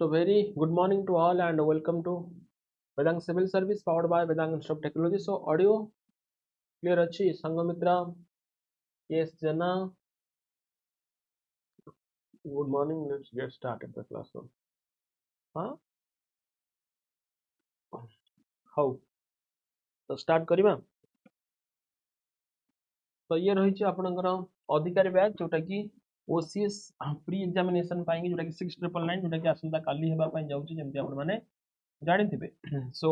So very good morning to all and welcome to Vedang Civil Service powered by Vedang Institute of Technology. So audio clear achi Sangamitra. Yes, Jana. Good morning. Let's get started the classroom. Huh? How? So start करिबा. So ये रही छि आपनकर अधिकारी batch जोटा कि OCS pre examination पाएंगे जोटा कि 6999 जोटा कि आसंता काली हेबा पई जाउछि जेमति आपण माने जानि थिबे. So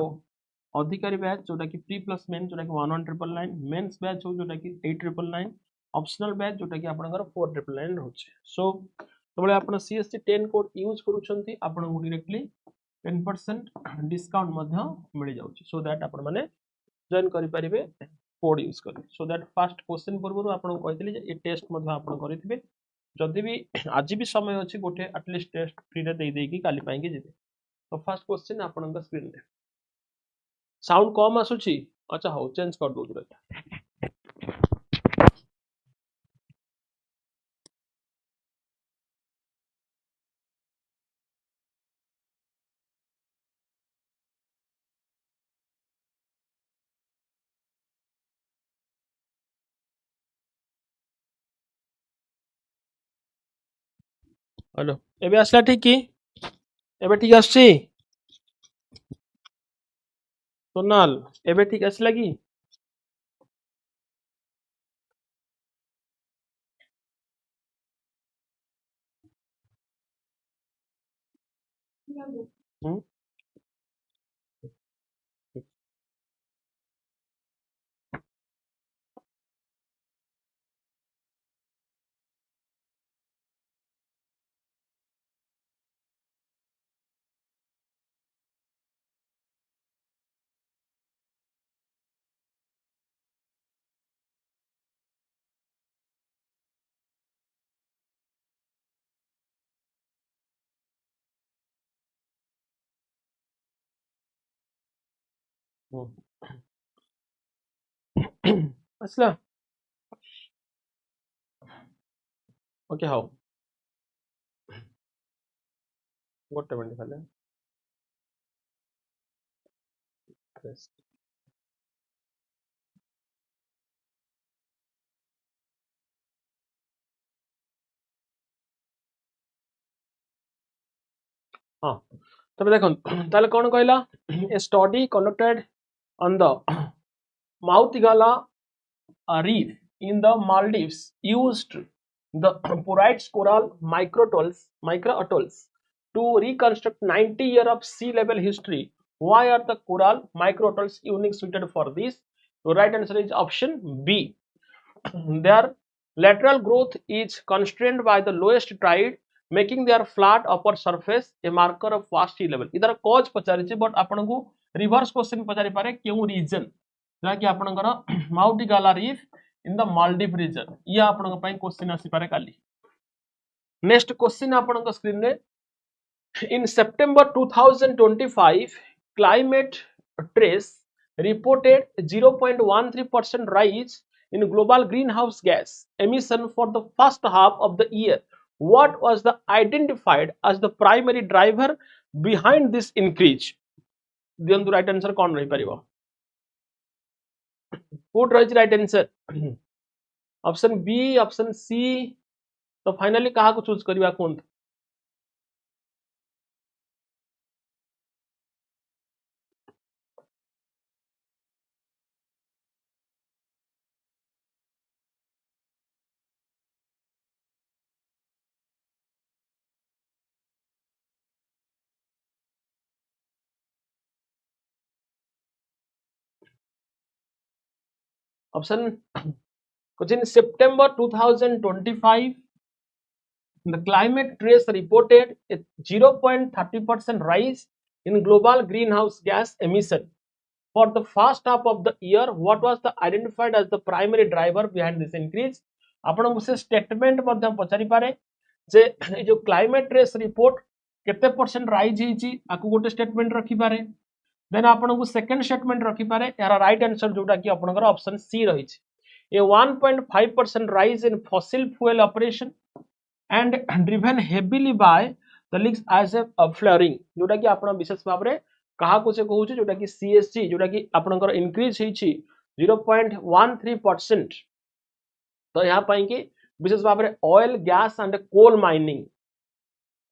अधिकारी बैच जोटा कि प्री प्लस मेन जोटा कि 11999 मेंस बैच हो जोटा कि 8999 ऑप्शनल बैच जोटा कि आपनकर 4999 रहउछि. So तबले आपण CSC 10 कोड यूज करूछंती आपण को डायरेक्टली 10% डिस्काउंट मध्ये मिल जाउछि. So that आपण माने जॉइन करि परिबे कोड यूज करी. So that फर्स्ट क्वेश्चन पूर्व आपण कहथिले जे ए टेस्ट मध्ये आपण करिथिबे जदि भी आज भी समय अछि गोटे एटलीस्ट टेस्ट फ्री रे देई देकी काली पाएंगे जेबे. तो फर्स्ट क्वेश्चन आपण का स्क्रीन रे साउंड कम आसुची. अच्छा हो चेंज कर दो तुरंत. हेलो एबे आसला ठीक की एबे ठीक आछि सोनाल एबे ठीक आसला की हम आसला ओके हाउ गोटे मिनिट खाली हां तबे देखन ताले कोन कहला a study conducted on the Mouthigala reef in the Maldives used the Porites coral microatolls to reconstruct 90 years of sea level history. Why are the coral microatolls unique suited for this? The right answer is option B. Their lateral growth is constrained by the lowest tide, making their flat upper surface a marker of vast sea level. इधर cause पचारिछि but आपन को reverse question पचारि पारे केउ reason जहा कि आपनकर Mouthigala reef in the Maldives region या आपन पई क्वेश्चन आसी पारे काली. नेक्स्ट क्वेश्चन आपन को स्क्रीन रे in September 2025 climate trace reported 0.13% rise in global greenhouse gas emission for the first half of the year. What was the identified as the primary driver behind this increase? The right answer कौन रही परिबो? Put right answer option B option C. तो finally कहा को choose करिवा कोन? Option in September 2025 the climate trace reported a 0.30% rise in global greenhouse gas emission for the first half of the year. What was the identified as the primary driver behind this increase? आपण से statement मध्य पचारि पारे जे ए जो climate trace report केते percent rise हिची आकु गोटे statement रखि पारे. Then आपण को सेकंड स्टेटमेंट रखि पारे. यार राइट आंसर जोटा कि आपनकर ऑप्शन सी रही छि. A 1.5% rise in fossil fuel operation and driven heavily by the leaks as a flaring जोटा कि आपण विशेष भाव में कहा को से कहूचे जोटा कि सीएससी जोटा कि आपनकर इंक्रीज होईछि 0.13%। तो यहाँ पाई कि विशेष भाव में oil gas and coal mining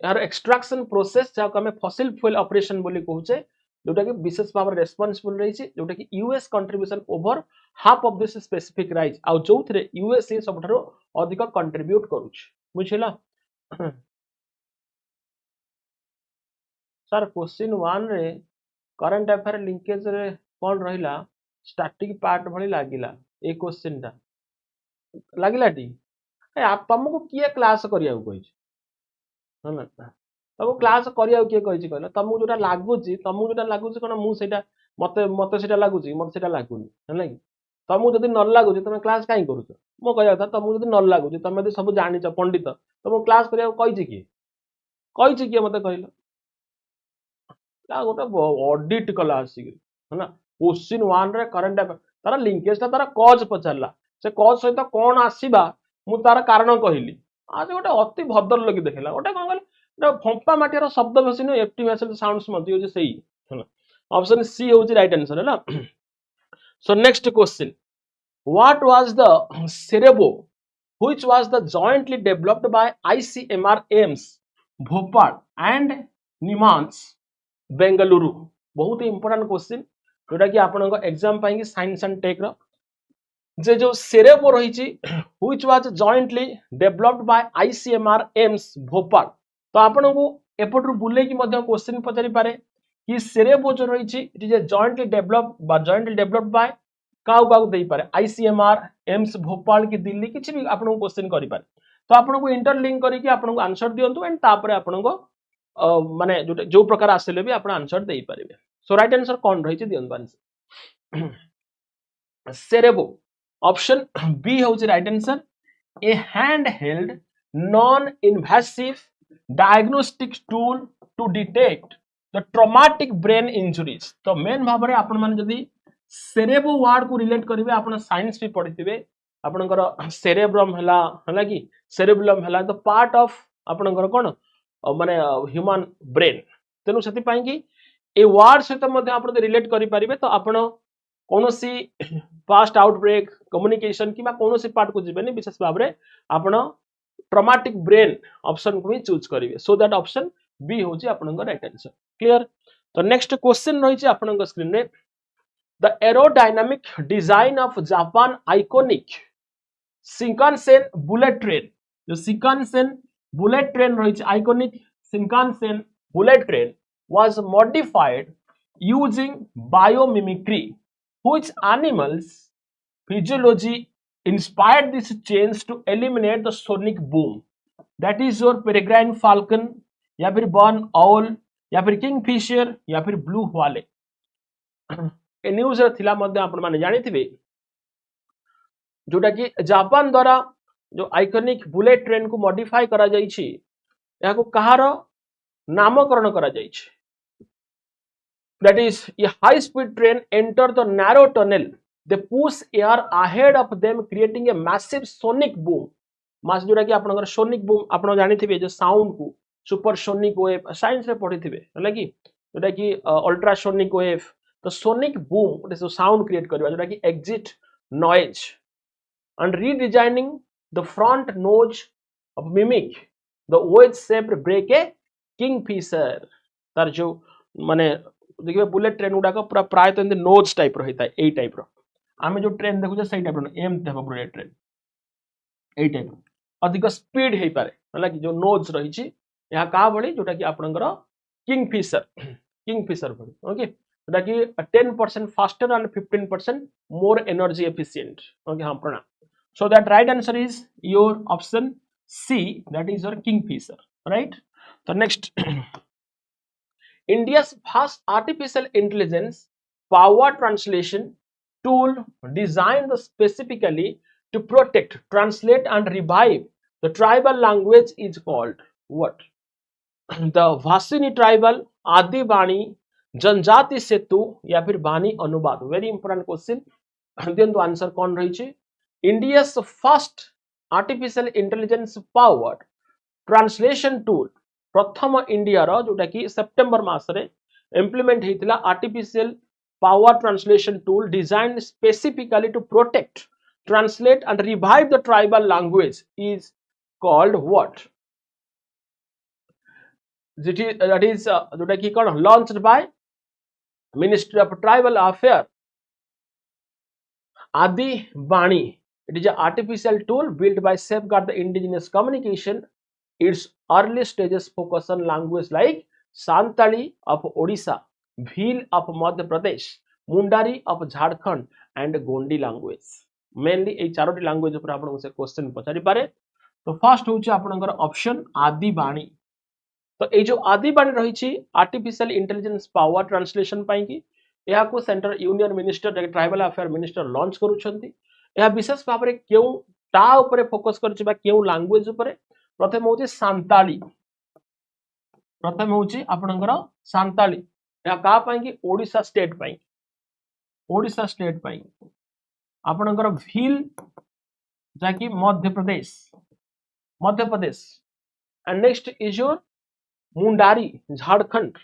यार एक्सट्रैक्शन प्रोसेस जहाँ आम फसिल फ्यूल ऑपरेशन बोली कहूचे जोटा कि विशेष भाव में रेस्पॉन्सिबल रही जोटा कि US contribution over half of this specific rise आउ जो यूएस सबठारु अधिक कंट्रीब्यूट करूछ बुझिला। सर क्वेश्चन 1 रे करंट अफेयर लिंकेज रे कौन रहिला स्टैटिक पार्ट भली लागिला ए क्वेश्चन टा लागिला टी आप तुमको किए क्लास करिया कहि ना तुमको क्लास करिया किए कहि कहला तुमको जोटा लागुची कोन मु सेटा मते मते सेटा लागुची मते सेटा लागुनी हैला कि तुमको जदी न लागुची तुम क्लास काई करूछ मो कहया था तुमको जदी न लागुची तुम यदि सब जानिच पंडित तुमको क्लास करिया कहि किए मते कहला गोटे ऑडिट कला आसिक है ना क्वेश्चन 1 रे करंट अफेयर तार लिंकेज तार कज पचारला से कज सहित कौन आसीबा मु तार कारण कहली आज गोटे अति भद्र लोक देखला गोटे कौन कहले फंपा माटियार शब्द बेसी न एप्टिमेशन साउंड्स मत हो सही है ना ऑप्शन सी होची राइट आंसर है ना। So next question what was the Cerebo which was the jointly developed by ICMR AIIMS Bhopal and NIMHANS Bengaluru बहुत इंपोर्टेंट क्वेश्चन जोटा कि आपन एग्जाम पाई साइंस एंड टेक जे जो सेरेबो रही which was jointly developed by ICMR AIIMS Bhopal तो आपन को एपटू बुले कि क्वेश्चन पचारि पारे कि सेरेबो जो रही जॉइंटली डेवलप्ड बाय काउ दे पारे आईसीएमआर एम्स भोपाल की दिल्ली किसी भी आपन क्वेश्चन करि पारे तो आपन को इंटरलिंक करके आपन को आंसर दियंतु एंड तापर आपन को माने जो प्रकार आसले भी आपण आंसर दे पारिबे। सो राइट आंसर कौन रही दियंतु आंसर सेरेबो ऑप्शन बी होची right answer a hand held non invasive diagnostic tool to detect the traumatic brain injuries. तो मेन भाव में आपण माने जदी सेरेबो वर्ड को रिलेट करिवे आपण साइंस भी पढिथिबे आपनकर सेरेब्रम हला कि सेरेबुलम हला द पार्ट ऑफ आपनकर कोन माने ह्यूमन ब्रेन तेनु सती पाई कि ए वर्ड सहित मध्ये आपण रिलेट करि परिबे तो आपण कोनोसी पास्ट आउटब्रेक कम्युनिकेशन किबा कोनोसी पार्ट को जिबेनी विशेष भाव रे आपण ट्रॉमेटिक ब्रेन ऑप्शन को भी चूज करिवे सो दैट ऑप्शन बी होची आपनकर राइट आंसर क्लियर। तो नेक्स्ट क्वेश्चन रही आपनकर स्क्रीन रे the aerodynamic design of Japan iconic Shinkansen bullet train जो शिंकानसेन बुलेट ट्रेन रही iconic Shinkansen bullet train was modified using biomimicry which animals physiology inspired this change to eliminate the sonic boom that is your peregrine falcon या फिर burn owl या फिर kingfisher या फिर blue whale ए news थिला मध्ये आपण माने जानि थिबे जोटा कि जापान द्वारा जो आइकॉनिक बुलेट ट्रेन को मॉडिफाई करा जाइछि या को कहार नामकरण करा जाइछि that is a high speed train enter the narrow tunnel they push air ahead of them creating a massive sonic boom मास जोटा कि आपनकर सोनिक बूम आपण जानि थिबे जे साउंड को सुपरसोनिक वेव साइंस रे पढि थिबे हला कि जोटा कि अल्ट्रासोनिक वेव तो सोनिक बूम गोटे साउंड क्रिएट करबा जोटा कि exit noise and redesigning the front nose of mimic the wedge shaped brake a kingfisher तार जो माने देखिए बुलेट ट्रेन गुडा पूरा प्राय तो नोज टाइप रही था ए टाइप रो आमे जो ट्रेन देखु सही टाइप रो एम देबो बुलेट ट्रेन ए टाइप अधिक स्पीड हे पारे हला कि जो नोज रही छि या का बळी जोटा कि आपनकर किंगफिशर बळी ओके जोटा कि 10% faster and 15% more energy efficient okay हां प्रणाम so that right answer is your option C that is your Kingfisher right. तो next India's first artificial intelligence power translation tool designed specifically to protect, translate and revive the tribal language is called what? The Vasini tribal Adi Bani Janjati Setu या फिर Bani अनुवाद very important question then the answer कौन रही छे India's first artificial intelligence powered translation tool प्रथम India रो जोटा कि सेप्टेम्बर मास रे इंप्लीमेंट हेतिला artificial power translation tool designed specifically to protect translate and revive the tribal language is called what? That is जोटा कि कौन launched by Ministry of Tribal Affairs Adi Bani. It is an artificial tool built by safeguard the indigenous communication. Its early stages focus on language like Santali of Odisha, Bhil of Madhya Pradesh, Mundari of Jharkhand and Gondi language. Mainly এই চারটি language উপরে আপনাদের से question पचारि पारे। तो first होची आपनकर ऑप्शन आदि बाणी। तो এই जो आदि बाणी रही आर्टिफिशियल इंटेलिजेंस पावर ट्रांसलेशन पाई कि या को central union minister tribal affair minister launch करूछंती। या विशेष भाव में क्यों ता ऊपर फोकस करछि बा क्यों लैंग्वेज ऊपर प्रथम होची सांताली। प्रथम होची आपनकर सांताली या का पाई कि ओडिशा स्टेट पाई। ओडिशा स्टेट पाई आपनकर भील जाकी Madhya Pradesh and next is your Mundari Jharkhand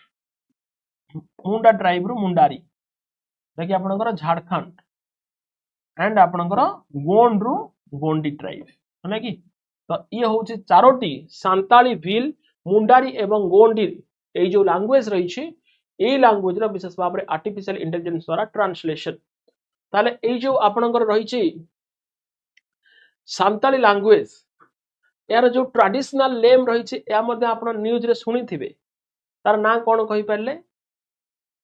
Munda tribe रु मुंडारी जाकी आपनकर झारखंड एंड आपनकर गोंड रु गोंडी ट्राइब है कि। तो ये होची चारोटी सांताली भील मुंडारी एवं गोंडी ए जो लैंग्वेज रही ए लैंग्वेज रो विशेष भाव में आर्टिफिशियल इंटेलिजेंस द्वारा ट्रांसलेशन ताले ए जो आपनकर रही सांताली लैंग्वेज यार जो ट्रेडिशनल नेम रही या मध्ये आपण न्यूज रे सुनी थिबे तार ना कोन कहि परले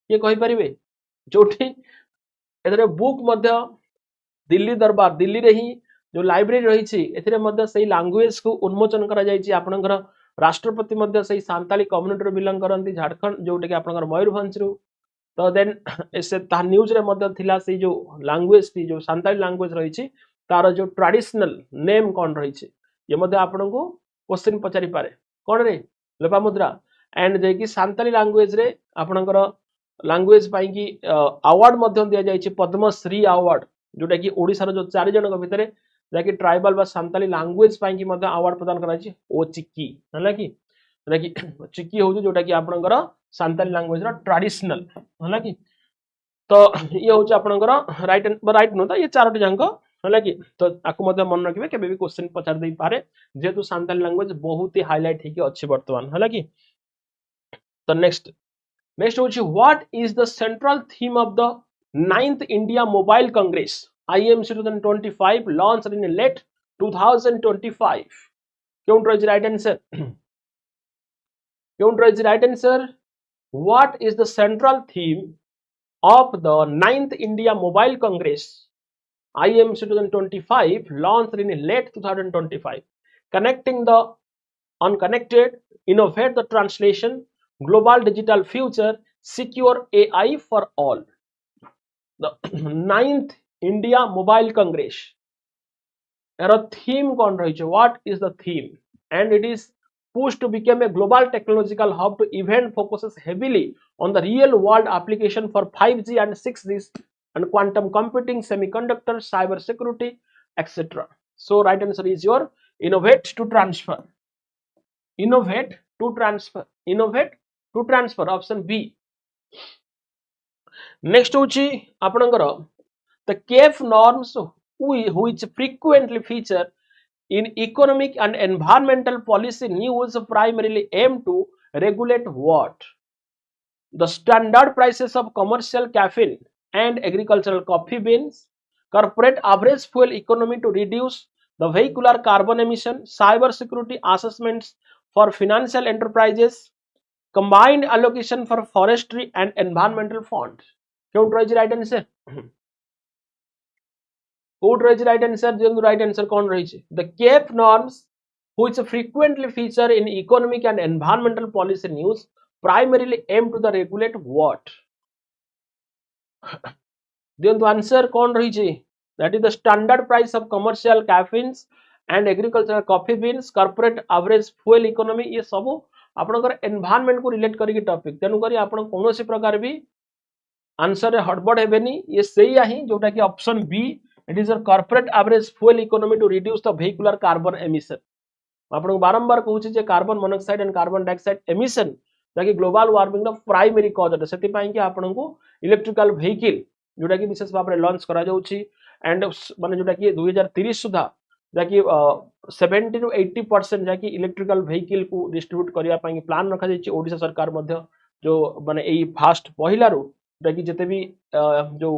ये कहि परिबे जोठी एतरे बुक मध्ये दिल्ली दरबार दिल्ली रे ही जो लाइब्रेरी रही एथिरे मध्ये सही लैंग्वेज को उन्मोचन करा जायछि। आपनकर राष्ट्रपति मध्ये सही सांताली कम्युनिटी रो बिलोंग करंती झारखंड जोटे कि आपनकर मयूरभंज रु। तो देन ऐसे ता न्यूज रे मध्ये थिला से जो लैंग्वेज टी जो सांताली लैंग्वेज रही तार जो ट्रेडिशनल नेम कोन रही ये मध्ये आपन को क्वेश्चन पचारि पारे कोन रे लोपामुद्रा एंड जे कि सांताली लैंग्वेज रे आपनकर लैंग्वेज पाई कि अवार्ड मध्ये दिया जायछि पद्मश्री अवार्ड जोटा कि ओडिसा रो जो 4 जन भितरे जाकी ट्राइबल बा सांताली लैंग्वेज पाई कि मध्ये अवार्ड प्रदान कराछि ओ चिक्की हला कि चिक्की होउ जोटा कि आपनकर सांताली लैंग्वेज रो ट्रेडिशनल हला कि। तो ये होउ आपनकर राइट नो त ये चारोटी जांको हला कि। तो आकु मध्ये मन रखिबे केबे भी क्वेश्चन पचार दे पारे जेतु सांताली लैंग्वेज बहुत ही हाईलाइट हेकि अछि वर्तमान हला कि। तो नेक्स्ट होछि what is the central theme of the 9th India mobile congress IMC 2025 launched in late 2025? Count is right answer. Count is right answer. What is the central theme of the 9th India Mobile Congress IMC 2025 launched in late 2025? Connecting the unconnected, innovate the translation, global digital future, secure AI for all. The 9th India Mobile Congress. A theme kon rahiche. What is the theme? And it is pushed to become a global technological hub. To event focuses heavily on the real world application for 5G and 6G and quantum computing, semiconductors, cyber security, etc. So right answer is your innovate to transfer. Innovate to transfer. Innovate to transfer. Option B. Next hochi apanangar the CAF norms which frequently feature in economic and environmental policy news primarily aim to regulate what? The standard prices of commercial caffeine and agricultural coffee beans, corporate average fuel economy to reduce the vehicular carbon emission, cyber security assessments for financial enterprises, combined allocation for forestry and environmental funds. Count right answer. Would raise right answer? The right answer con raise. The CAF norms which frequently feature in economic and environmental policy news primarily aim to the regulate what? The answer con raise. That is the standard price of commercial caffeines and agricultural coffee beans, corporate average fuel economy ये सब आपनकर environment को relate करिके topic तेनु करी आपण कोनोसी प्रकार भी आंसर रे हड़बड़ हेबेनी ये सही आही जोटा कि option B. It is a corporate average fuel economy to reduce the vehicular carbon emission. आपन बारंबार कहूँ जे carbon monoxide and carbon dioxide emission जाकि ग्लोबल वार्मिंग रो प्राइमरी कॉज अटे सेति पई कि आपन को इलेक्ट्रिकल व्हीकल जोटा कि विशेष भाव में लॉन्च करा जाउची एंड माने जोटा कि 2030 सुधा जाकि 70 to 80% जाकि इलेक्ट्रिकल व्हीकल को डिस्ट्रीब्यूट करिया पई प्लान रखा जाइछि ओडिशा सरकार मध्य जो माने एई फास्ट पहिला रो जाकि जते भी जो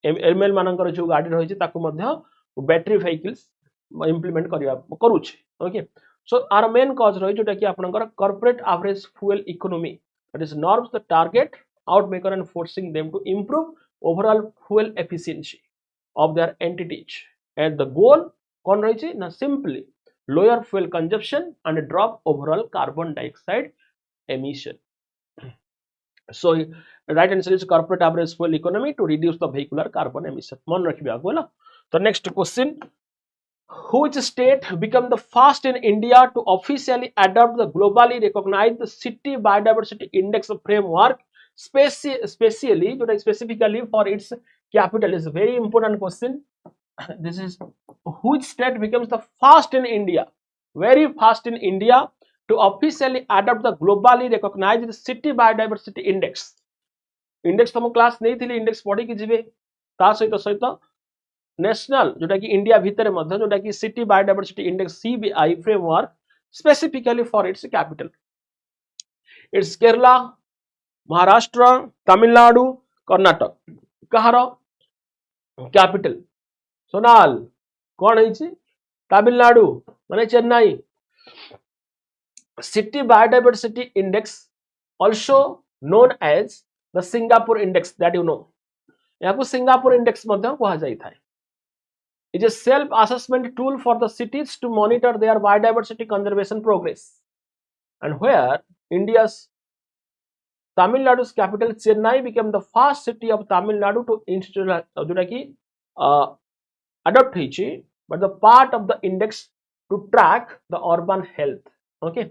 एमएल मानकर जो गाड़ी रहिछि ताकू मध्य बैटरी व्हीकल्स इंप्लीमेंट करिया करूछि okay so are main cause रही जोटा कि आपनकर corporate average fuel economy that is norms the target automaker and forcing them to improve overall fuel efficiency of their entities and the goal kon rahi na simply lower fuel consumption and drop overall carbon dioxide emission. So right answer is corporate average fuel economy to reduce the vehicular carbon emission. मन रखिबे आगो ला. So next question, which state become the first in India to officially adopt the globally recognized city biodiversity index framework specially specifically for its capital? Is a very important question. This is which state becomes the first in India, very first in India to officially adopt the globally recognized city biodiversity index. Index तुम class नहीं थी index पढ़ी कि जीवे ता सहित सहित national जोटा कि इंडिया भीतर मध्य जोटा कि city biodiversity index CBI framework specifically for its capital. Its Kerala, Maharashtra, Tamil Nadu, Karnataka. कहार कैपिटल सोनाल कौन है तमिलनाडु माने Chennai. City biodiversity index also known as the Singapore index that you know. याकु सिंगापुर इंडेक्स मध्य कहा जाई थाए. It is a self assessment tool for the cities to monitor their biodiversity conservation progress, and where India's Tamil Nadu's capital Chennai became the first city of Tamil Nadu to institutionalize जोटा कि adopt हिची but the part of the index to track the urban health. Okay,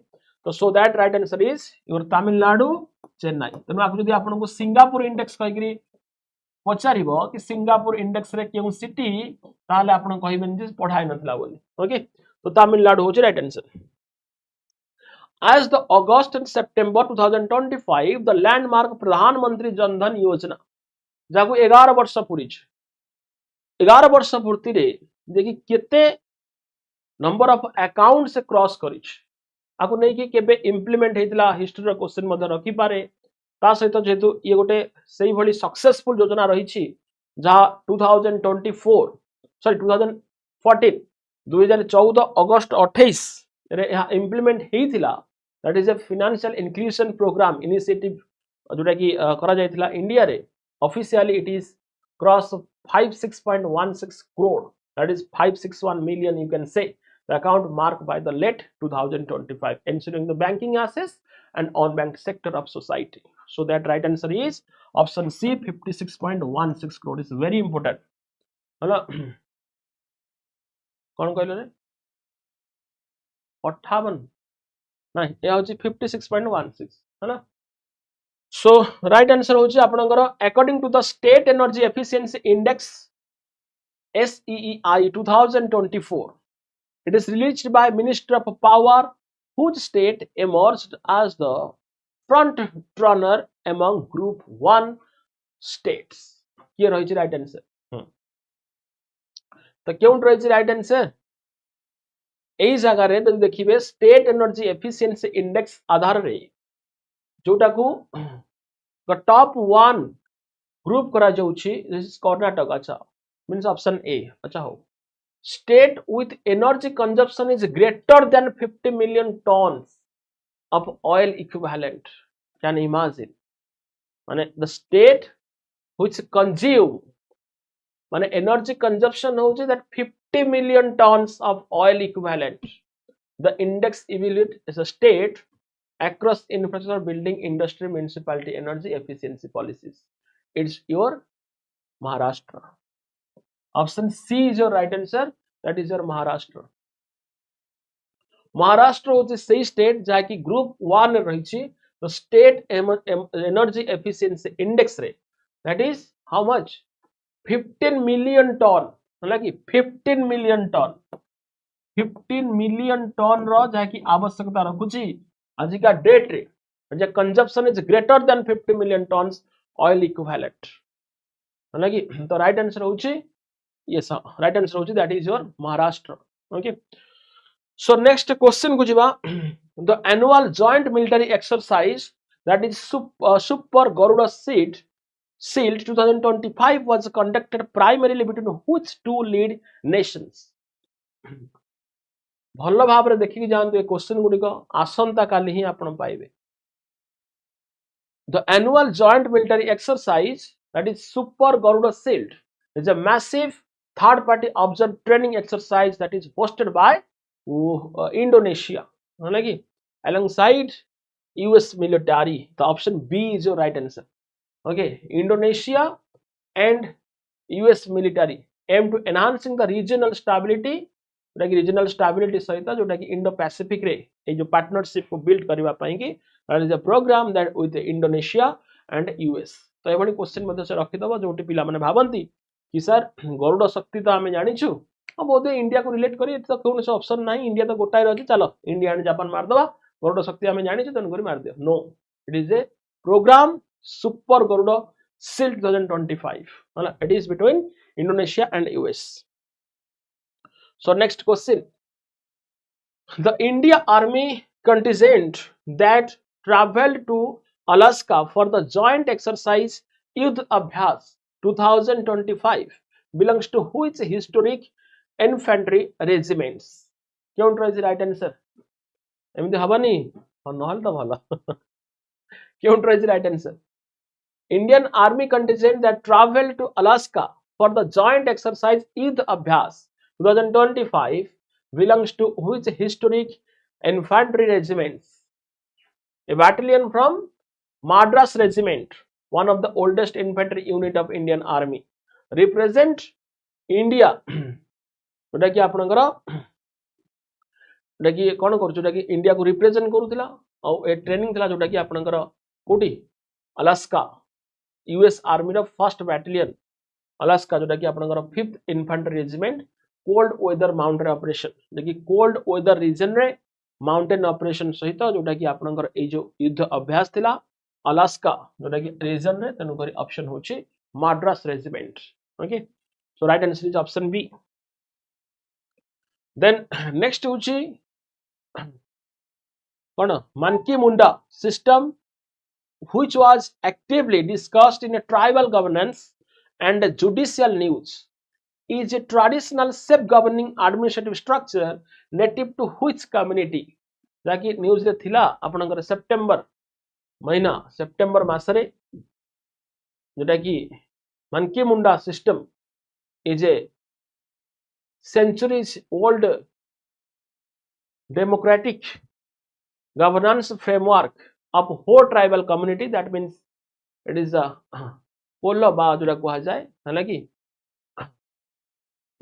तो so that right answer is your Tamil Nadu Chennai. तेनु आपको जदि आपन को Singapore index कहिकरी पचारिबो कि सिंगापुर इंडेक्स रे केउ सिटी ताले आपन कहिबेन जे पढाई नथला बोली. ओके, तो तमिलनाडु होची right answer. As the August and September 2025 the landmark प्रधानमंत्री जन धन योजना जाको 11 वर्ष पूरी 11 वर्ष पूर्ति रे देखि केते नंबर ऑफ अकाउंट से क्रॉस करिछ आको नै कि केबे इंप्लीमेंट हेतला हिस्ट्री रो क्वेश्चन मधे रखि पारे. ता सहित जेतु ये गोटे सेही भली सक्सेसफुल योजना रहिछि जहा 2014 2014 अगस्त 28 रे इंप्लीमेंट हेतिला. That is a financial inclusion programme initiative जोटा कि करा जायतिला इंडिया रे. Officially it is cross 56.16 crore, that is 561 million you can say, the account marked by the late 2025 ensuring the banking access and on-banked sector of society. So that right answer is option C, 56.16 crore is very important. Hello, कौन कहले रे 58 नहीं ये होची 56.16 है ना. So right answer होची आपनकर according to the state energy efficiency index SEEI 2024, it is released by Ministry of Power, whose state emerged as the front runner among group 1 states. Here is right answer. तो क्यों रही right answer एई जगह रे तो देखिबे state energy efficiency index आधार रे जोटा को top 1 group करा जाउछि. This is Karnataka. अच्छा means option A. अच्छा हो state with energy consumption is greater than 50 million tons of oil equivalent. Can you imagine? माने the state which consume माने energy consumption होउछि that 50 million tons of oil equivalent. The index evaluates as a state across infrastructure, building, industry, municipality energy efficiency policies. It's your Maharashtra. Option C is your right answer. That is your Maharashtra. Maharashtra होउछि सेही state जाकि group 1 रहिछि the state energy efficiency index रे. That is how much 15 million ton. मतलब कि 15 million ton 15 million ton रो जाकी आवश्यकता रखुची आजिका डेट रे जे consumption is greater than 50 million tons oil equivalent है कि तो राइट आंसर होची yes right answer होची that is your Maharashtra. Okay, so next question को जिबा the annual joint military exercise that is super Garuda Shield 2025 was conducted primarily between which two lead nations. भल भाव रे देखि जानतु ए question गुडी को आसंता काली ही आपण पाइबे. The annual joint military exercise that is super Garuda Shield is a massive third party observed training exercise that is hosted by Indonesia alongside US military. The option B is your right answer. Okay, Indonesia and US military aim to enhancing the regional stability सहित जोटा कि Indo Pacific रे ए जो partnership को build करबा पई कि that is a program that with Indonesia and US. तो एभली क्वेश्चन मध्य से रखि दबो जोटी पिला माने भाबंती कि सर गरुड़ शक्ति तो आमे जानिछु अब बोधे इंडिया को रिलेट करी तो कोन से ऑप्शन नाही इंडिया तो गोटाय रहछि चलो इंडिया एंड जापान मार दबा गरुड़ शक्ति आमे जानिछु तन करी मार दियो no it is a programme super Garuda shield 2025 होला it is between Indonesia and US. So next question, the India Army contingent that traveled to Alaska for the joint exercise Yudh Abhyas 2025 belongs to which historic infantry regiments? Count is the right answer. एमती हबनी नहल तो भला count is the right answer. Indian Army contingent that traveled to Alaska for the joint exercise Yudh Abhyas 2025 belongs to which historic infantry regiments? A battalion from Madras Regiment, one of the oldest infantry unit of Indian Army, represent India. जोटा कि आपनकर जोटा कि कोन कर जोटा कि India को represent करूथिला और ए ट्रेनिंग थिला जोटा कि आपनकर कोठी अलास्का यूएस आर्मी रो फर्स्ट बैटालियन अलास्का जोटा कि आपनकर 5th infantry regiment cold weather mountain operation देखि कोल्ड वेदर रीजन रे माउंटेन ऑपरेशन सहित जोटा कि आपनकर ए जो युद्ध अभ्यास थिला अलास्का जोटा कि रीजन रे तनु करी ऑप्शन होची Madras regiment. Okay, so right answer is option B. Then next होची कोन Manki Munda system which was actively discussed in a tribal governance and judicial news is a traditional self-governing administrative structure native to which community? जाकि news रे थिला आपनकर September महीना September मासरे जोटा कि Manki Munda system is a centuries old democratic governance framework of whole tribal community. That means it is a पोलो बा जोटा कहा जाए है कि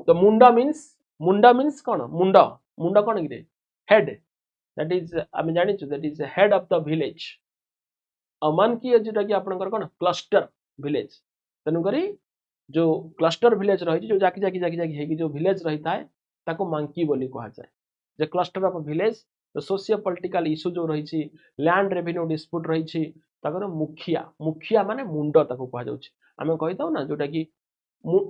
तो मुंडा मीन्स कौन मुंडा मुंडा कौन कि हेड दैट इज आम जानी that is head of the village और मन की जोटा कि आपनकर कौन क्लस्टर विलेज तेणुकरी जो क्लस्टर विलेज रही जो जाकी जाकी जाकी जाकी है जो विलेज रही था ताको मंकी बोली कहा जाए जे क्लस्टर ऑफ विलेज तो सोशियो पॉलिटिकल इश्यू जो रही लैंड रेवेन्यू डिस्प्यूट रही ताकर मुखिया मुखिया माने मुंडा ताको कहा जाउछि आमे कहिताउ ना जोटा कि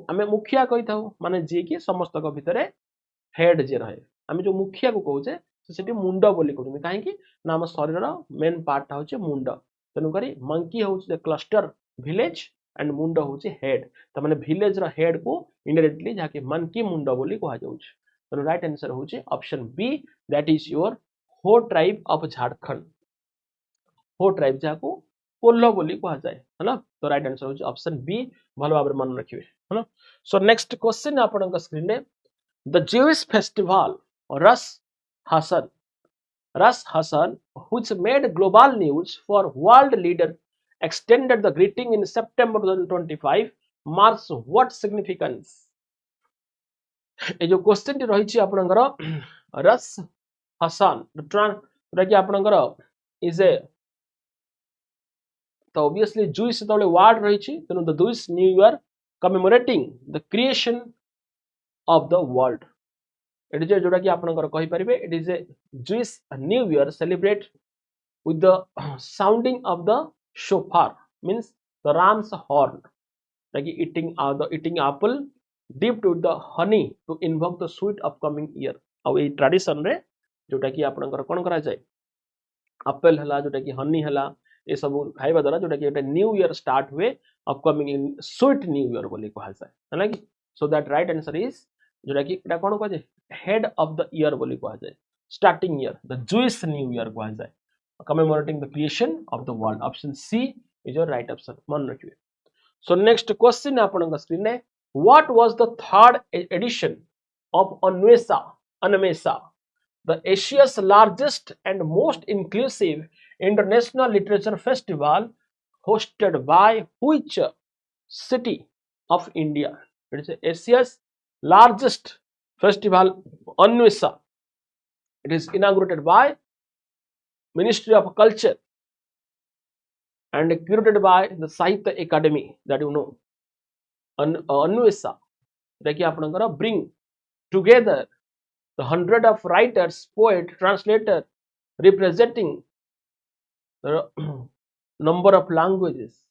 आमे मुखिया कहिताउ माने जे कि समस्त को भितरे हेड जे रहे आमे जो मुखिया को कहउछे सेठी मुंडा बोली कहउछे काहे कि ना हम शरीर रो मेन पार्ट होचे मुंडा तनु करी मंकी होचे क्लस्टर विलेज एंड मुंडा होचे हेड त माने विलेज रो हेड को इनडायरेक्टली जाके मंकी मुंडा बोली कहा जाउछि तो राइट आंसर होचे option B that is your Ho tribe of Jharkhand Ho tribe जाको पोल्लो बोली कहा जाए है ना तो राइट आंसर होचे ऑप्शन बी भलो भाबरे मन रखिबे है ना. सो नेक्स्ट क्वेश्चन आपन का स्क्रीन रे द ज्यूइश फेस्टिवल रस Hasan which made global news for world leader extended the greeting in September 2025 marks what significance? ए जो क्वेश्चन टी रही छि आपनकर रस हसन जोटा कि आपनकर इज ए तो ऑब्वियसली जूइश तले वर्ड रही छि तेनु the Jewish new year commemorating the creation of the world It is जोटा कि आपनकर कहि परिबे it is a Jewish New Year celebrate with the sounding of the shofar, means the ram's horn, like eating apple dipped with the honey to invoke the sweet upcoming year. आ a tradition रे जोटा कि आपनकर कोन करा जाय apple हला जोटा कि honey हला ए सब खाइबा द्वारा जोटा कि एटा न्यू ईयर स्टार्ट हुए upcoming in sweet new year बोली कहल जाय है ना कि so that right answer is जोटा कि एटा कोन कहल जाय हेड ऑफ द ईयर बोली कहल जाय starting year the Jewish new year कहल जाय commemorating the creation of the world. Option C is your right option. मन रखिए. So next question आपन स्क्रीन ने what was the third edition of Anmesa, the Asia's largest and most inclusive international literature festival hosted by which city of India? It is Asia's largest festival, Anmesa. It is inaugurated by Ministry of Culture and curated by the Sahitya Academy, that you know. Anmesa that ki bring together the 100 of writers, poet, translator representing the number of languages.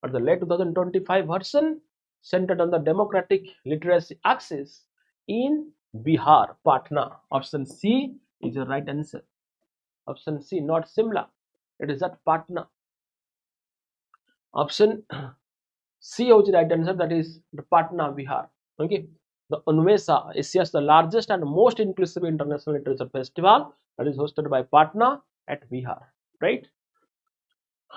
But the late 2025 version centered on the democratic literacy axis in Bihar, Patna. Option C is the right answer. Option C, not Simla. It is at Patna. Option C is the right answer. That is the Patna, Bihar. Okay. The Anmesa, Asia's the largest and most inclusive international literature festival, that is hosted by Patna at Bihar. Right.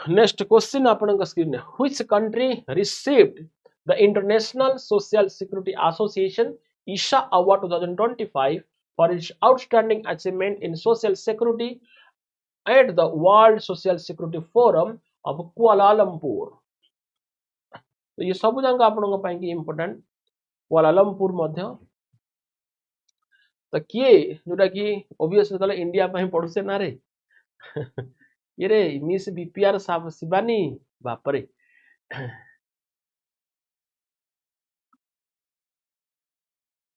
Next question, आपन screen. Which country received the International Social Security Association ISA Award 2025 for its outstanding achievement in social security at the World Social Security Forum of Kuala Lumpur? तो ये सब जांक आपन पाई कि important कुआला Lumpur मध्य तो किए जोटा कि ओबीएसली तले इंडिया पाई पडुसे ना रे ये रे मिस बीपीआर साहब शिवानी बाप रे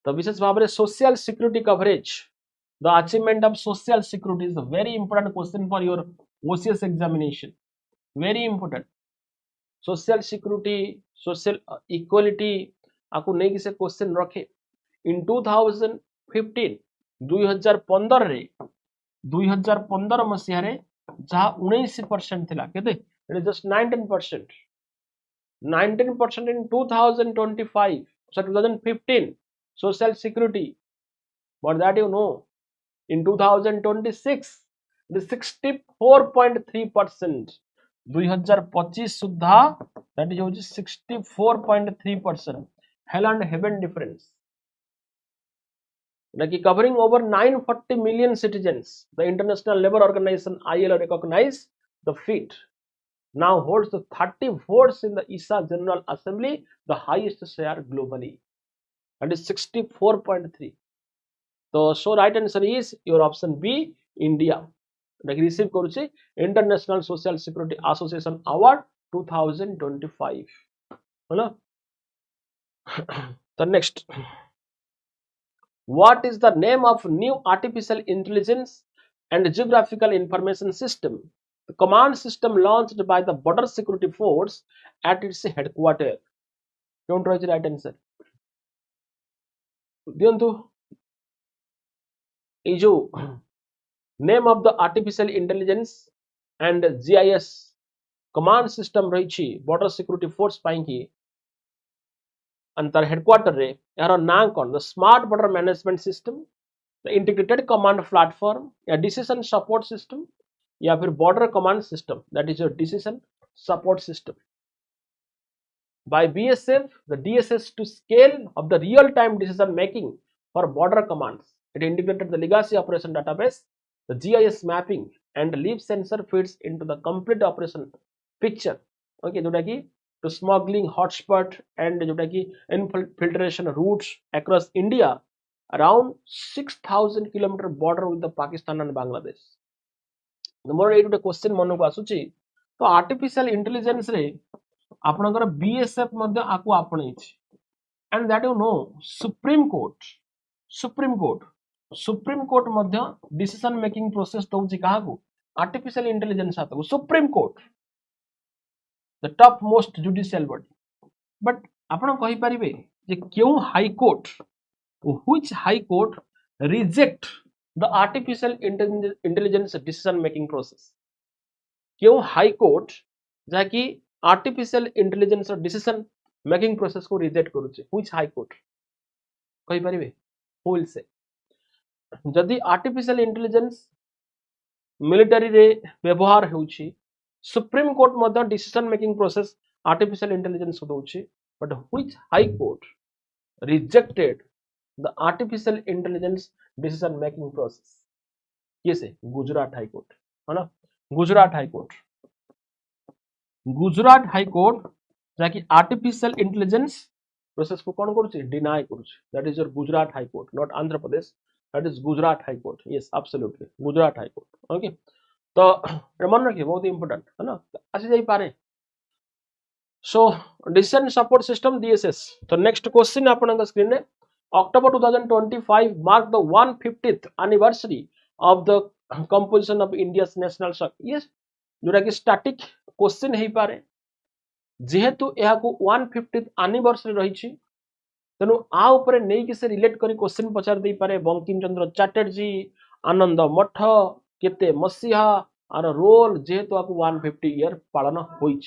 तो विशेष भाव में social security coverage the achievement of social security is a very important question for your OCS examination. Very important. Social security, social equality आपको नहीं किसे क्वेश्चन रखे इन 2015 2015 रे 2015 मसिया रे जहा 19% थिला केते it is just 19% in 2025 so 2015 social security, but that you know in 2026 it is 64.3%. 2025 Sudha that is 64.3%. hell and heaven difference. Like covering over 940 million citizens, the International Labour Organization ILO recognized the feat. Now holds the 30 votes in the ISA General Assembly, the highest share globally. That is 64.3. So right answer is your option B, India. Like receive करुचे International Social Security Association Award 2025. है ना? The next. What is the name of new artificial intelligence and geographical information system? The command system launched by the Border Security Force at its headquarters. Don't write the right answer. दियंतु ये जो name of the artificial intelligence and GIS command system रही border security force पाई की अंतर headquarter रे यार ना कौन the smart border management system, the integrated command platform या decision support system या फिर border command system, that is your decision support system by BSF, the DSS to scale of the real-time decision making for border commands. It integrated the legacy operation database, the GIS mapping and leaf sensor feeds into the complete operation picture. Okay, जोटा कि to smuggling hotspot and जोटा कि infiltration routes across India around 6,000 kilometer border with the Pakistan and Bangladesh. The more ये question मन को आसुची तो artificial intelligence रे आपनकर BSF मध्ये आकु आपणेछि and that you know Supreme Court Supreme Court मध्य डिसीजन मेकिंग प्रोसेस दउची काहाकू आर्टिफिशियल इंटेलिजेंस हातकू Supreme Court the top most judicial body but आपण कहि परिबे जे क्यों high court which high court reject the artificial intelligence decision making process क्यों हाई कोर्ट जाकि artificial intelligence decision making process को रिजेक्ट करूचे व्हिच हाई कोर्ट कहि परिबे हु विल से जदि आर्टिफिशियल इंटेलिजेंस मिलिटरी रे व्यवहार होउची सुप्रीम कोर्ट मध्य decision making process artificial intelligence होउची but which high court rejected the artificial intelligence decision making process ये से गुजरात हाई कोर्ट है ना गुजरात हाई कोर्ट जाकि आर्टिफिशियल इंटेलिजेंस प्रोसेस को कौन करूची डिनाई करूची that is your Gujarat High Court not Andhra Pradesh that is Gujarat High Court yes absolutely Gujarat High Court okay तो मन रखिए बहुत इंपोर्टेंट है ना आसी जाई पारे so decision support system DSS तो नेक्स्ट क्वेश्चन आपन स्क्रीन में October 2025 marked the 150th anniversary of the composition of India's national song. Yes, जोटा कि स्टैटिक क्वेश्चन हे पारे जेहेतु यह को 150th एनिवर्सरी रही तेणु आ ऊपर नहीं कि से रिलेट करी क्वेश्चन पचार दे पारे बंकिम चंद्र चैटर्जी आनंद मठ केते मसीहा आर रोल जेहेतु आपको 150 ईयर पालन होई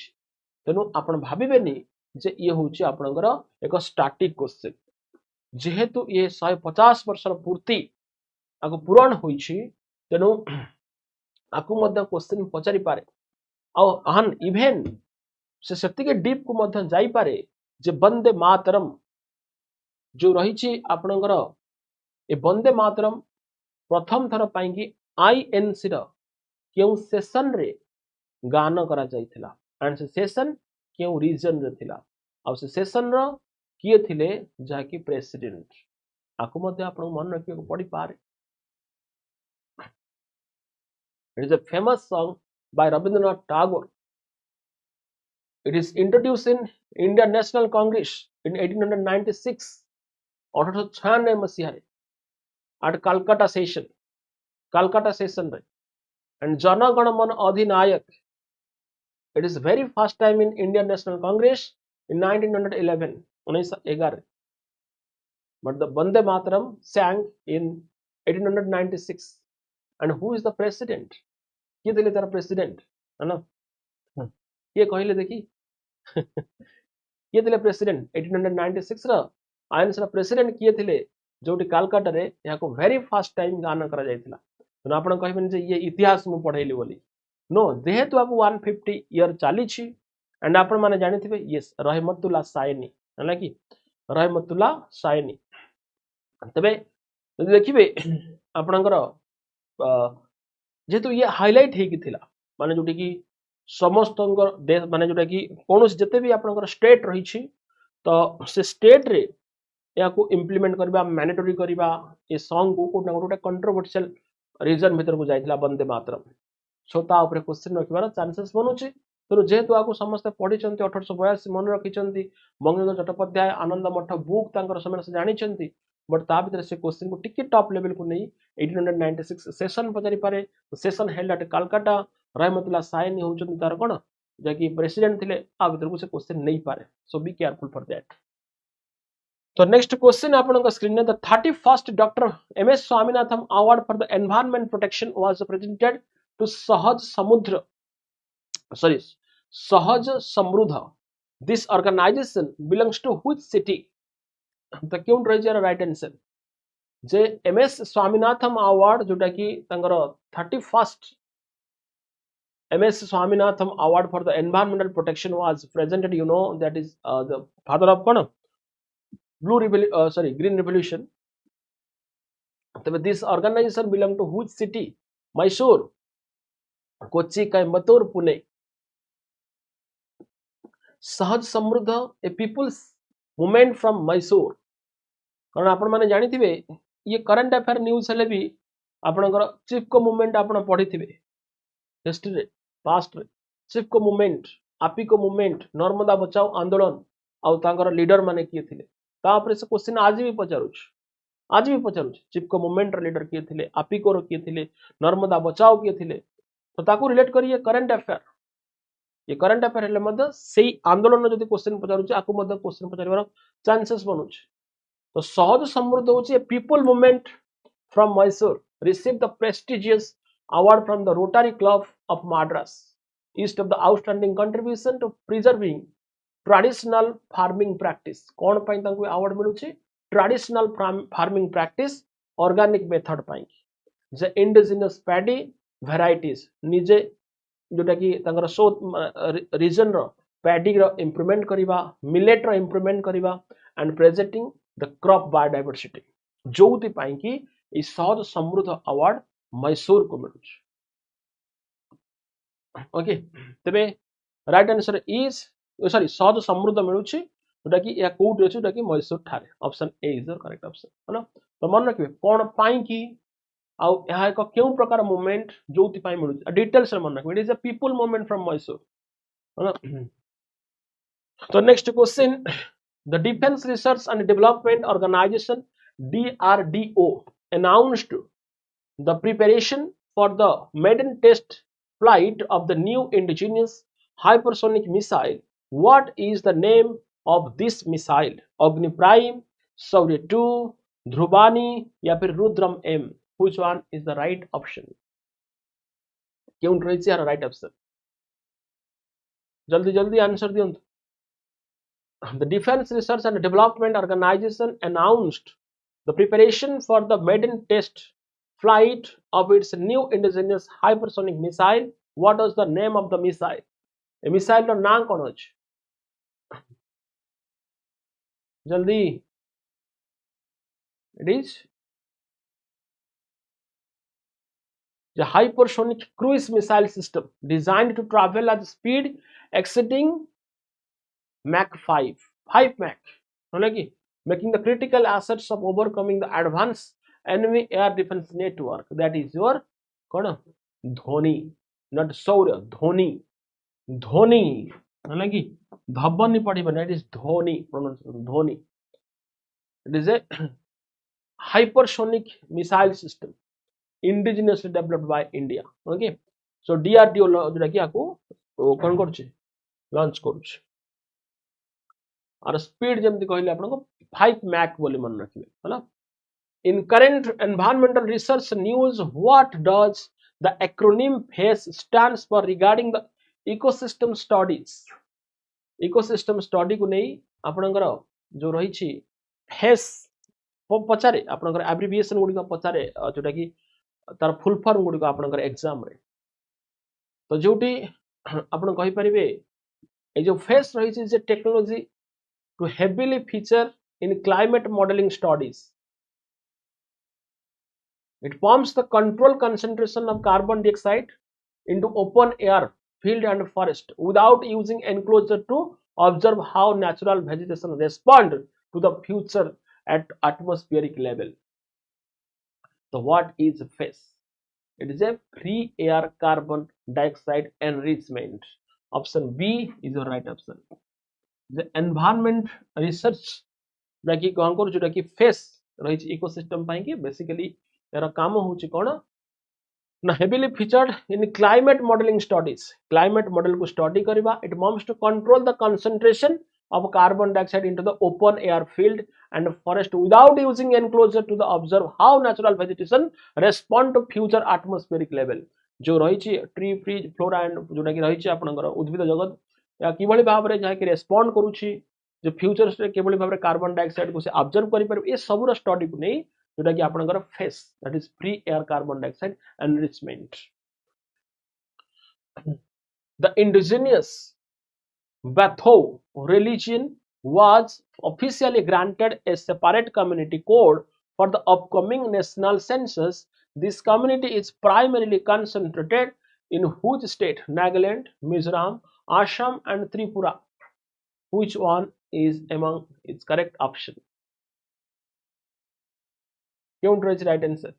तेणु आपण भाबिबेनी जे ये होची आपनकर एक स्टैटिक क्वेश्चन जेहेतु ये 150 वर्षर पूर्ति आको पूरण होईछि तेणु आको मध्य क्वेश्चन पचारि पारे आ अहन इवेन से सेतिके डीप को मध्य जाई पारे जे वंदे मातरम जो रहिछि आपनकर ए वंदे मातरम प्रथम थर पाई कि आईएनसी र केउ सेशन रे गान करा जाइथिला एंड से सेशन केउ रीजन रे थिला आ से सेशन र किए थिले जाकि प्रेसिडेंट आको मध्य आपन मन रखियो पड़ी पारे it is a famous song by Rabindranath Tagore it is introduced in Indian National Congress in 1896 1896 मसीहा रे एट कलकत्ता सेशन रे and Jana Gana Mana Adhinayaka it is very first time in Indian National Congress in 1911 1911 but the Vande Mataram sang in 1896 and who is the president किए दिले तार president है ना ये कहले देखी किए दिले प्रेसिडेंट 1896 रा आईएनसी रा प्रेसिडेंट किए थिले जोटी कलकत्ता रे या को वेरी फर्स्ट टाइम गाना करा जायतिला तो आपण कहबेन जे ये इतिहास मु पढैली बोली नो जेहेतु आपको 150 ईयर चली छी एंड आपण माने जानि थिबे यस रहमतुल्लाह सायनी है ना कि रहमतुल्लाह सायनी तबे यदि देखिबे आपनकर जेतु ये हाइलाइट हे कि थिला माने जोटी कि समस्तंकर देश माने जोटा कि कोनोस जते भी आपनकर स्टेट रही छी तो से स्टेट रे या को इंप्लीमेंट करबा मैंडेटरी करबा ए सॉन्ग को कोना गोटे कंट्रोवर्शियल रीजन भीतर को जाइथिला वंदे मातरम छोटा ऊपर क्वेश्चन रखबार चांसेस बनुची तेणु जेहेतु आपको समस्त पढ़ी 1882 मन रखी बंगबंधु चट्टोपाध्याय आनंद मठ बुक समस्त जानी बट ता भीतर से क्वेश्चन को टिके टॉप लेवल को नहीं 1896 सेशन पचारि पारे सेशन हेल्ड एट कलकत्ता रहमतुल्लाह सायनी होचंती तार कोन जाकि प्रेसिडेंट थिले आ भीतर को से क्वेश्चन नहीं पारे so be careful for that तो नेक्स्ट क्वेश्चन आपन स्क्रीन में the 31st doctor MS Swaminathan award for the environment protection was presented to Sahaj Samriddha this organisation belongs to which city तो क्यों रही राइट आंसर जे एमएस स्वामीनाथन अवार्ड जोटा कि तांगर 31st MS Swaminathan award for the environmental protection was presented you know that is the father of कोन green revolution तबे this organisation belong to which city Mysore Kochi Coimbatore Pune Sahaj Samriddha a people's movement from Mysore कारण आपण माने जानि थिबे ये करंट अफेयर न्यूज हेले भी आपनकर चीफ को मूवमेंट आपण पढी थिबे हिस्ट्री रे पास्ट रे चीफ को मूवमेंट आपी को मूवमेंट नर्मदा बचाओ आंदोलन आउ तांकर लीडर माने किए थिले ता ऊपर से क्वेश्चन आज भी पचारुछ आज भी पचारू चिपको मूवमेंट लीडर किए थे, आपिकोर किए थे, नर्मदा बचाओ किए थे, तो ताकू रिलेट करिए करंट अफेयर। ये करंट अफेयर हेले मध्य सेही आंदोलन जदि क्वेश्चन पचारुचे आकु मध्य क्वेश्चन पचारिबार चांसेस बनुचे। तो सहज समृद्ध होची people movement from Mysore received the prestigious award from the Rotary Club of Madras east of the outstanding contribution to preserving traditional farming practice। कौन पाई तांको अवार्ड मिलुची? Traditional farming practice organic method पाई जे इंडिजिनस पैडी वेराइटीज निजे जोटा कि तांकर सो रीजन रो पैडी रो इंप्रूवमेंट करिबा, मिलेट रो इंप्रूवमेंट करिबा and presenting the crop biodiversity जोउति पाई कि ई सहज समृद्ध अवार्ड मैसूर को मिलुची। ओके, तबे right answer is sorry Sahaja Samrudha मिलुची जोटा कि या कोउट अछि जोटा कि मैसूर ठारे। Option A is the correct option है ना। तो मन रखिबे कोन पाई कि आउ यह एक क्यों प्रकार मूवमेंट जोति पाई मिलुची डिटेल्स रे मन रखिबे। It is a people movement from Mysore है ना। तो next question, the defence research and development organisation DRDO announced the preparation for the maiden test flight of the new indigenous hypersonic missile. What is the name of this missile? Agni Prime, Saurya 2, Dhruvani या फिर Rudram M? Which one is the right option? क्यों रही है right option? जल्दी जल्दी answer दियो। The Defense Research and Development Organization announced the preparation for the maiden test flight of its new indigenous hypersonic missile. What was the name of the missile? A missile रो नाम कौन अछि? जल्दी। It is the hypersonic cruise missile system designed to travel at speed exceeding Mach 5 Mach, making the critical assets of overcoming the advanced enemy air defense network. That is your Dhoni, not Saurya, Dhoni, Dhoni है कि धब्बन नहीं पड़ी बना। It is Dhoni pronunciation Dhoni. It is A hypersonic missile system indigenously developed by India. Okay, so DRDO जोटा कि आको कौन करछे लॉन्च करछे और स्पीड जेमति कहले आपन को 5 मैक बोली मन रखिबे है ना। In current environmental research news, what does the acronym FACE stands for regarding the ecosystem studies? Ecosystem study को नहीं आपनकर जो रही छी FACE पचारे आपनकर एब्रिविएशन गुडी पचारे जोटा कि तार फुल फॉर्म गुडी आपनकर एग्जाम रे। तो जोटी आपन कहि परिबे ए जो FACE रही छी जे technology to heavily feature in climate modelling studies. It pumps the control concentration of carbon dioxide into open air, field and forest without using enclosure to observe how natural vegetation respond to the future at atmospheric level. So what is FACE? It is a free air carbon dioxide enrichment. Option B is the right option. The environment research कि कौन कर जोटा कि FACE रही ecosystem पाई कि basically यार काम होची कोन ना heavily featured in climate modelling studies. Climate model को स्टडी करबा। इट मम्स to control the concentration of carbon dioxide into the open air field and forest without using enclosure to the observe how natural vegetation respond to future atmospheric level। जो रही छी tree free flora and जोटा कि रही छी आपनकर उद्भिद जगत या किबळी भाव रे जाय कि रेस्पोंड करू छी जो फ्यूचर से किबळी भाव रे कार्बन डाइऑक्साइड को से ऑब्जर्व करि पर ए सबुर स्टडी को नै जोटा कि आपनकर FACE that is free air carbon dioxide enrichment. The indigenous Batho religion was officially granted a separate community code for the upcoming national census. This community is primarily concentrated in which state? Nagaland, Mizoram, Assam and Tripura. Which one is among its correct option? Don't raise right answer.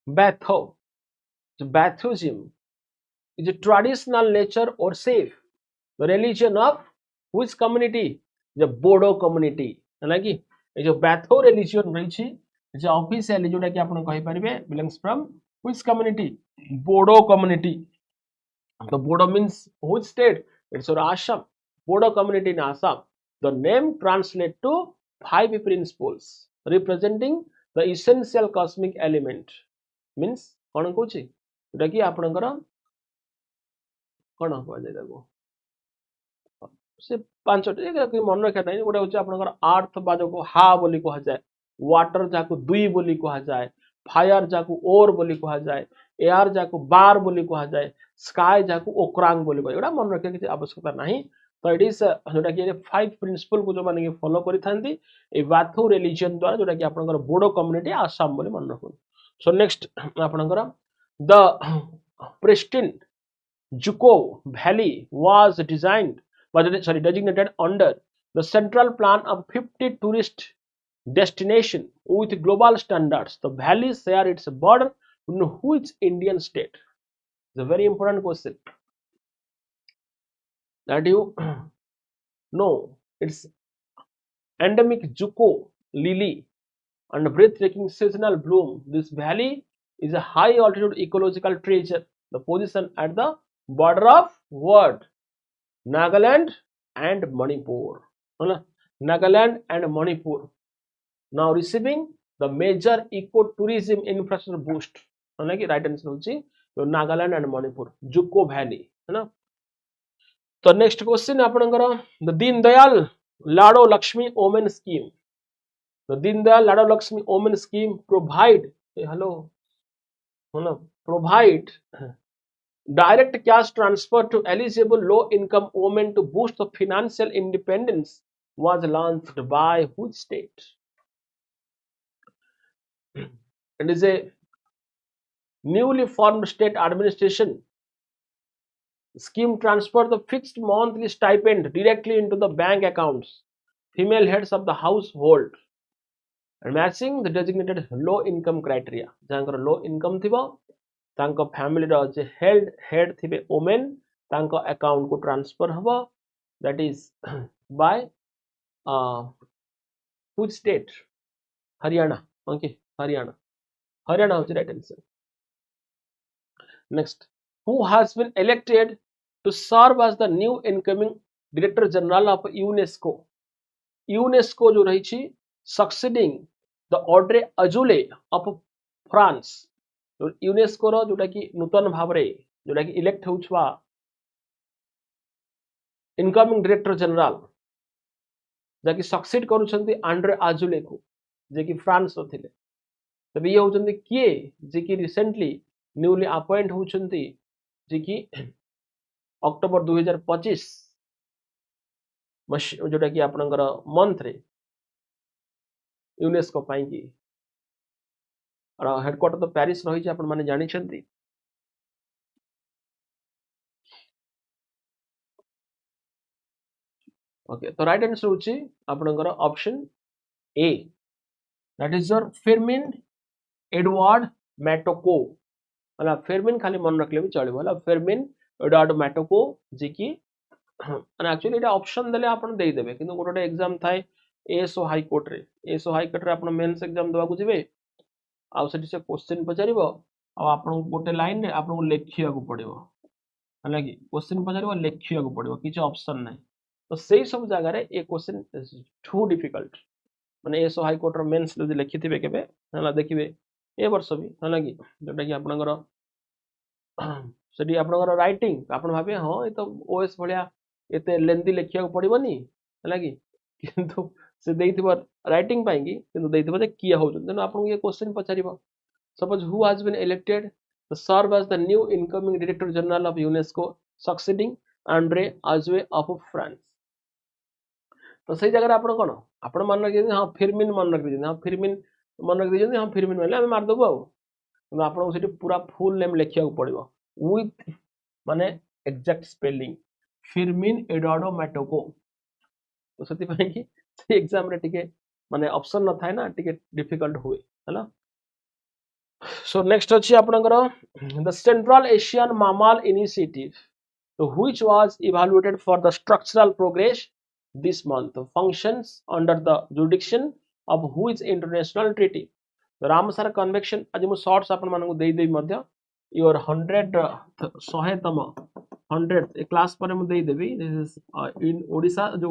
Batho, Bathosism is a traditional nature or safe. The religion of which community? The Bodo community. है कि ये जो बैथो religion रही जो officially जोटा कि आपण कहि परिबे belongs from which community? Bodo community. The Bodo means which state? It's or Assam. Bodo community in Assam. The name translates to 5 principles representing the essential cosmic element. Means कौन कहूची जोटा कि आपणकर कौन कह जाय ताको से पांचटी मन रखा नहीं गोटे हूँ आपणकर अर्थ बा जो हा बोली कह जाए वाटर जाको दुई बोली कह जाए फायर जाको ओर बोली कह जाए एयर जाको बार बोली कह जाए स्काई जाको ओक्रांग बोली कह जाए मन रखा किसी आवश्यकता नहीं तो इट इज जोटा कि 5 प्रिंसिपल को जो माने फॉलो करि थांती ए वाथु रिलीजन द्वारा जोटा कि आपणकर बोडो कम्युनिटी आसाम बोली मन रखु सो नेक्स्ट आपणकर the pristine Dzukou valley was designated under the central plan of 50 tourist destination with global standards. The valley share its border with which Indian state? It's a very important question that you know. It's endemic Juko lily and breathtaking seasonal bloom. This valley is a high altitude ecological treasure. The position at the border of what? Nagaland and Manipur. Nagaland and Manipur now receiving the major ecotourism infrastructure boost. Right answer होची Nagaland and Manipur Juko Valley है ना. तो next question आपनकर the Deen Dayal Lado Lakshmi Omen scheme. The Deen Dayal Lado Lakshmi Omen scheme provide provide direct cash transfer to eligible low-income women to boost the financial independence. Was launched by which state? It is a newly formed state administration. Scheme transfer the fixed monthly stipend directly into the bank accounts female heads of the household and matching the designated low-income criteria. जहाँकर low income थिबो तांको family रो जे head थिबे women तांको account को transfer हबो that is by which state? Haryana. Okay Haryana होची right answer. Next who has been elected to serve as the new incoming director general of UNESCO जो रही छी succeeding the Audrey Azoulay of France. UNESCO रो जोटा कि नूतन भाव रे जोटा कि इलेक्ट होउछवा इनकमिंग डायरेक्टर जनरल जाकि सक्सीड करूछंती आंड्रे आजुले को जे कि फ्रांस रो थिले. तबे ये होउछंती किए जे कि रिसेंटली न्यूली अपॉइंट होउछंती जे कि अक्टोबर 2025 जोटा कि आपनकर मंथ रे यूनेस्को पाई की और हेडक्वार्टर तो पेरिस रही है. आपण माने जानि छंती. ओके तो राइट आंसर होची आपनकर option A that is your Fermin Edward Matoko. वाला फेर्मिन खाली मन रखले भी चलिबो. वाला फेर्मिन एडवर्ड मैटोको जे कि माने एक्चुअली एटा ऑप्शन देले आपण देई देबे किंतु गोटे एग्जाम थाए एसओ हाई कोर्ट रे आपण मेंस एग्जाम देबा को जिवे आ से क्वेश्चन पचारिबो आ आपण गोटे लाइन रे आपण लेखिया को पड़िबो हला कि क्वेश्चन पचारिबो लेखिया को पड़िबो किछ ऑप्शन नै. तो सेही सब जगह रे ए क्वेश्चन टू डिफिकल्ट माने एसओ हाई कोर्ट रो मेंस जदी लिखिथिबे केबे हला देखिबे ए वर्ष भी हला कि जोटा कि आपनकर सेडी आपनकर राइटिंग आपण भाबे हां ए तो ओएस भलिया एते लेंथी लेखिया को पड़िबोनी हला कि किंतु से देइथिबो राइटिंग पाएंगी किंतु देइथिबो जे किया होउछ तेनो आपन ये क्वेश्चन पचारिबो. Suppose who has been elected to serve as the new incoming director general of UNESCO succeeding Andre Azoulay of France. तो सही जगह आपण कोन आपण मन रख हां फिरमिन मन रख दीजिए. हां फिरमिन मन रख दीजिए. हां फिरमिन माने हम मार दबो आ तो आपण सेठी पूरा फुल नेम लिखिया को पड़िबो विथ माने एग्जैक्ट स्पेलिंग फिरमिन एडोडो मैटोको. तो सती पई कि एग्जाम रे टिके माने ऑप्शन न थाए ना टिके डिफिकल्ट हुए है ना. So next अछि आपनकर the Central Asian Mammal Initiative, which was evaluated for the structural progress this month, functions under the jurisdiction of which international treaty. Ramsar convection आज मु शॉर्ट्स आपण मानकु देई देई मध्य योर 100 100तम 100 ए क्लास पर मु देई देबी. दिस इज इन ओडिशा जो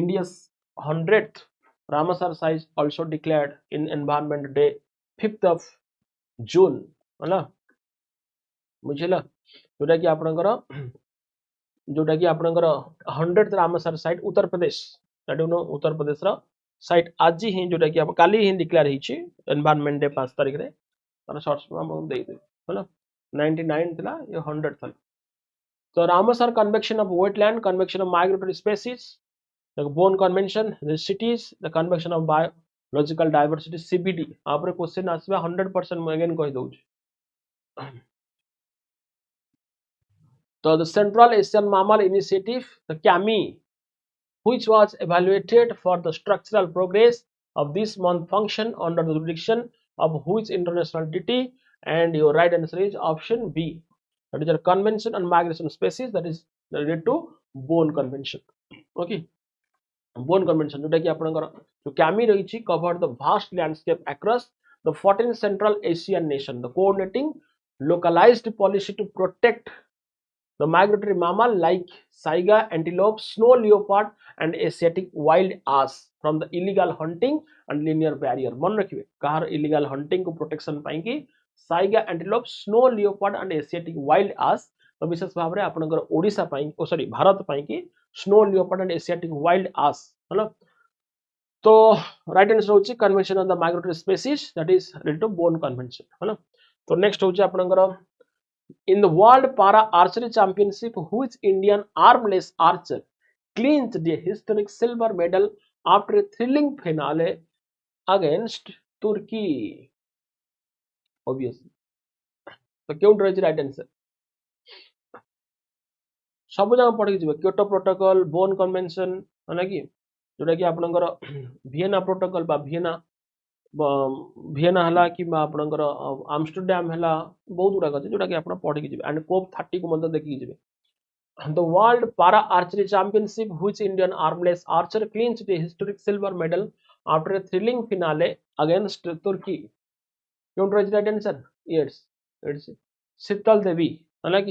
India's 100th Ramsar size also declared in environment day 5th of June ହେଲା बुझिला जोटा कि आपनकर 100th Ramsar site Uttar Pradesh that you know Uttar Pradesh रा साइट आज ही जोटा कि काली ही डिक्लेयर हिची एनवायरनमेंट डे 5 तारिख रे तार शॉर्ट्स हम दे दे होला 99 थिला ये 100 था. तो Ramsar convection of wetland, convection of migratory species, the Bonn convention, the CITES, the convection of biological diversity CBD आपरे क्वेश्चन आसबा 100% मैं अगेन कहि दउछ. So the Central Asian Mammal Initiative, the CAMI, which was evaluated for the structural progress of this month, function under the jurisdiction of which international treaty, and your right answer is option B. That is a convention on migration species, that is related to Bonn Convention. Okay, Bonn Convention जोटा कि आपनकर जो CAMI रही covered the vast landscape across the 14 Central Asian nations, the coordinating localized policy to protect the migratory mammal like saiga, antelope, snow leopard, and Asiatic wild ass from the illegal hunting and linear barrier. मन रखिए कहार illegal hunting को protection पाई कि saiga, antelope, snow leopard, and Asiatic wild ass. तो विशेष भाव रे आपनकर ओडिशा पाई ओ sorry Bharat पाई कि snow leopard and Asiatic wild ass है ना. तो राइट आंसर होची convention on the migratory species, that is related to Bonn convention है ना. तो नेक्स्ट होची आपनकर in the World Para Archery Championship, which Indian armless archer clinched the historic silver medal after a thrilling finale against Turkey? Obviously. तो क्यों रही right answer सब जगह पढ़ी जिवे क्योटो प्रोटोकॉल, बोन कन्वेंशन है ना कि जोटा कि आपनकर वियना प्रोटोकॉल बा वियना हला कि आपनकर आमस्टरडैम हला बहुत गुडा अछि जोटा कि आपण पढ़ी कि जिवे एंड कोप 30 को मत देखि जिवे. The World Para Archery Championship, which Indian armless archer clinched a historic silver medal after a thrilling finale against Turkey. Don't write right answer. Yes, it's Sital Devi. Like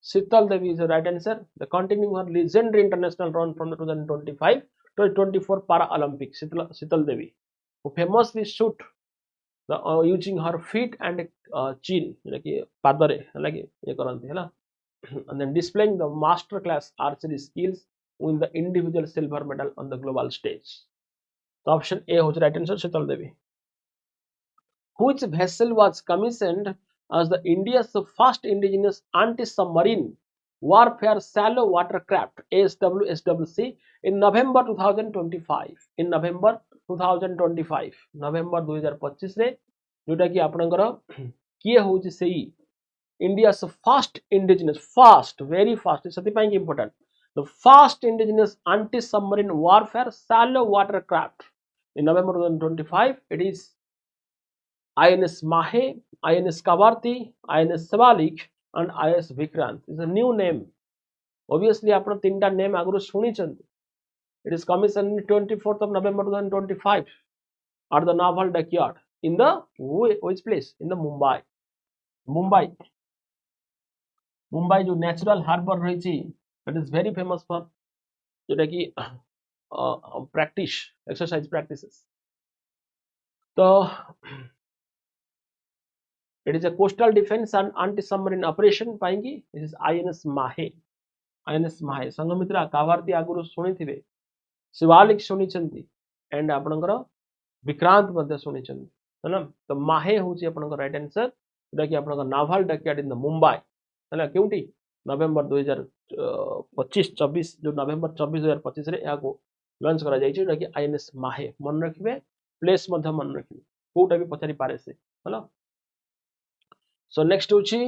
Sital Devi is the right answer. The continuing her legendary international run from the 2025 to 2024 Para Olympics. Sital Devi, who famously shoot the using her feet and chin, like padare, like ये करते हैं ना. And then displaying the masterclass archery skills win the individual silver medal on the global stage. So option A was right answer, Shital Devi. Which vessel was commissioned as the India's first indigenous anti-submarine warfare shallow watercraft ASWSWC in November 2025? In November 2025, November 2025 रे जोटा कि आपनकर किए होची सेई India's first indigenous, very fast, important. The first indigenous anti-submarine warfare shallow watercraft in November 2025. It is INS Mahe, INS Kavarti, INS Savalik, and INS Vikrant. It's a new name. Obviously, आपने तीनटा name आगुरु सुनी चंदी. It is commissioned on 24th of November 2025 at the naval dockyard in the which place? In the Mumbai जो natural harbour रही that is very famous for जोटा कि practice exercise practices. तो it is a coastal defence and anti submarine operation पाएंगी. This is INS माहे. INS माहे Sanghamitra Kavaratti आगुरु सुनिथिबे, Shivalik सुनिचंती and आपनकर विक्रांत मध्ये सुनिचंती है ना. तो माहे होची आपनकर राइट आंसर जोटा कि आपनकर नाval डॉकयार्ड इन द मुंबई है क्योंकि नवेम्बर 2025-24 जो नवेम्बर 24-2025 रे या को लॉन्च करा जाई छै कि INS माहे. मन रखिबे प्लेस मध्य मन रखिबे कोटा भी पचारी पारे से हैला. सो नेक्स्ट होची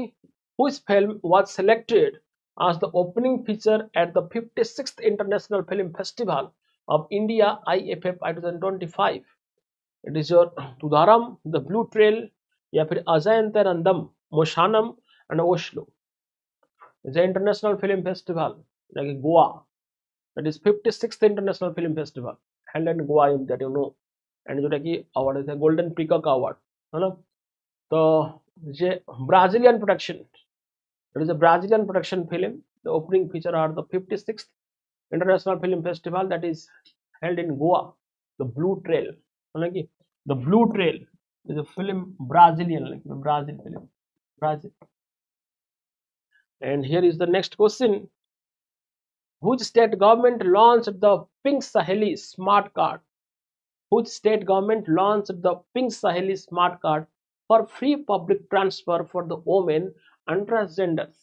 which film was selected as the opening feature at the 56th International Film Festival of India IFF 2025? It is your Tudaram, The Blue Trail, या फिर अजयंतरंदम मोशानम and Oslo is an international film festival like Goa, that is 56th international film festival held in Goa, that you know, and जोटा कि award is a golden peacock award है ना. तो ये Brazilian production, it is a Brazilian production film. The opening feature are the 56th international film festival that is held in Goa, the Blue Trail है ना कि the Blue Trail is a film Brazilian, like the Brazil film, Brazil. And here is the next question. Which state government launched the Pink Saheli Smart Card? Which state government launched the Pink Saheli Smart Card for free public transfer for the women and transgenders?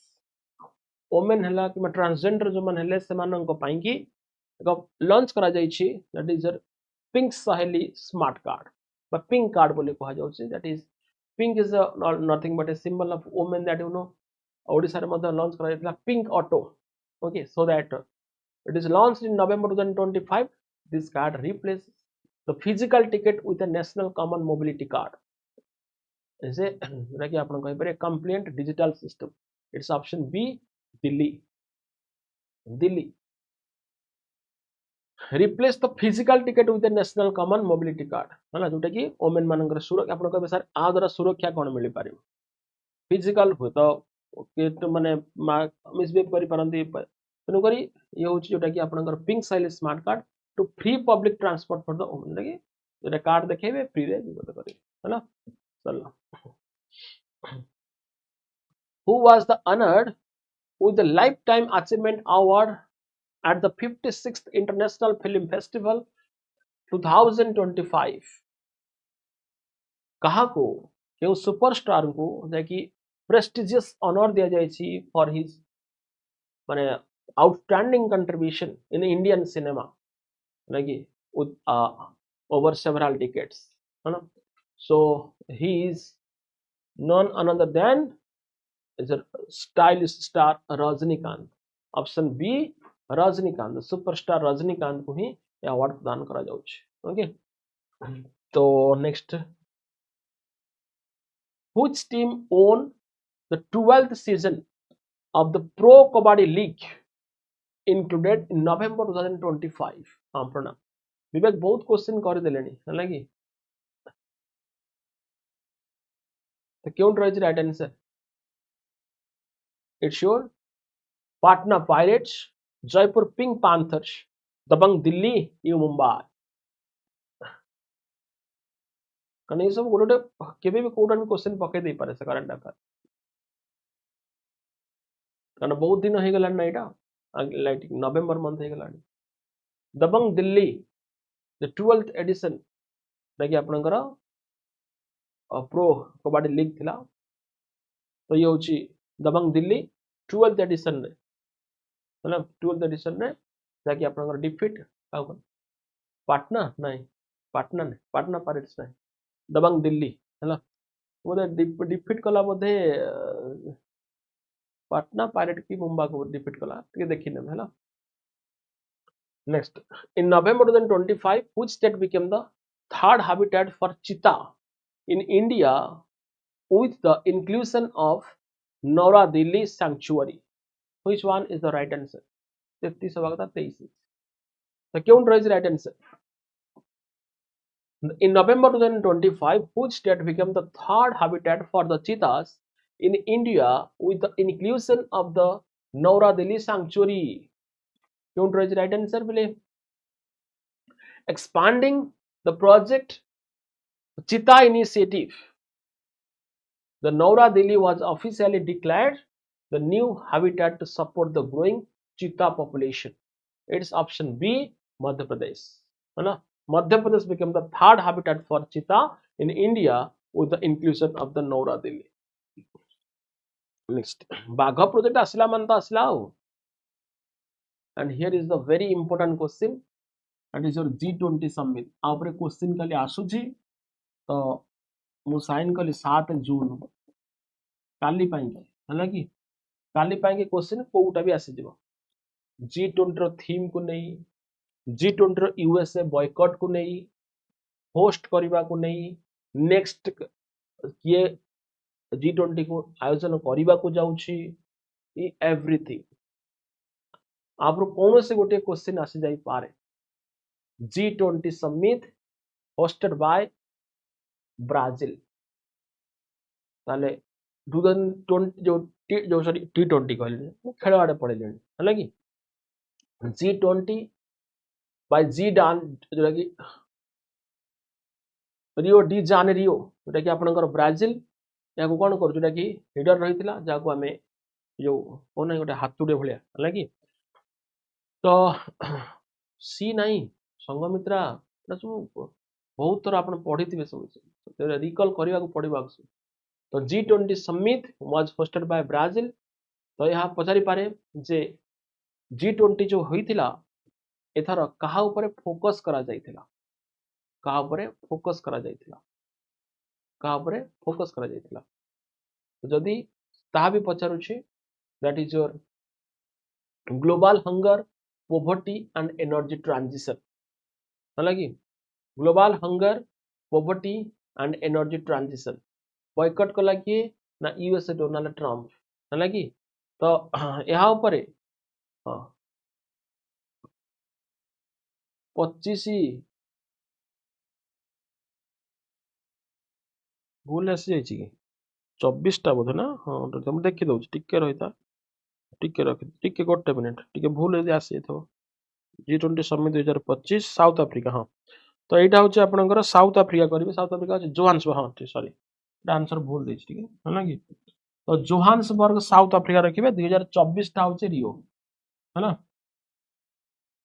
Women हला कि transgender जो मन हले से मानन को पाएंगी एक लॉन्च करा जाई छी, that is a Pink Saheli Smart Card, but Pink Card बोले कहा जाउ छी. That is pink is a, nothing but a symbol of women, that you know. Odisha रे मध्य लॉन्च करा जाइतला Pink Auto. Okay, so that it is launched in November 2025. This card replaces the physical ticket with a national common mobility card. Is a compliant digital system. It's option B, Delhi. Delhi. Replace the physical ticket with a national common mobility card. है ना, जोटा कि women मानकर सुरक्षा आपण कहबे sir आ द्वारा सुरक्षा कोन मिली पारिबो. फिजिकल हो तो माने मिसबिहेव करि पारंती. तेणु करी ये हूँ जोटा कि आपनकर पिंक साइल smart card to free public transport for the women, कि जोटा कार्ड देखेबे फ्री रे विगत करी है ना. चलो, who was the honoured with the lifetime achievement award at the 56th international film festival 2025? कहा को केउ सुपरस्टार को जाकि प्रेस्टिजियस ऑनर दिया जाय छी फॉर हिज माने outstanding contribution in Indian cinema, like with over several decades. So he is none other than is a stylish star Rajnikant. Option B, Rajnikant, the superstar Rajnikant को ही award प्रदान करा जाउछ. Okay, तो next, which team won the 12th season of the Pro Kabaddi League included in November 2025? हाँ प्रणाम विवेक, बहुत question कर देलेनी है लगी. तो क्यों रही right answer? It's sure Patna Pirates, Jaipur Pink Panthers, Dabang Delhi, U Mumbai. कने सब गोटे केबे भी कोटा में क्वेश्चन पके दे पारे से करंट अफेयर, कारण बहुत दिन हो गलान ना एटा लाइक नवंबर मंथ हो गलान. दबंग दिल्ली द 12th एडिशन देखि आपनकर प्रो कबड्डी लीग थिला. तो ये होची दबंग दिल्ली 12th एडिशन रे, मतलब 12th एडिशन रे जाकि आपनकर डिफीट काउ पाटना नहीं, पाटना नहीं, पाटना पायरेट्स नहीं, दबंग दिल्ली हैला बोधे डिफीट कला बोधे पाटना पायरेट की मुंबई को डिफीट कला. ठीक देखि ने हैला. Next, in November 2025, which state became the third habitat for cheetah in India with the inclusion of Naura Delhi Sanctuary? Which one is the right answer? 33 The count is right answer. In November 2025, which state became the third habitat for the cheetahs in India with the inclusion of the Naura Delhi Sanctuary? Count is right answer. Expanding the project Cheetah Initiative, the Naura Delhi was officially declared the new habitat to support the growing cheetah population. It's option B, Madhya Pradesh. Madhya Pradesh became the third habitat for cheetah in India with the inclusion of the Naura Delhi. Next, Bagha project asila manta asila. And here is the very important question. That is your G20 summit. आपरे question कली आसुची तो मु sign कली 7 जून काली पाएंगे हला कि काली पाएंगे क्वेश्चन कोउटा भी आसी जिवो. G20 रो थीम को नहीं, G20 रो यूएसए बॉयकॉट को नहीं, होस्ट करिबा को नहीं, नेक्स्ट किए G20 को आयोजन करने को जाउछि एवरीथिंग आप कौन से गोटे क्वेश्चन आसी जाई पारे G20 summit hosted by Brazil ताले 2020 जो सॉरी T20 कहले खेल आड़े पड़े है कि G20 बाय जी डान जोटा कि रियो डी जानेरियो जोटा कि आपनकर ब्राजिल या कौन कर जोटा कि लीडर रही जहाँ आम जो कौन गोटे हाथुड़े भाया है कि तो सी नाई संगमित्रा सब बहुत थर आप पढ़ी थे सब रिकल करने को पड़ो तो G20 summit was hosted by Brazil तो यहाँ पचारि पारे जे G20 जो होइथिला एथर कहा ऊपर फोकस करा जाइथिला कहा ऊपर फोकस करा जाइथिला कहा ऊपर फोकस करा जाइथिला तो जदी ता भी पचारुछि that is your global hunger poverty and energy transition है कि global hunger poverty and energy transition boycott कला किए ना यूएसए डोनाल्ड ट्रम्प है कि तो यहाँ ऊपर हाँ 25 भूल आसी जाइए कि 24टा बोधे ना हाँ मुझे देखी दौर टिके रही था टिके रखी टिके गोटे मिनिट टिके भूल यदि आसी जाइए G20 समिट 2025 साउथ आफ्रिका हाँ तो यहाँ हूँ आपंकर साउथ आफ्रिका करेंगे साउथ आफ्रिका जोहान्सबर्ग हाँ सॉरी आंसर भूल देती है ना कि तो जोहान्सबर्ग साउथ आफ्रिका रखिए 2024 टा हूँ रियो है ना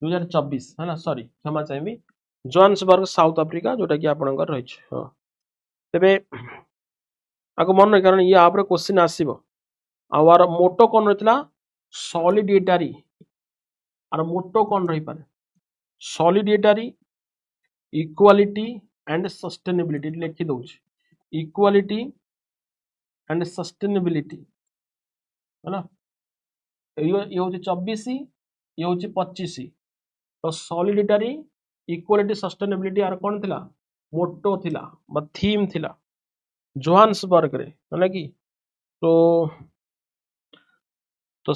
2024 है ना सॉरी क्षमा चाहिए जोहान्सबर्ग साउथ आफ्रिका जोटा कि आपंकर रही हाँ तेरे आपको मन रही कारण ये आप क्वेश्चन आसो आर मोटो कौन रही सॉलिडिटरी आर मोटो कौन रही पारे सॉलिडिटरी इक्वालिटी एंड सस्टेनेबिलिटी लिखि दउछ इक्वालिटी एंड सस्टेनेबिलिटी है ना ये हूँ 24 ये हूँ 25 तो सॉलिडिटरी इक्वालिटी सस्टेनेबिलिटी आर कौन थिला मोटो थिला बा थीम थिला जोहान्सबर्ग रे है कि तो तो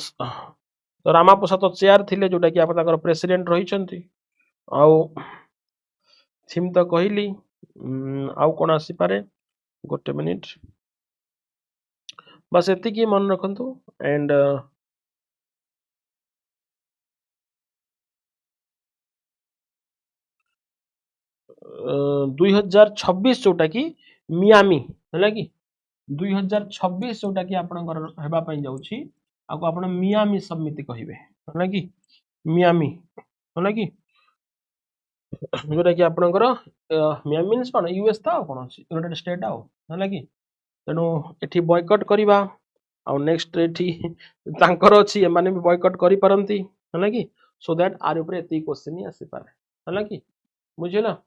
तो रामाप्रसाद चेयर थिले जोटा कि आप प्रेसिडेंट रही आउ थीम तो कहली आउ कौन आसीपे गोटे मिनिट बस एतिकी मन रखु एंड 2026 जोटा कि मियामी है कि 2026 जोटा कि आपन जाउछि आको आपण मियामी समिति कहिबे है कि मियामी है कि जोटा कि आपनकर मियामी मीन्स कौन यूएस था कौन यूनाइटेड स्टेट आउ है कि तेणु एठी बॉयकट करवा आउ नेक्स्ट एठी तांकर अछि एमाने भी बॉयकट करि परंती है कि सो दैट आर ऊपर एति क्वेश्चन ही आसी पारे है कि बुझिला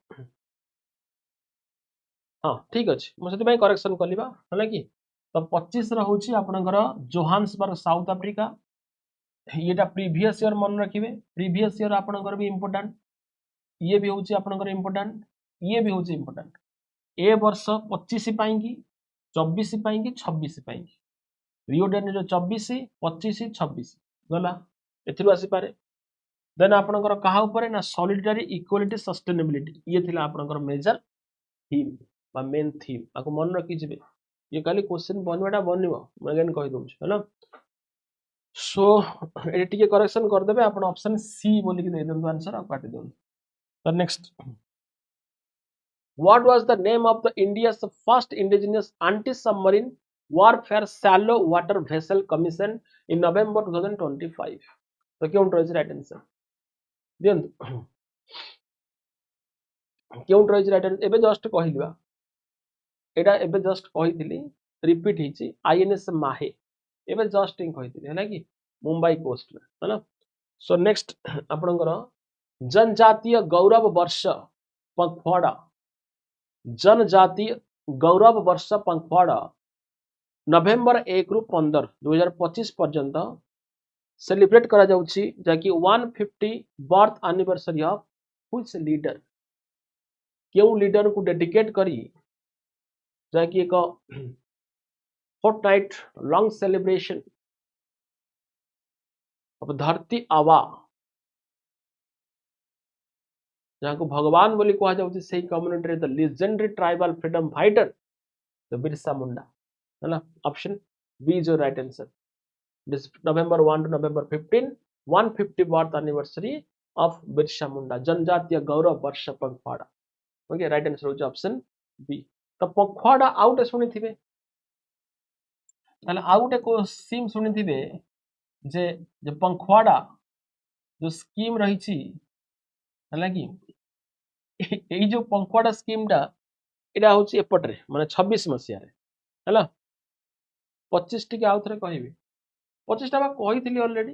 हाँ ठीक अच्छे मुझे करेक्शन करवा है कि तो 25 रोचे आपंकर जोहान्सबर्ग साउथ आफ्रिका ये प्रीवियस ईयर मन रखिए प्रीवियस ईयर आपंकर भी इम्पोर्टाट ये भी हूँ आपंकर इम्पोर्टाट ये भी हूँ इम्पोर्टाट ए वर्ष 25 कि 24 कि 26 रियो डे 24 25 26 गला एथि आसीपे देन आपंकर कहा ऊपर ना सॉलिडिटरी इक्वालिटी सस्टेनेबिलिटी ये थिला आपंकर मेजर थीम बा मेन थीम आपको मन रखी ये खाली क्वेश्चन बनवाटा बनव अगेन कही दूँ है ना सो ये करेक्शन करदे आप ऑप्शन सी बोलिक दे दिंतु आंसर आप काटी दिंतु तो next what was the name of the इंडिया's first indigenous anti submarine warfare shallow water vessel commission in November 2025 तो क्यों रही राइट आंसर दिंतु क्यों रही राइट आंसर एबे जस्ट कहलिबा एटा एबे जस्ट कही रिपीट होती आईएनएस माहे एबे जस्ट कही है कि मुंबई कोस्ट है ना सो नेक्स्ट आपणकर जनजातीय गौरव वर्ष पंखवाड़ा जनजातीय गौरव वर्ष पंखवाड़ा नवेम्बर 1 रु 15 2025 पर्यंत सेलिब्रेट करा जाउछि जाकि 150 birth anniversary of which leader क्यों लीडर को डेडिकेट करी जहाँकि एक फोर्टनाइट लॉन्ग सेलिब्रेशन ऑफ धरती आवा जहाँ को भगवान बोली कह जाउछि सेही कम्युनिटी रे the legendary tribal freedom fighter the Birsa Munda है option B is your right answer this November 1 to November 15 150 birth anniversary of Birsa Munda Janjatiya Gaurav Varsh Pakhwada okay right answer होछि ऑप्शन बी तो पंखवाड़ा आउट सुनी थिबे ताले आउट को सीम सुनी थिबे जे जे पंखवाड़ा जो स्कीम रही छी हला कि एई जो पंखवाड़ा स्कीम टा एटा होछि एपटरे माने 26 मसिया रे हला 25 टिके आउ थरे कहिबे 25 टा बा कहिथिली ऑलरेडी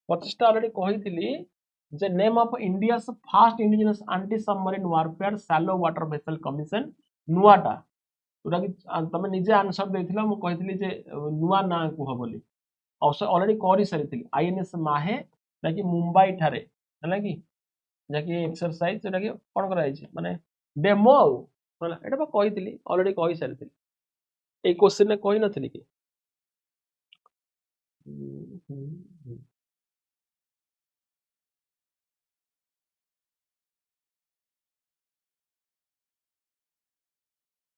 25 टा ऑलरेडी कहिथिली जे name of India's first indigenous anti submarine warfare shallow water vessel commission नुआटा उटा कि तमे निजे आंसर देथिला मु कहिथिली जे नुआ ना कुह बोली ऑलरेडी करि सरिथिली आईएनएस माहे ताकि मुंबई ठारे हला कि जाकि एक्सरसाइज जेटा कि कोन करा जाय माने डेमो होला एटा बा कहिथिली ऑलरेडी कहि सरिथिली ए क्वेश्चन ने कहि नथिली कि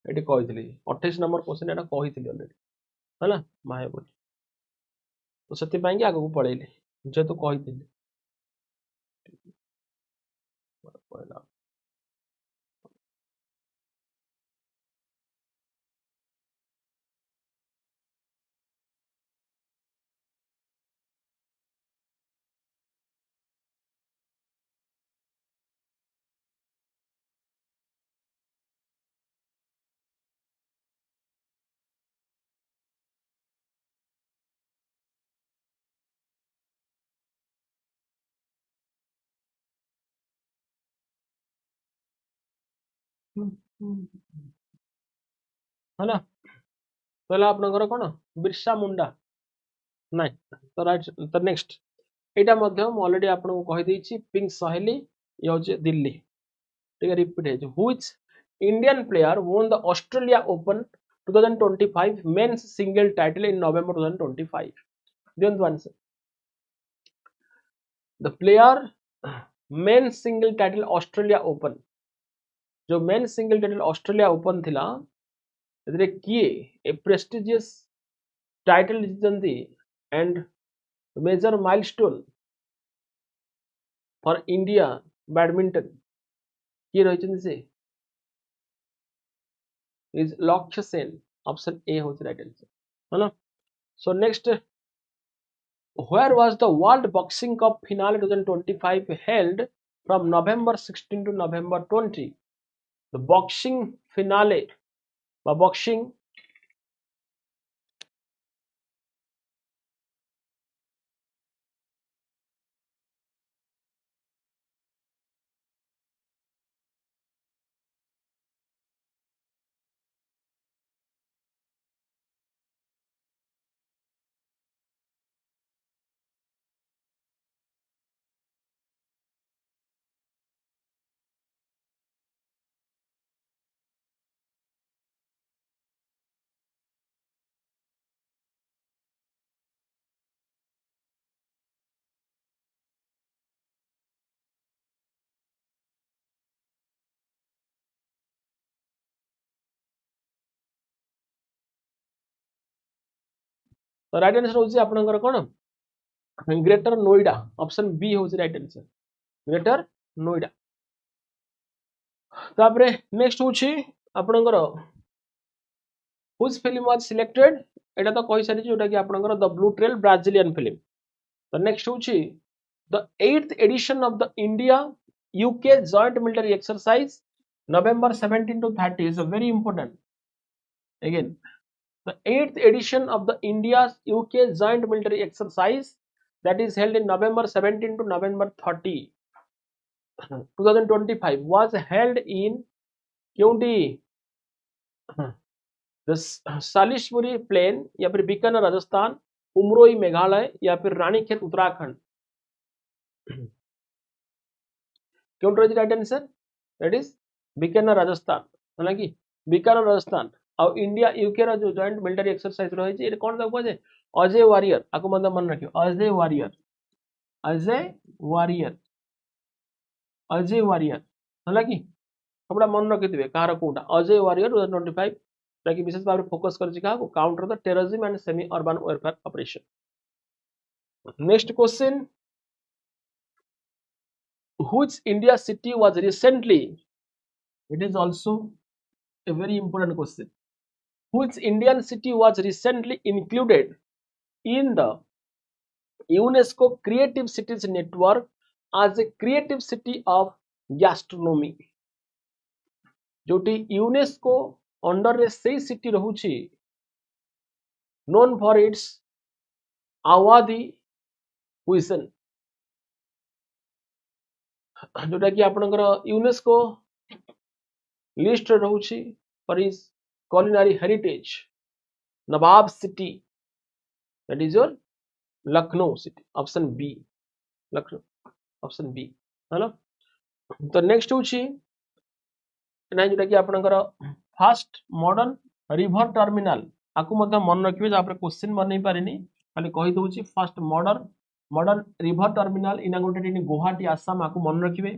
एटी कहिथिली 28 नंबर क्वेश्चन एटा कहिथिली ऑलरेडी होला माहे बोली तो सेति पाई कि आगु को पळेइले जेतु कहिथिली पळेला होला पहला आपनकर कोन बिरसा मुंडा नाही तो राइट तो नेक्स्ट एटा मध्य हम ऑलरेडी आपन को कहि देछि पिंक सहेली ये होचे दिल्ली ठीक है रिपीट है which Indian player won the Australia Open 2025 men's single title in November 2025 then answer the player men's single title Australia Open जो men's single title Australia Open थिला एदरे किए ए प्रेस्टिजियस टाइटल जीतंती and major milestone for India badminton किए रहिचंती से is लक्ष्य Sen option A होची राइट आंसर है ना so next where was the world boxing cup finale 2025 held from November 16 to November 20 the boxing finale বা boxing तो राइट आंसर होची आपनकर कोन ग्रेटर नोएडा ऑप्शन बी होची राइट आंसर ग्रेटर नोएडा तापरे नेक्स्ट होची आपनकर व्हिच फिल्म वाज सिलेक्टेड एटा तो कहि सारी जोटा कि आपनकर the blue trail Brazilian film तो नेक्स्ट होची the 8th edition of the India UK joint military exercise November 17 to 30 is a very important again the 8th edition of the India's UK joint military exercise that is held in November 17 to November 30 2025 was held in county Salisbury Plain या फिर बीकानेर राजस्थान उमरोई मेघालय या फिर रानीखेत उत्तराखंड क्यों right answer that is Bikaner Rajasthan है कि बीकानेर राजस्थान आउ India UK रो जो joint military exercise रही है कौन ताको कहे अजय वारियर आपको मन रखियो Ajay Warrior Ajay Warrior Ajay Warrior है कि सबटा मन रखिथे कहार कोटा अजय वारियर 2025 ताकि विशेष भाव में फोकस कर counter the terrorism and semi urban welfare operation next question which India city was recently, it is also a very important question, which Indian city was recently included in the UNESCO Creative Cities Network as a creative city of gastronomy? जोटी UNESCO under रे से city रहुची known for its Awadhi cuisine जोटा कि आपनकर UNESCO list रहुची for is culinary heritage nawab city that is your Lucknow city option B Lucknow option B है ना तो नेक्स्ट होची ना जोटा कि आपनकर फास्ट मॉडर्न रिवर टर्मिनल आकु मध्य मन रखिबे जा पर क्वेश्चन बनै पारिनी खाली कहि दोची fast modern river terminal inaugurated in Guwahati Assam आकु मन रखिबे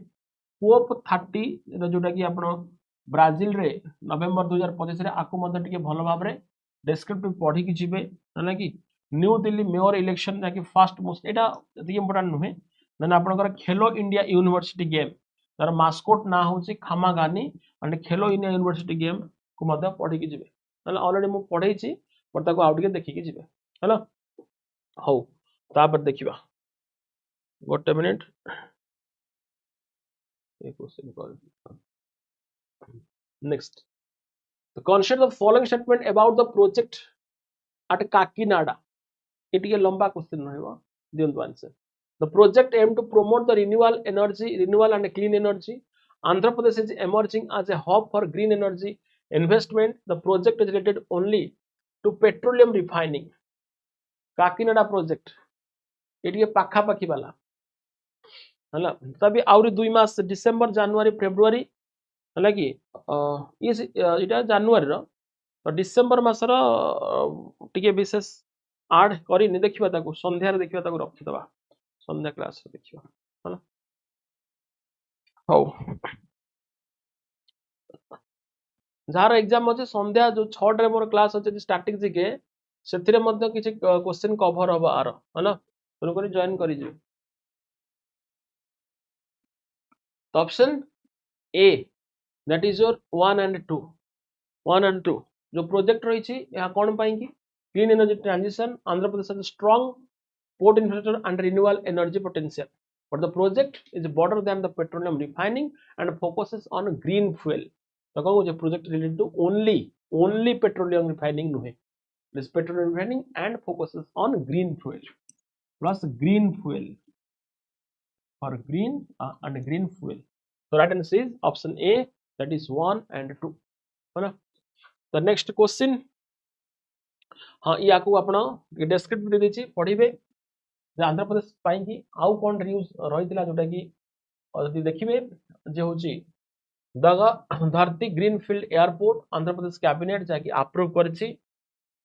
कोप 30 जोटा कि आपण ब्राजिल रे नवेम्बर 2025 रे आकु मध्य टिके भलो भाव रे डिस्क्रिप्टिव पढी कि जिबे ना कि न्यू दिल्ली मेयर इलेक्शन ना कि फास्ट मोस्ट एटा एति इंपोर्टेंट नुहे ना आपनकर खेलो इंडिया यूनिवर्सिटी गेम तार मास्कोट ना होची खामागानी and Khelo India university game को मध्य पढी कि जिबे ना ऑलरेडी मु पढै छी पर ताको आउट के देखि कि जिबे हैला हो तापर देखिबा गोटे मिनिट एक क्वेश्चन कर next the consider the following statement about the project at Kakinada it is a lamba question raheba दियंतु answer the project aim to promote the renewal and clean energy. Andhra Pradesh is emerging as a hub for green energy investment. The project is related only to petroleum refining. Kakinada project it is a pakha pakhi wala हला तभी आउरी 2 मास December जनवरी February हला कि इस इटा जनवरी रो तो December मास रो टिके विशेष add करी नि देखिबा ताको संध्या रे देखिबा ताको रखि दबा संध्या क्लास रे देखिबा हला हो जार एग्जाम अछि संध्या जो 6 रे मोर क्लास अछि स्टैटिक जीके सेथिरे मध्ये किछि क्वेश्चन कवर हबा आरो हला तनो करी जॉइन करि जे option A that is your 1 and 2 जो प्रोजेक्ट रही छी यह कोन पाई की clean energy transition Andhra Pradesh has strong port infrastructure and renewable energy potential but the project is broader than the petroleum refining and focuses on green fuel तो कहू जे project related to only petroleum refining नुहे this petroleum refining and focuses on green fuel plus green fuel for green and green fuel so right answer is option A that is 1 and 2 है ना the next question हाँ या को अपना descriptive दे देछि पढिबे जे आंध्र प्रदेश पाई कि आउ कोन न्यूज रहितला जोटा कि यदि देखिबे जे होची धरती greenfield airport Andhra Pradesh cabinet जाकी अप्रूव करछि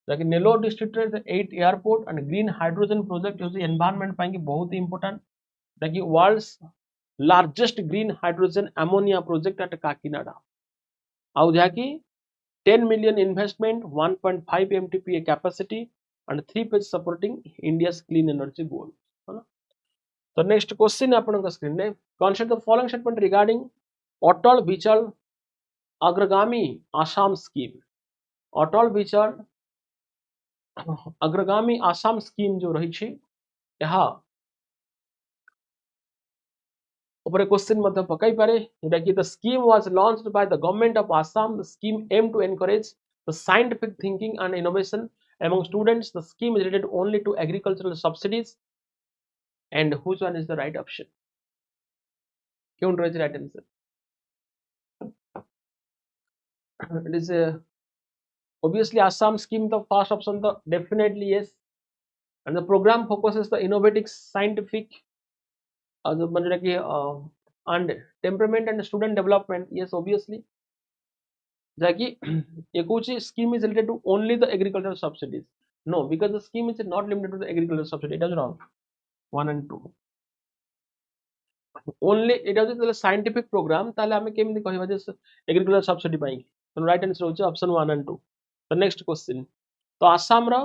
जाकी नेलोर डिस्ट्रिक्ट रे 8 airport and green hydrogen project होची एनवायरनमेंट पाई कि बहुत ही इंपोर्टेंट जाकी world's largest green hydrogen ammonia project at Kakinada आउ जाकी 10 million investment 1.5 mtpa capacity and 3 page supporting India's clean energy goal है ना तो नेक्स्ट क्वेश्चन आपन स्क्रीन ने consider the following statement regarding अटल बिचल अग्रगामी आसाम स्कीम अटल बिचल अग्रगामी आसाम स्कीम जो रही छी यहा ऊपर क्वेश्चन मध्य पकाई पारे जोटा कि the scheme was launched by the government of Assam the scheme aim to encourage the scientific thinking and innovation among students the scheme is related only to agricultural subsidies and which one is the right option क्यों रही right answer it is obviously Assam scheme the first option the definitely yes and the program focuses the innovative scientific and temperament and student development yes obviously जाकि ये कहूँ scheme is related to only the agricultural subsidies. No, because the scheme is not limited to the agricultural subsidy. It is wrong. 1 and 2. Only it is the scientific program. ताले हमें केम दिखाई बाजे agricultural subsidy पाएंगे. तो right answer होगा option 1 and 2. The next question. तो आसाम रा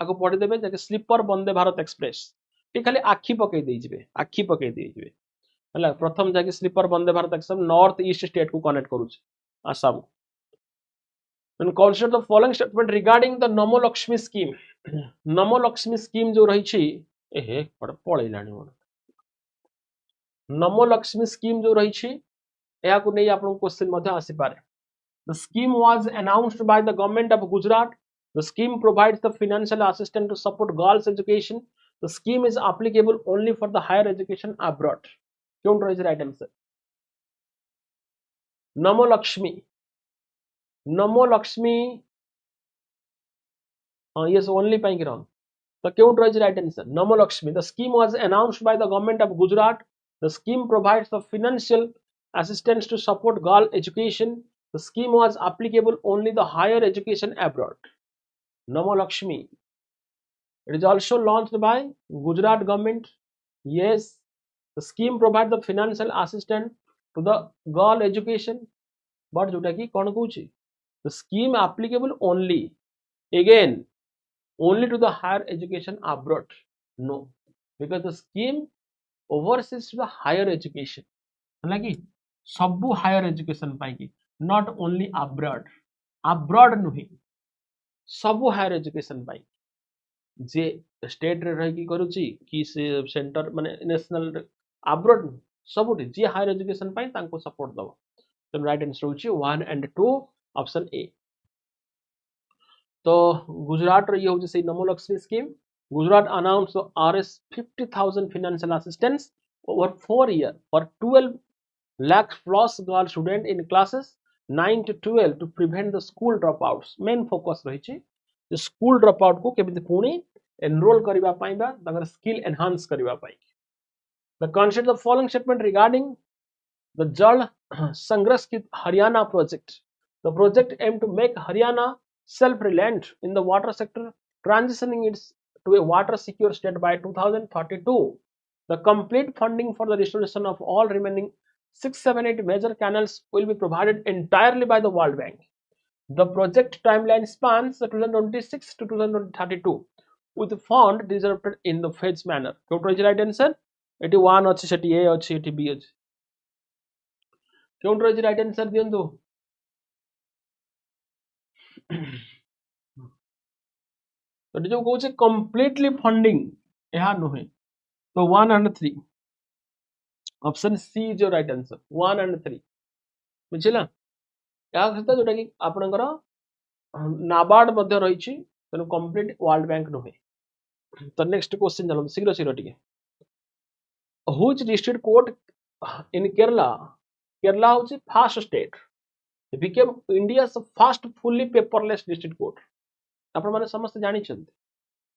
आगो पढ़ी देबे जाके sleeper Vande Bharat express. T खाली आखी पकई देई जिवे. आखी पकई देई जिवे. हला प्रथम जाके sleeper Vande Bharat express north east state को कनेक्ट करूछ. Assam. Then consider the following statement regarding the Namo Lakshmi scheme. Namo Lakshmi scheme जो रही छी एहे पड़े लानी मोर. Namo Lakshmi scheme जो रही छी एहा को नहीं आपन क्वेश्चन मध्ये आसी पारे. The scheme was announced by the government of Gujarat. The scheme provides the financial assistance to support girls' education. The scheme is applicable only for the higher education abroad. क्यों रही छी right answer? Namo Lakshmi. Namo Lakshmi. Yes, only पाएंगे wrong. The count is right answer. Namo Lakshmi. The scheme was announced by the government of Gujarat. The scheme provides the financial assistance to support girl education. The scheme was applicable only the higher education abroad. Namo Lakshmi. It is also launched by Gujarat government. Yes, the scheme provides the financial assistance to the girl education. But जोटा कि कौन कहूची? The scheme applicable only. Again. Only to the higher education abroad. No, because the scheme oversees to the higher education. हालांकि सबू higher education पाएगी, not only abroad. Abroad नहीं, सबू higher education पाएगी. जे state रे रही की करूची कि से center माने national abroad सबूटी जे higher education पाए तांको support दबो. Then right answer होची 1 and 2 option A. तो गुजरात रे ये से नमो Lakshmi scheme. Gujarat announced the Rs 50,000 financial assistance over 4 years for 12 lakh plus girl student in classes 9 to 12 to prevent the school dropouts. Main focus रही छी जे school dropout को केमिति पुणी enroll करिवा पाइबा तांगर skill enhance करिवा pi. The consider the following statement regarding the Jal Sangrah Haryana project. The project aimed to make Haryana self-reliant in the water sector, transitioning it to a water-secure state by 2032. The complete funding for the restoration of all remaining 678 major canals will be provided entirely by the World Bank. The project timeline spans 2026 to 2032, with the fund distributed in the phased manner. What is the right answer? 81 अच्छी सेटी A अच्छी सेटी B अच्छी. What is the right answer दियंतु? तो जो कहूँ completely funding यहाँ नुहे तो 1 and 3 ऑप्शन C जो राइट आंसर 1 and 3 बुझिला. या सहित जोटा कि आपनकर नाबार्ड मध्ये रही छी तेनु कंप्लीट वर्ल्ड बैंक नुहे. तो नेक्स्ट क्वेश्चन चलो शीघ्र शीघ्र टिके. व्हिच डिस्ट्रिक्ट कोर्ट इन केरला होची first state became India's first fully paperless district court. आपण माने समस्त जानि छथि.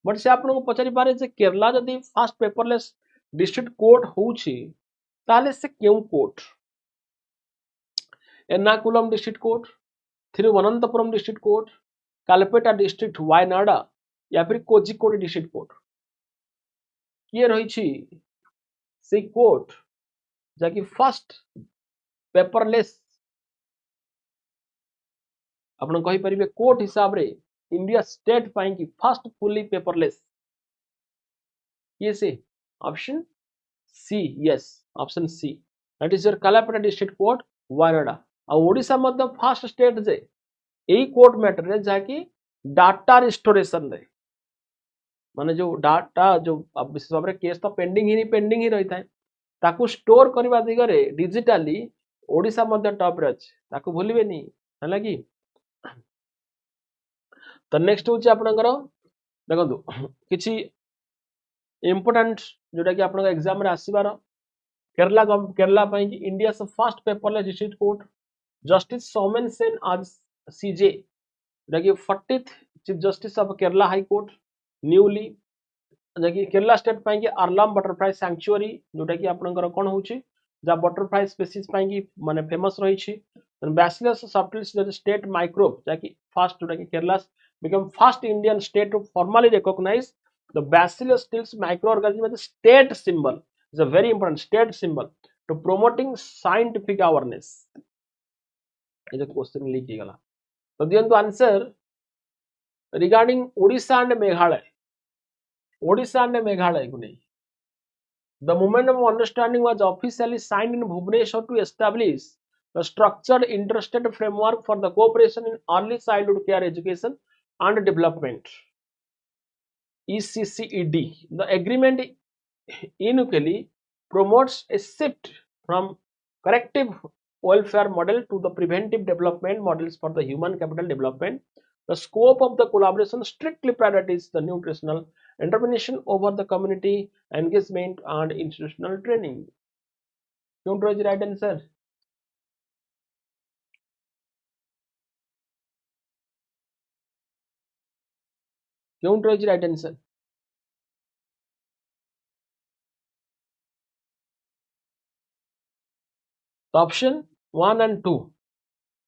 बट से आपन को पचारि पारे जे केरला जदि फर्स्ट पेपरलेस डिस्ट्रिक्ट कोर्ट होउछि ताले से केउ court? Ernakulam district court, Thiruvananthapuram district court, Kalpetta district Wayanad या फिर कोझिकोड डिस्ट्रिक्ट कोर्ट किए रही छी से कोर्ट जाकि फर्स्ट पेपरलेस आपण कहि परिबे कोर्ट हिसाब रे इंडिया स्टेट पाई की फर्स्ट फुली पेपरलेस ये से option C. Yes option C that is your Kalpetta district court Wayanad. आ ओडिसा मध्य फर्स्ट स्टेट जे एई कोर्ट मैटर रे जाकि डाटा रिस्टोरेशन रे माने जो डाटा जो विशेष भाव रे केस तो पेंडिंग ही रही थाए ताकू स्टोर करबा दिगरे डिजिटली ओडिसा मध्य टॉप रे अछि ताकू भूलिबे नी हला कि. तो नेक्स्ट होची आपनकर देखंतु किछि इंपोर्टेंट जोटा कि आपन एग्जाम रे आसीबार केरला पई कि इंडिया से first paperless district court justice Soumen Sen आज सीजे जोटा कि 40th chief justice of Kerala High Court newly जकि केरला स्टेट पई कि आर्लाम बटरफ्लाई सैंक्चुअरी जोटा कि आपनकर कोन होची जा बटरफ्लाई स्पीशीज पई कि माने फेमस रही छी. Bacillus subtilis is the state microbe jaki first jota Kerala become first Indian state to formally recognize the Bacillus subtilis microorganism as a state symbol. It's a very important state symbol to promoting scientific awareness. Is a question leak gala. So the answer regarding Odisha and Meghalaya. Odisha and Meghalaya ko nei. The memorandum of understanding was officially signed in Bhubaneswar to establish the structured interstate framework for the cooperation in early childhood care education and development. ECCED. The agreement uniquely promotes a shift from corrective welfare model to the preventive development models for the human capital development. The scope of the collaboration strictly prioritizes the nutritional intervention over the community engagement and institutional training. Don't was the right answer. Don't was the right answer. The option 1 and 2.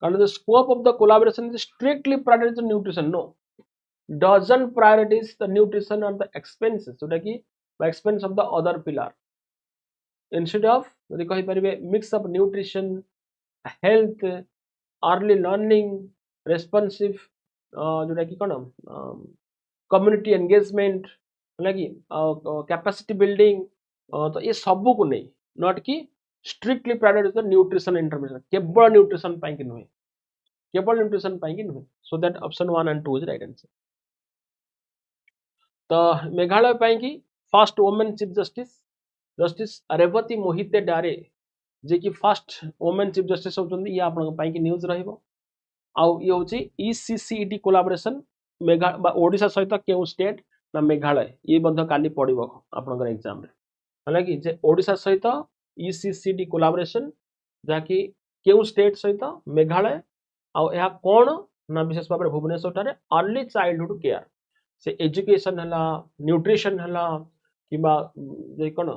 And the scope of the collaboration is strictly prioritizes the nutrition. No. Doesn't prioritize the nutrition or the expenses. So that by expense of the other pillar. Instead of mix up nutrition, health, early learning, responsive community engagement, capacity building, तो ये सबू को नहीं not कि strictly prioritise the nutrition intervention केवल nutrition पाई कि नुहे केवल न्यूट्रिशन पाई कि नुहे so that option 1 and 2 is right answer तो मेघालय पाई कि first women chief justice justice Revati Mohite Dere जे कि फर्स्ट वुमेन चीफ जस्टिस होचंदी ये आपन पाई कि न्यूज रहइबो आउ ये होची ECCED कोलैबोरेशन मेघा ओडिशा सहित केउ स्टेट ना मेघालय ये बंध काली पड़िबो आपनकर एग्जाम रे हला कि जे ओडिशा सहित ECCED कोलैबोरेशन जाकी केउ स्टेट सहित मेघालय आउ एहा कोन ना विशेष भाबरे भुवनेश्वर टारे अर्ली चाइल्डहुड केयर से एजुकेशन हला न्यूट्रिशन हला किबा जे कोन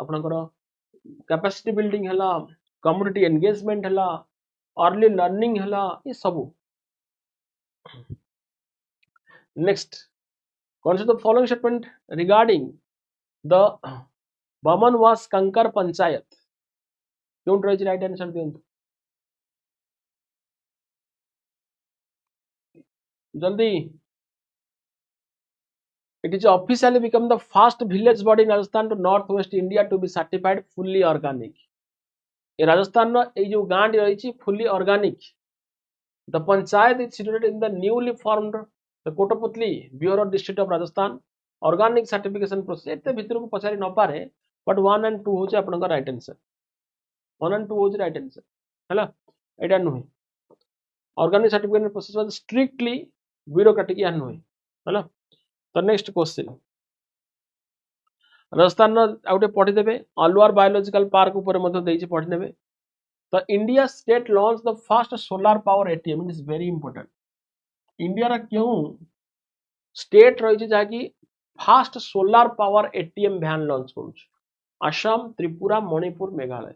आपनकर कैपेसिटी बिल्डिंग हला कम्युनिटी एंगेजमेंट हला अर्ली लर्निंग हला ये सब next consider the following statement regarding the Bamanwas Kankar Panchayat. Don't raise the right answer. Jaldi. It is officially become the first village body in Rajasthan to northwest India to be certified fully organic. In Rajasthan, जो गांव रही fully organic. The panchayat is situated in the newly formed the Kotaputli Bureau District of Rajasthan. Organic certification process एते भितर को पचारि न पारे but 1 and 2 होचे आपनका right answer 1 and 2 होचे राइट आंसर हला एटा नुहे organic certification process was strictly bureaucratic या नुहे हला तो नेक्स्ट क्वेश्चन राजस्थान आउटे पढ़ी देबे अलवार बायोलॉजिकल पार्क ऊपर मते देइछि पढ़ी नेबे तो India state launch the first solar power ATM it is very important India रा क्यों स्टेट रही जाकि fast solar power ATM van launch करूँ Assam Tripura Manipur Meghalaya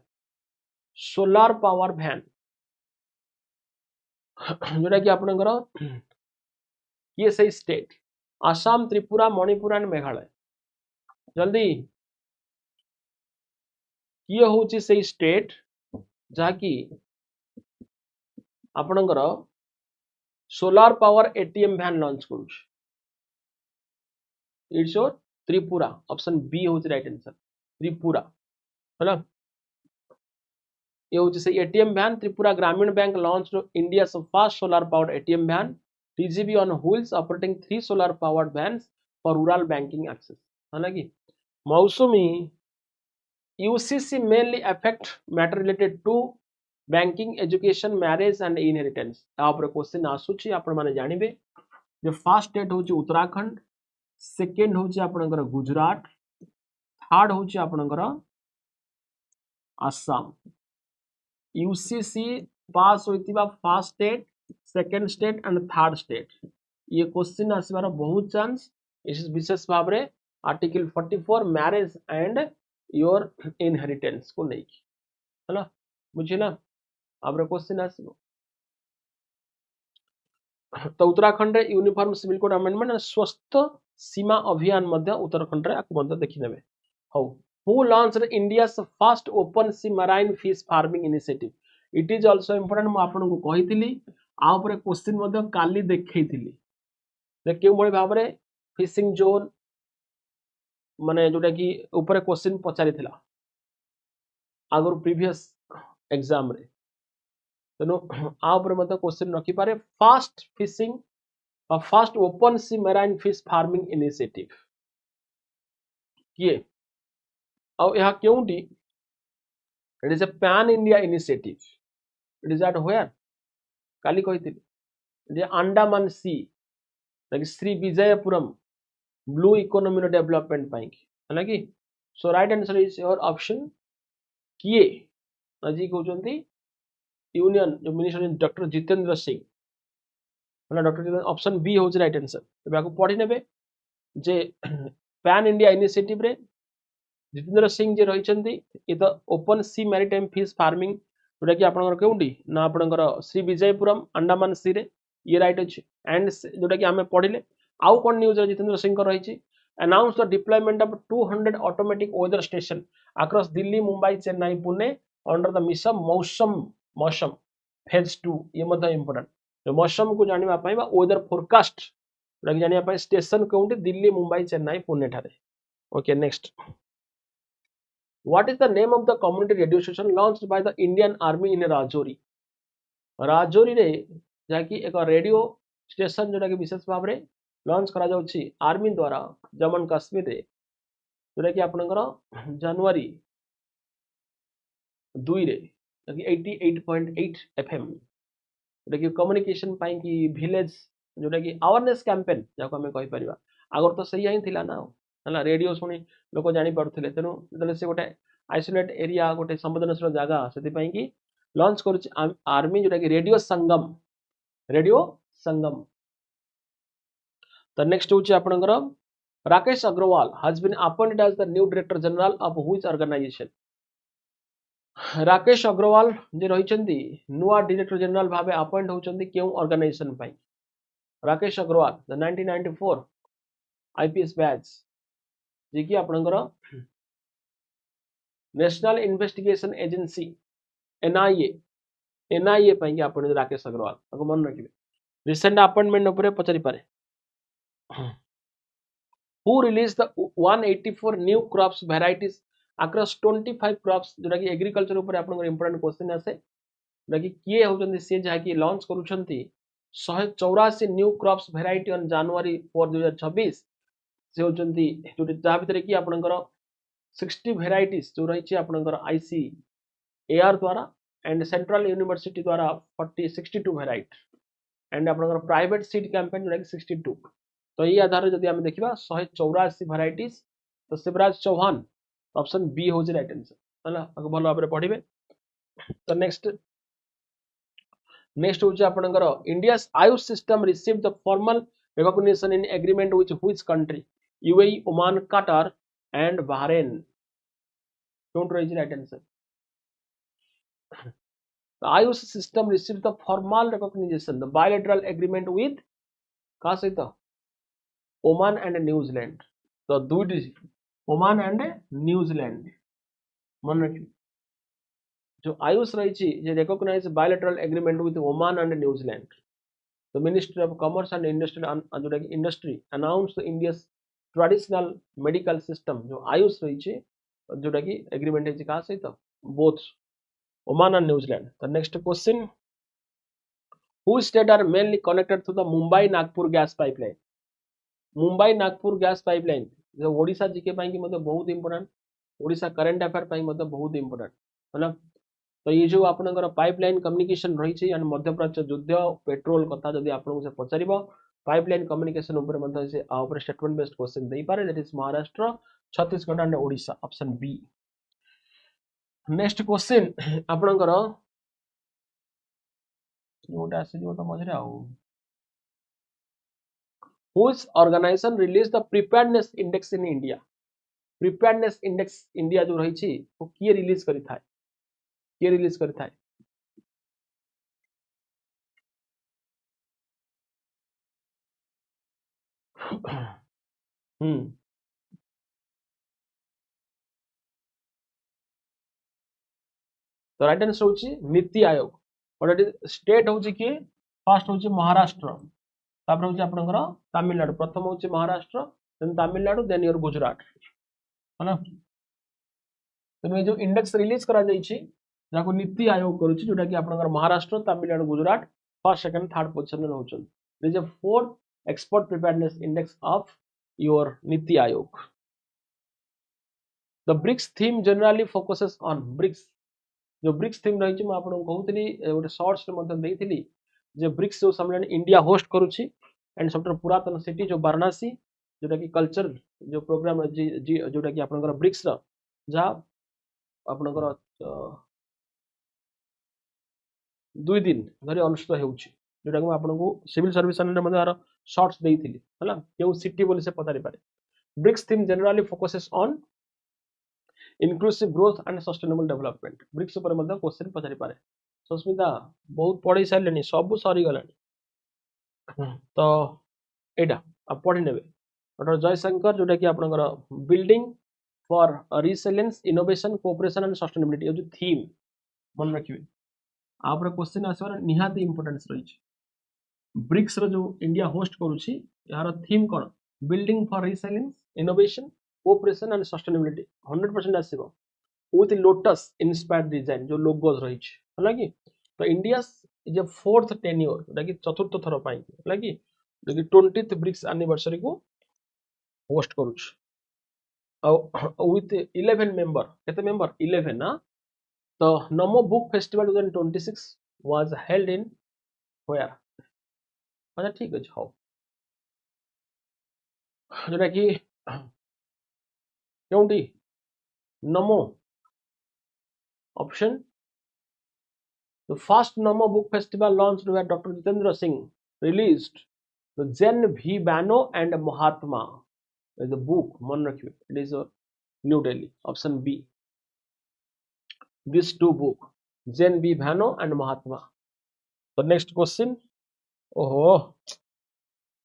solar power van जोटा कि आपनकर ये सही स्टेट आसाम त्रिपुरा मणिपुर एंड मेघालय जल्दी किए होची सही स्टेट जाकि आपनकर solar power ATM van launch करूँ it's your Tripura option B होची राइट आंसर त्रिपुरा है ना ये होची से ATM van Tripura Gramin bank launch India first solar powered ATM van TGB on wheels operating 3 solar powered vans for rural banking access है ना कि मौसमी UCC mainly affect matter related to banking education marriage and inheritance आपरे question आसुची आपण माने जानिबे जे first state होची Uttarakhand second होची आपनकर गुजरात थर्ड होची आपनकर आसाम यूसीसी पास होइतिबा first state second state and third state ये क्वेश्चन आसीबार बहुत चांस इस विशेष भाव रे article 44 marriage and your inheritance को नहीं है ना बुझे ना आपर क्वेश्चन आसीबो तो उत्तराखंड रे यूनिफॉर्म सिविल कोड अमेंडमेंट स्वस्थ सीमा अभियान मध्य उत्तराखंड रे आपको मध्य देखि नेबे हौ who launched India's first open sea marine fish farming initiative it is also important मु आपन को कहितली आ ऊपर क्वेश्चन मध्य काली देखैतली जे केउ भली भाव रे फिशिंग जोन माने जोटा कि ऊपर क्वेश्चन पचारिथिला आगर प्रीवियस एग्जाम रे तेनु आ ऊपर मध्य क्वेश्चन रखि पारे fast fishing first open sea marine fish farming initiative किए और यह क्योंटी it is a pan India initiative it is at where काली कहिथिली जे Andaman sea like Shri Vijayapuram blue economy development पाई है ना कि so right answer is your option किए अजी कहउचंती यूनियन जो मिनिस्टर डॉक्टर जितेंद्र सिंह है डॉक्टर ऑप्शन बी हो राइट आंसर तबे आपको पढ़ी नेबे जे पैन इंडिया इनिशिएटिव रे जितेंद्र सिंह जे रहिचंती इ the open sea maritime fish farming जोटा कि आपनकर केउंडी ना आपनकर श्री विजयपुरम अंडमान सी रे ये राइट अछि एंड जोटा कि हमें पढ़िले आउ कोन न्यूज रे जितेंद्र सिंह को रहिछि announce the deployment of 200 automatic weather station across Delhi Mumbai Chennai Pune under the mission Mausam phase 2 ये मध्य इंपोर्टेंट तो मौसम को जानिबा पई बा वेदर फोरकास्ट जोटा कि जानिबा पई स्टेशन केउंडी दिल्ली मुंबई चेन्नई पुणे ठारे okay next What is the name of the community radio station launched by the Indian Army in Rajouri? Rajouri रे जाकी एक रेडियो स्टेशन जोटा कि विशेष भाव रे लॉन्च करा जाउछि आर्मी द्वारा जम्मू एंड काश्मीर रे जोटा कि आपनकर जनवरी 2 रे जाकी 88.8 एफएम जोटा कि कम्युनिकेशन पाई कि विलेज जोटा कि अवेयरनेस कैंपेन जाको हमें कहि परिबा आगर तो सही ही थिला ना हला रेडियो सुनी लोक जानि पड़थिले तेनु जले से गोटे आइसोलेट एरिया गोटे संवेदनशील जगह सेति पई कि लॉन्च करूछि आर्मी जोटा कि रेडियो संगम तो नेक्स्ट होछि आपनकर Rakesh Agarwal has been appointed as the new director general of which organisation Rakesh Agarwal जे रहिचंती नुआ डायरेक्टर जनरल भाबे अपॉइंट होचंती केउ ऑर्गेनाइजेशन पई Rakesh Agarwal the 1994 IPS batch जे कि आपनकर नेशनल इन्वेस्टिगेशन एजेंसी एनआईए पई कि आपण राकेश अग्रवाल ताको मन रखिबे रिसेंट अपॉइंटमेंट ऊपर पचारि पारे who release the 184 new crops varieties across 25 crops जोटा कि एग्रीकल्चर ऊपर आपनकर इंपोर्टेंट क्वेश्चन आसे जोटा कि किए होचंती से जहा कि लॉन्च करूछंती 184 new crops variety on January 4 2026 से होचंती जो जहा भीतर कि आपनकर 60 वेराइटीज जो रही आपनकर आईसी एआर द्वारा एंड सेंट्रल यूनिवर्सिटी द्वारा 62 वेराइटी एंड आपनकर प्राइवेट सीड कैंपेन जो 62 तो ये आधार जदि हम देखिबा 184 वेराइटीज तो शिवराज चौहान ऑप्शन बी हो राइट आंसर हला अगर भलो भाबरे पढिबे तो नेक्स्ट होची आपनकर India's Ayush system receive the formal recognition in agreement with which country UAE Oman Qatar and Bahrain don't write right answer the ayush system received the formal recognition the bilateral agreement with का सहित Oman and New Zealand तो दुईटी Oman and New Zealand मन रखिए जो आयुष रही जे recognise bilateral agreement with Oman and New Zealand the ministry of commerce and industry announce India's traditional medical system जो आयुष रही जोटा कि एग्रीमेंट है का सहित both Oman and New Zealand the next question who state are mainly connected to the Mumbai Nagpur gas pipeline Mumbai Nagpur gas pipeline जो Odisha GK पाई कि मतलब बहुत इंपोर्टेंट ओडिशा करंट अफेयर पाई मतलब बहुत इंपोर्टेंट है ना तो ये जो आपनकर पाइपलाइन कम्युनिकेशन रही छै यानी मध्य प्राच्य युद्ध पेट्रोल कथा जदि आपन से पचारिबो पाइपलाइन कम्युनिकेशन ऊपर मतलब से आ ऊपर स्टेटमेंट बेस्ड क्वेश्चन देई पारे that is Maharashtra Chhattisgarh and Odisha option B next question आपनकर नोट आसी जो त मझरे आउ Which organization released the preparedness index in India? Preparedness index India जो रही छी वो किए रिलीज करी थाए हम्म तो राइट आंसर होची नीति आयोग गोटे स्टेट होची कि फर्स्ट होची महाराष्ट्र तापर होची आपनकर तमिलनाडु प्रथम होची Maharashtra then Tamil Nadu then your Gujarat है ना तेणु जो इंडेक्स रिलीज करा जाइछि जाको नीति आयोग करूछि जोटा कि आपनकर Maharashtra Tamil Nadu Gujarat first second third position में रहउछन this is a fourth expert preparedness index of your NITI Aayog the BRICS theme generally focuses on BRICS जो ब्रिक्स थीम रही मैं आपको कहूली गोटे सर्ट्स देती जे ब्रिक्स जो सम्मेलन इंडिया होस्ट करुच्ची एंड सब पुरातन सिटी जो वाराणसी जोटा कि कल्चर जो प्रोग्राम जोटा कि आपनकर ब्रिक्स जहाँ आपनकर 2 दिन धरी अनुष्ठित होउछि जोटा कि आपको सिविल सर्विस चैनल सर्ट्स देती है क्यों सिटी बोली से पचारि पारे BRICS theme generally focuses on inclusive growth and sustainable development BRICS ऊपर मतलब क्वेश्चन पचारि पारे सुस्मिता बहुत पढ़ी सारे सब सरी गला तो एटा आप पढ़ी ने डॉक्टर जयशंकर जोटा कि आपनकर building for resilience innovation cooperation and sustainability जो थीम मन रखिए आप क्वेश्चन आसबार निहाती इंपोर्टेंस रही ब्रिक्स रो जो इंडिया होस्ट करुच्ची यार थीम कौन building for resilience innovation cooperation and sustainability 100% आसीबो with lotus inspired design जो लोगोस रही है कि तो India is a fourth tenure जोटा कि चतुर्थ थर पाई है कि जो कि 20th ब्रिक्स एनिवर्सरी को होस्ट करूछ with 11 मेंबर केते मेंबर 11 ना तो Namo book festival 2026 was held in where अच्छा ठीक अछि हो जोटा कि क्योंटी Namo option The first Namo Book Festival launched where Dr. Jitendra Singh released the Zen V. Bano and Mahatma. There is a book, Monrakhu. It is New Delhi. Option B. These two books, Zen V. Bano and Mahatma. The next question. Oh,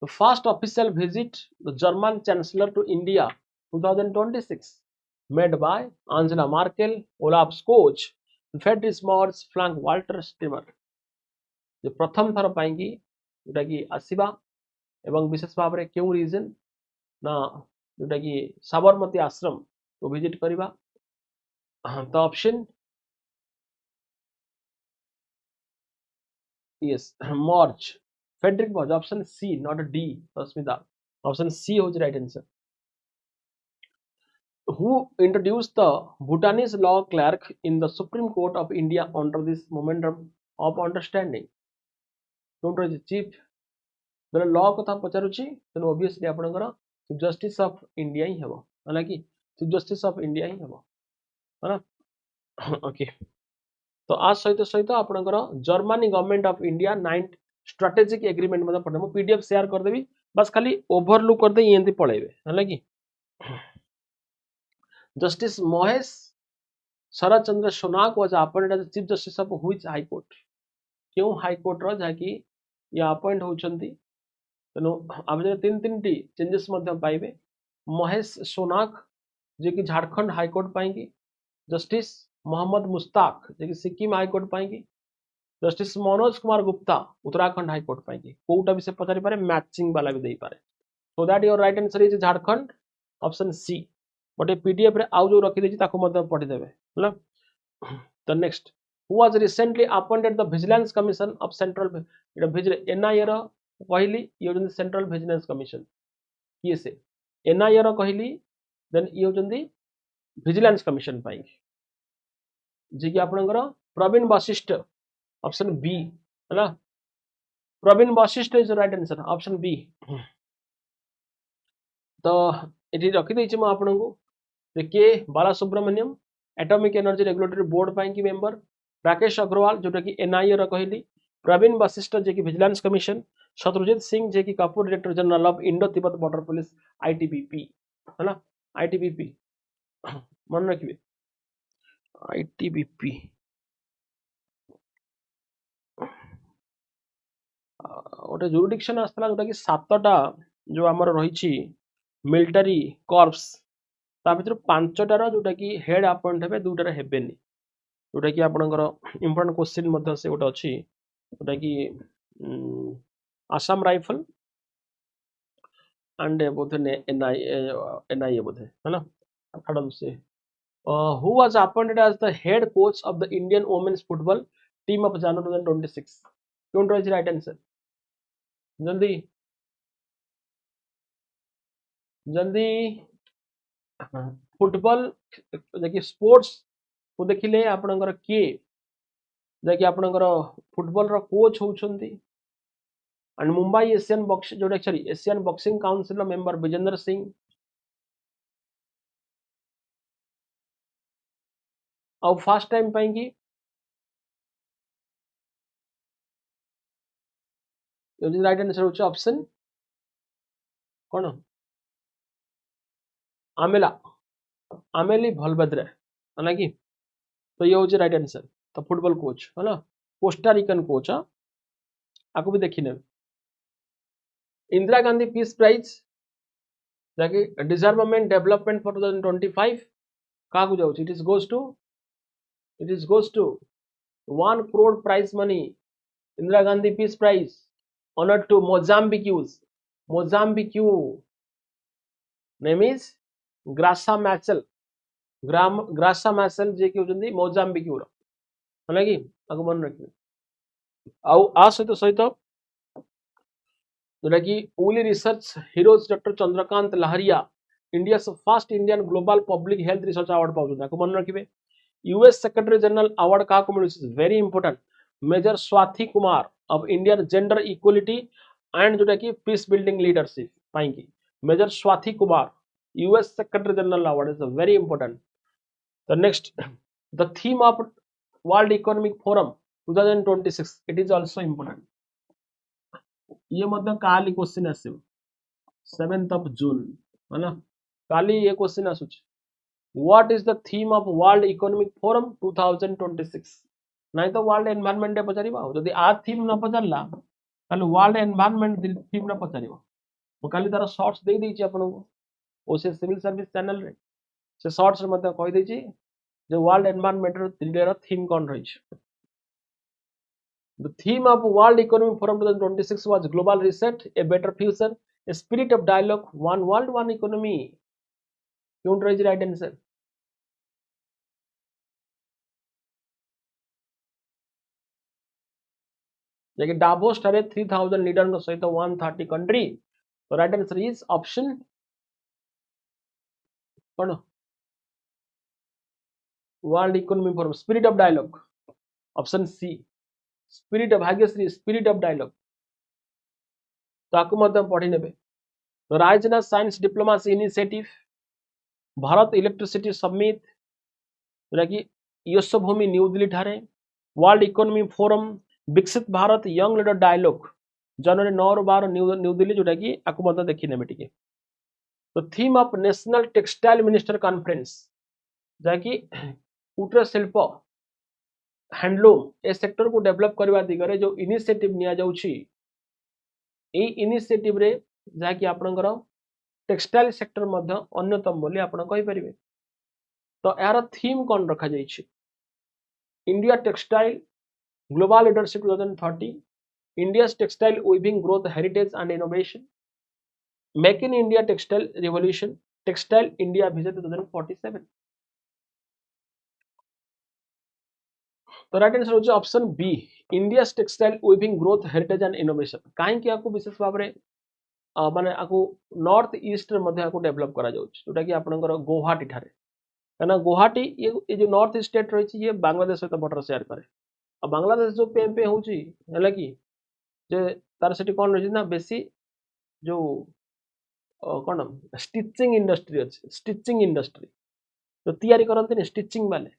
the first official visit the German Chancellor to India 2026 made by Angela Merkel, Olaf Scholz, Friedrich Merz, Frank Walter Steinmeier. जो प्रथम थर पाई जोटा कि आसवा एवं विशेष भाव में क्यों reason ना जोटा कि साबरमती आश्रम को विजिट करवा तो option yes Merz Friedrich Merz option C not D Asmita option C हो right answer who introduced the Bhutanese law clerk in the Supreme Court of India under this memorandum of understanding chief बेले law कथा पचारुची तेन obviously आपनकर chief justice of India ही हेबो हला कि chief justice of India ही हेबो है ना ओके तो आज सहित सहित आपनकर Germany government of India 9th strategic agreement मतलब पढ़े मु पीडीएफ शेयर कर देबी बस खाली ओवरलुक कर दे एंती पळेबे हला कि justice Mahesh Sharad Chandra Sonak was appointed as chief justice of which high court क्यों हाई कोर्ट रो जाकी या अपॉइंट होचंती तेणु आप तीन टी चेंजेस पाइबे महेश सोनाक जे कि झारखंड हाईकोर्ट पाएंगे जस्टिस मोहम्मद मुस्ताक जे कि सिक्किम हाईकोर्ट पाएंगे जस्टिस मनोज कुमार गुप्ता उत्तराखंड हाईकोर्ट पाएंगे कोटा भी से पचारि पारे मैचिंग वाला भी दे पारे so that your right answer is Jharkhand option C but PDF रे आउ जो रखी देछि ताको मध्य पढ़ी देबे हला the next who was recently appointed the vigilance commission of central इटा विजिल एनआईए रो कहली ये होजन सेंट्रल विजिलेंस कमिशन किए से एनआईए रो कहली देन ये होजन विजिलेंस कमिशन पाएंगे जे कि आपनकर प्रवीण वशिष्ठ ऑप्शन बी है ना Praveen Vashishtha is right answer option B तो ये रखी देछि म आपनको के Balasubramaniam atomic energy regulatory board पाएंगे मेंबर राकेश अग्रवाल जोटा कि एनआईए रो कहली प्रवीण वशिष्ठ जे कि विजिलेंस कमिशन शत्रुजीत सिंह जे कि Kapoor director general of Indo Tibet border police ITBP है ना आईटीबीपी मन रखिए आईटीबीपी गोटे जुरिडिक्शन आसला जोटा कि 7टा जो आमर रही मिलिटारी कॉर्प्स ता भीतर 5टार जोटा कि हेड अपॉइंट हेबे 2टार हेबेनी जोटा कि आपनकर इंपोर्टेंट क्वेश्चन मध्य से गोटे अच्छी जोटा कि Assam rifle and Bodhe NIA बोधे है ना छाड़न से who was appointed as the head coach of the Indian women's football team of January 2026 don't write right answer जल्दी जल्दी फुटबॉल देखिए स्पोर्ट्स को देखिले आपनकर किए जैकि आपनकर फुटबॉल रो कोच होउछंती एंड मुंबई एशियन बॉक्स जोटा sorry Asian boxing council member Vijender Singh और फर्स्ट टाइम पाएंगी राइट आंसर होछ ऑप्शन कोन आमेला आमेली भलभद्रे है कि तो ये होछ राइट आंसर तो फुटबॉल कोच है ना कोस्टारिकन कोच आपको भी देखिने इंदिरा गांधी पीस प्राइज जाके डिसआर्मामेंट डेवलपमेंट फॉर 2025 का को जाउछ it is goes to 1 crore prize money Indira Gandhi Peace Prize honored to Mozambique name is Graça Machel Graça Machel जे कि होजंदी मोजाम्बिक रो हला कि आको मन रखिबे आउ आ सहित जोटा कि ओली research heroes doctor Chandrakant Lahariya India first Indian global public health research award पाउछन आको मन रखिबे यूएस सेक्रेटरी जनरल अवार्ड का को मिलुछ very important major Swati Kumar of Indian gender equality and जोटा कि पीस बिल्डिंग लीडरशिप पाएंगे major Swati Kumar US secretary general award is very important the next the theme of world economic forum 2026 it is also important ये मतलब काली question आसीबो 7th of June है ना काली ये क्वेश्चन आसुछ What is the theme of World Economic Forum 2026 नहीं तो वर्ल्ड एनवायरनमेंट डे पचारिबा जदी आ थीम न पचारला ताले वर्ल्ड एनवायरनमेंट थीम न पचारिबा मु काली तार शॉर्ट्स दे दैछि आपन को ओसीएस सिविल सर्विस चैनल रे से शॉर्ट्स रे मते कहि दैछि जे वर्ल्ड एनवायरनमेंट रो थीम कोन रहि छै The theme of World Economic Forum 2026 was global reset, a better future, a spirit of dialogue, one world, one economy. Don't raise the right answer. like Davos ठारे 3000 leader को सहित 130 country तो right answer is option कौन world economic forum spirit of dialogue option C spirit of Bhagyashree spirit of dialogue तो आपको मतलब पढ़ी नेबे तो राजना science diplomacy initiative Bharat electricity summit जोटा कि यशोभूमि न्यू दिल्ली ठारे वर्ल्ड इकोनॉमी फोरम विकसित भारत यंग लीडर डायलॉग जनवरी 9 और 12 न्यू दिल्ली जोटा कि आपको मतलब देखि नेबे टिके तो theme of national textile minister conference जाकि कुटीर शिल्प हैंडलूम ए सेक्टर को डेवलप करबा दिगरे जो इनिशिएटिव निया जाउछि ए इनिशिएटिव रे जाकि आपनकर टेक्सटाइल सेक्टर मध्य अन्यतम बोली आपण कहि परिबे तो यार थीम कोन रखा जाई छि India textile global leadership 2030 India's textile weaving growth heritage and innovation make in India textile revolution textile India vision 2047 तो राइट आंसर होछि option B India's textile weaving growth heritage and innovation काहे कि आपको विशेष भाव रे माने आपको नॉर्थ ईस्ट रे मध्ये आपको डेवलप करा जाउछि जोटा कि आपनकर गुवाहाटी ठारे कना गुवाहाटी ये जो नॉर्थ स्टेट रही ये बांग्लादेश सहित बॉर्डर शेयर करे और बांग्लादेश जो पे होउछि हला कि जे तार सेठी कोन रही ना बेसी जो कोन स्टिचिंग इंडस्ट्री अछि स्टिचिंग इंडस्ट्री तो तयारी करंते ने स्टिचिंग वाले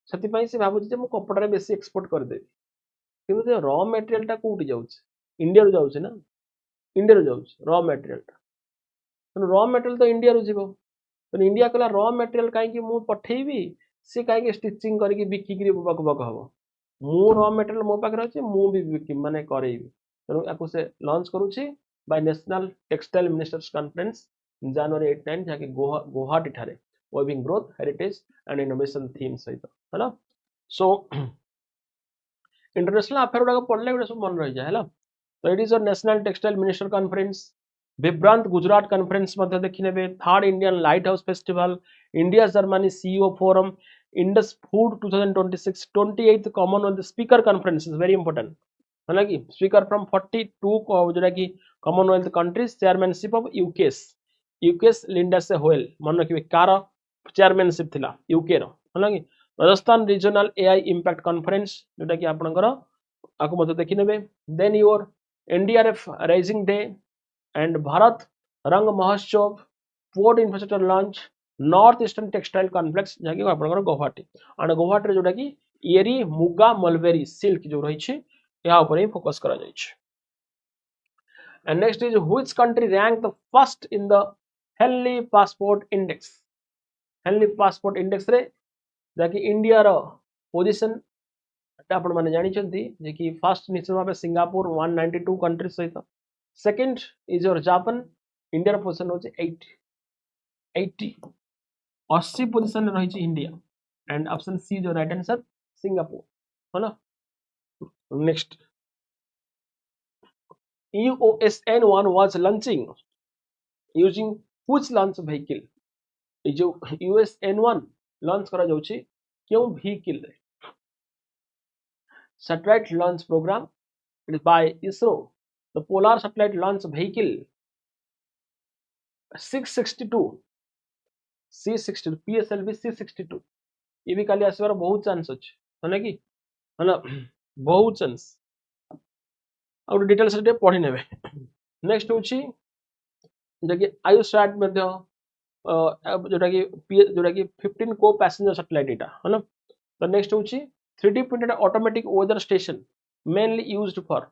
सती पई से भाबुछि जे मु कपड़ा रे बेसी एक्सपोर्ट कर देबी किंतु जे रॉ मटेरियल टा कोठी जाउछि इंडिया रो जाउछि ना इंडिया रो जाउछि रॉ मटेरियल टा तो रॉ मटेरियल तो इंडिया रो जीवो तो इंडिया कला रॉ मटेरियल काहे कि मु पठेबी से काहे कि स्टिचिंग करके बिकी कि बक बक हबो मु रॉ मटेरियल मो पाकर अछि मु भी माने करेबी तो याकु से launch करूछि by National Textile Ministers Conference in January 8-9 ଯାହାକି ଗୁହାଟି ଠାରେ weaving growth heritage and innovation theme ସହିତ ହେଲା so international affair गुड़ाक पढ़ले गुड़ा सब मन रही जाए ହେଲା so it is a National Textile Minister Conference Vibrant Gujarat Conference ମଧ୍ୟ ଦେଖିନେବେ 3rd Indian Lighthouse Festival India Germany CEO Forum Indus Food 2026 28th Commonwealth Speaker Conference is very important है कि स्पीकर फ्रॉम 42 जोटा कि Commonwealth countries chairmanship of UK's Linda से होएल मन रखिए car chairmanship थिला यूके रो है कि Rajasthan regional AI impact conference जोटा कि आपनकर आको मते देखि नेबे then your NDRF raising day and Bharat Rang Mahotsav port infrastructure launch north eastern textile complex जाके आपनकर गुवाहाटी एंड गुवाहाटी रे जोटा कि एरी मुगा मलबेरी सिल्क जो रही छे यहाँ ऊपर ही फोकस करा जाए and next is which country ranked the first in the Henley passport index रे जाकि इंडिया रो पोजीशन आपण माने जानि छथि जे कि फर्स्ट निश्चित भाबे सिंगापुर 192 कंट्री सहित second is your Japan India रो पोजीशन होचे 80 पोजीशन रही छि इंडिया एंड ऑप्शन सी जो राइट आंसर सिंगापुर होला next UOSN1 was launching using which launch vehicle ये जो USN1 लॉन्च करा जाउछि क्यों vehicle रे satellite launch program it is by ISRO the polar satellite launch vehicle 662 C62 PSLV C62 ये भी काली आसबार बहुत चांस अछि है कि है बहुत चांस और डिटेल्स रे पढ़ी नेबे नेक्स्ट होची जकि आयुसैट मध्ये जोटा कि 15 को पैसेंजर सैटेलाइट एटा है ना तो नेक्स्ट होची 3D printed automatic weather station mainly used for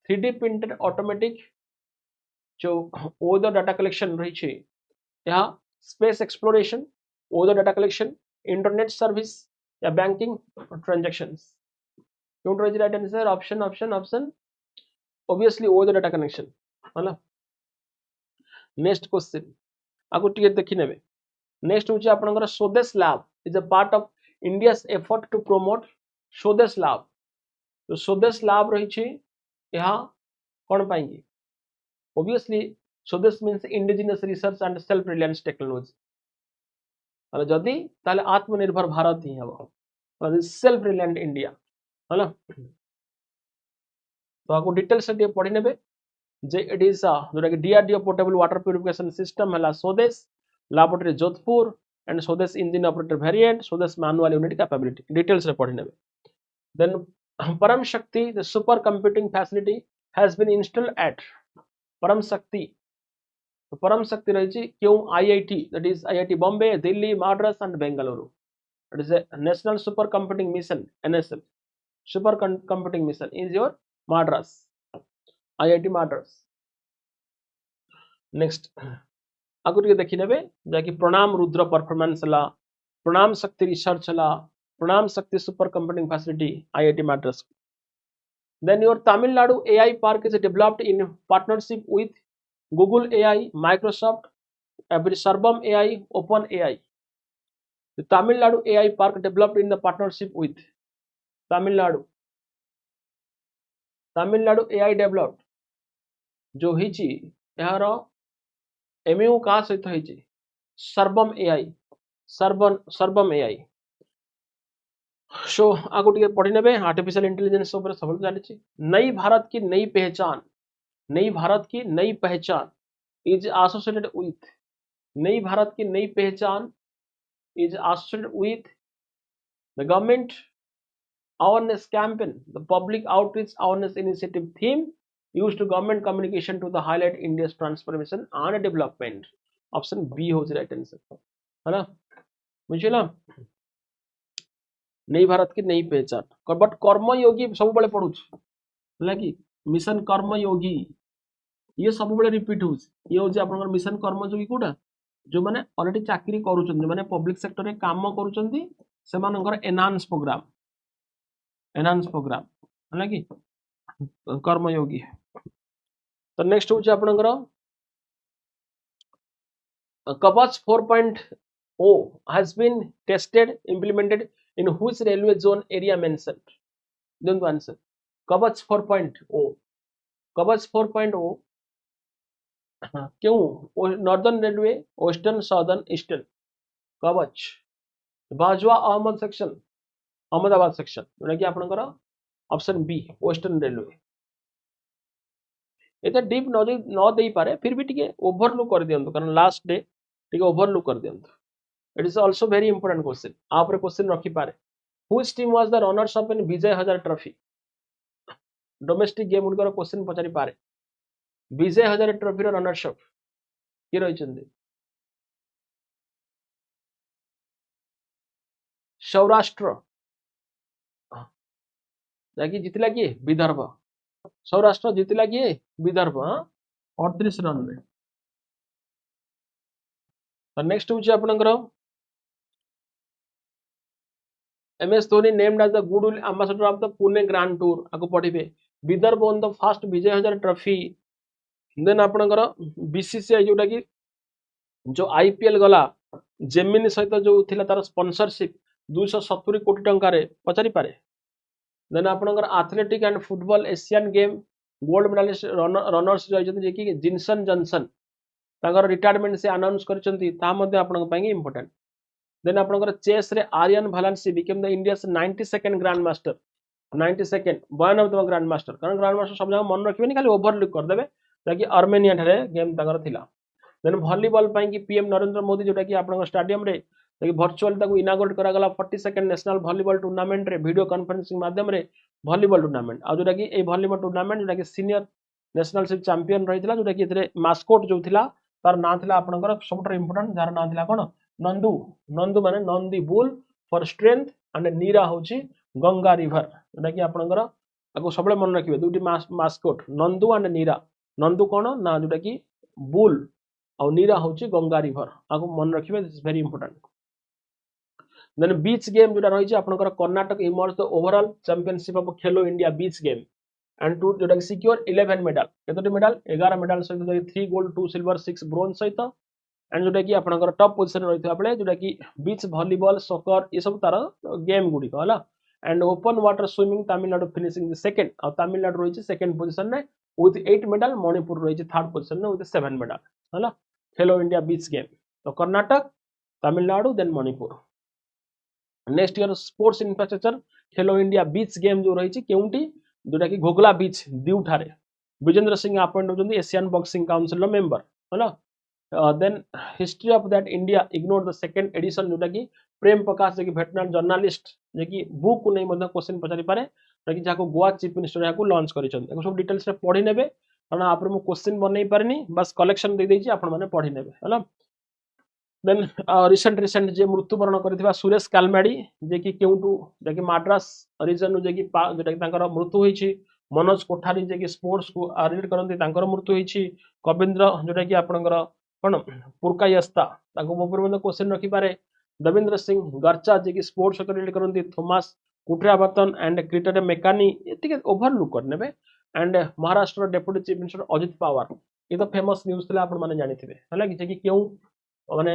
3D printed automatic जो वेदर डाटा कलेक्शन रही छे यहाँ space exploration weather data collection internet service या बैंकिंग ट्रांजैक्शंस क्यों रही right answer option obviously weather data connection होला next question आगो टिके देखि नेबे नेक्स्ट होची आपनकर Swadesh lab is a part of India's effort to promote Swadesh lab तो स्वदेश लैब रही छी यहा कोन पाएंगे obviously स्वदेश means indigenous research and self reliance technology होला जदी ताले आत्मनिर्भर भारत ही हबो होला सेल्फ रिलायंट इंडिया होला तो आपको डिटेल्स से पढ़ी नेबे जे इट इज जोटा कि DRDO portable water purification system हला Swadesh laboratory Jodhpur and Swadesh engine operator variant Swadesh manual unit capability details रे पढ़ी नेबे then Param Shakti the super computing facility has been installed at Param Shakti तो परम शक्ति रही छी क्यों IIT that is IIT Bombay Delhi Madras and Bengaluru it is a national super computing mission NSM super computing mission is your Madras IIT Madras next आगु टिके देखि नेबे जाकि प्रणाम रुद्र परफॉर्मेंस हला प्रणाम शक्ति रिसर्च हला प्रणाम शक्ति super computing facility IIT Madras then your Tamil Nadu AI park is developed in partnership with Google AI Microsoft Sarvam AI Open AI the Tamil Nadu AI park developed in the partnership with Tamil Nadu AI developed जो हिची यार MU का सहित हिची सर्वम AI सो आगु टिके पढ़ी नेबे आर्टिफिशियल इंटेलिजेंस ऊपर सब जानि नई भारत की नई पहचान इज एसोसिएटेड विथ नई भारत की नई पहचान is associated with the government awareness campaign the public outreach awareness initiative theme used to government communication to the highlight India's transformation and development option B हो right answer है ना बुझिला नई भारत की नई पहचान बट कर्मयोगी सब बळे पढुछ होला कि मिशन कर्मयोगी ये सब बळे रिपीट होछ ये हो जे आपन मिशन कर्मयोगी कोडा जो माने ऑलरेडी चाकरी करूछन माने पब्लिक सेक्टर रे काम करूछंती से मानकर एनहांस प्रोग्राम है कि कर्मयोगी तो नेक्स्ट हूँ आपणकर कवच 4.0 has been tested implemented in which railway zone area mentioned देखो आंसर कवच 4.0 कवच 4.0 क्यों northern railway western southern eastern कवच बाजवा अहमदाबाद सेक्शन जोटा कि आपणकर ऑप्शन बी वेस्टर्न रेलवे एत डीप न दे पारे फिर भी टिके ओवरलुक कर दियंतु कारण लास्ट डे टिके ओवरलुक कर दियंतु it is also very important question आप क्वेश्चन रखी पारे which team was the runners up in Vijay Hazare trophy domestic game उनकर क्वेश्चन पचारि पारे विजय हजार ट्रॉफी रो रनर्स अप के रही चंदी सौराष्ट्र जाकी जितला किए विदर्भ सौराष्ट्र जितला किए विदर्भ 38 रन में नेक्स्ट हूँ आपणकर MS Dhoni named as the goodwill ambassador of the Pune Grand Tour आपको पढ़िबे Vidarbha on the first Vijay Hazare trophy then आपणकर BCCI जोटा कि जो IPL गला जेमिनी सहित जो थिला तार स्पॉन्सरशिप 270 कोटी टंका रे पचारि पारे देन आपणकर athletic and football Asian game gold medallist runners जो जे कि जिनसन जॉनसन ताकर रिटायरमेंट से अनाउंस करचंती ता मध्ये आपणक पई इंपोर्टेंट देन आपणकर चेस रे आर्यन भालांसी became the India's 92nd grand master 92nd one of the grand master कारण ग्रैंड मास्टर सब जगह मन रखिबेनी खाली ओवरलुक कर देबे ताकि आर्मेनिया ठारे गेम ताकर थिला देन वॉलीबॉल पई कि पीएम नरेंद्र मोदी जोटा कि आपणक स्टेडियम रे ताकि वर्चुअल ताकू इनागोरेट करा गला 42nd नेशनल वॉलीबॉल टूर्नामेंट रे वीडियो कॉन्फ्रेंसिंग माध्यम रे वॉलीबॉल टूर्नामेंट आ जोटा कि ए वॉलीबॉल टूर्नामेंट जोटा कि सीनियर नेशनलशिप चैंपियन रहितला जोटा कि एथरे मास्कोट जो थिला तार नाम थिला आपणकर सबटर इंपोर्टेंट जार नाम थिला कोन नंदू नंदू माने Nandi bull for strength and Neera होची गंगा रिवर जोटा कि आपणकर आको सबले मन रखिबे दुटी मास्कोट नंदू एंड नीरा नंदू कोन ना जोटा कि बुल और नीरा होची गंगा रिवर आको मन रखिबे this is very important then beach game जोटा रही छै आपनकर Karnataka emerge the overall championship of Khelo India beach game and to जोटा कि सिक्योर 11 मेडल केतोटी मेडल 11 मेडल सहित 3 गोल्ड 2 सिल्वर 6 ब्रोंज सहित एंड जोटा कि आपनकर टॉप पोजीशन रहितबा बेले जोटा कि बीच वॉलीबॉल सॉकर ये सब तार गेम गुडी कहला and open water swimming Tamil Nadu finishing the second और तमिलनाडु रही छै सेकंड पोजीशन रे विथ 8 मेडल मणिपुर रही छै थर्ड पोजीशन रे विथ 7 मेडल हला खेलो इंडिया बीच गेम तो Karnataka Tamil Nadu then Manipur next year sports infrastructure Khelo India beach game जो रही केउंटी जोटा कि घोगला बीच दीव ठारे विजेंद्र सिंह अपॉइंट होचंदी एशियन बॉक्सिंग काउंसिल रो मेंबर हला then history of that India ignore the second edition जोटा कि प्रेम प्रकाश जे कि वेटरनरी जर्नलिस्ट जे कि बुक को नहीं मध्य क्वेश्चन पचारि पारे ताकि जाको गोवा चीफ मिनिस्टर याको लॉन्च करिसन एको सब डिटेल्स रे पढि नेबे कारण आपरे मो क्वेश्चन बनै पारेनी बस कलेक्शन दे देछि आपण माने पढि नेबे हला देन रिसेंट जे मृत्युवरण करथिबा सुरेश कालमाडी जे कि केउटू जे कि मद्रास रीजन जे कि जेटा कि तांकर मृत्यु होईछि मनोज कोठारी जे कि स्पोर्ट्स को रीड करंती तांकर मृत्यु होईछि कविंद्र जेटा कि आपनकर कोन पुरकायस्ता ताको ऊपर में क्वेश्चन रखि पारे दविंद्र सिंह गर्चा जे कि स्पोर्ट्स को रीड करंती थॉमस कुट्रावर्तन एंड क्रिकेट मेकानी एतिके ओवरलुक करनेबे and Maharashtra deputy chief minister Ajit Pawar ये तो फेमस न्यूज़ थिला आपण माने जानिथिबे हला कि जे कि केउ माने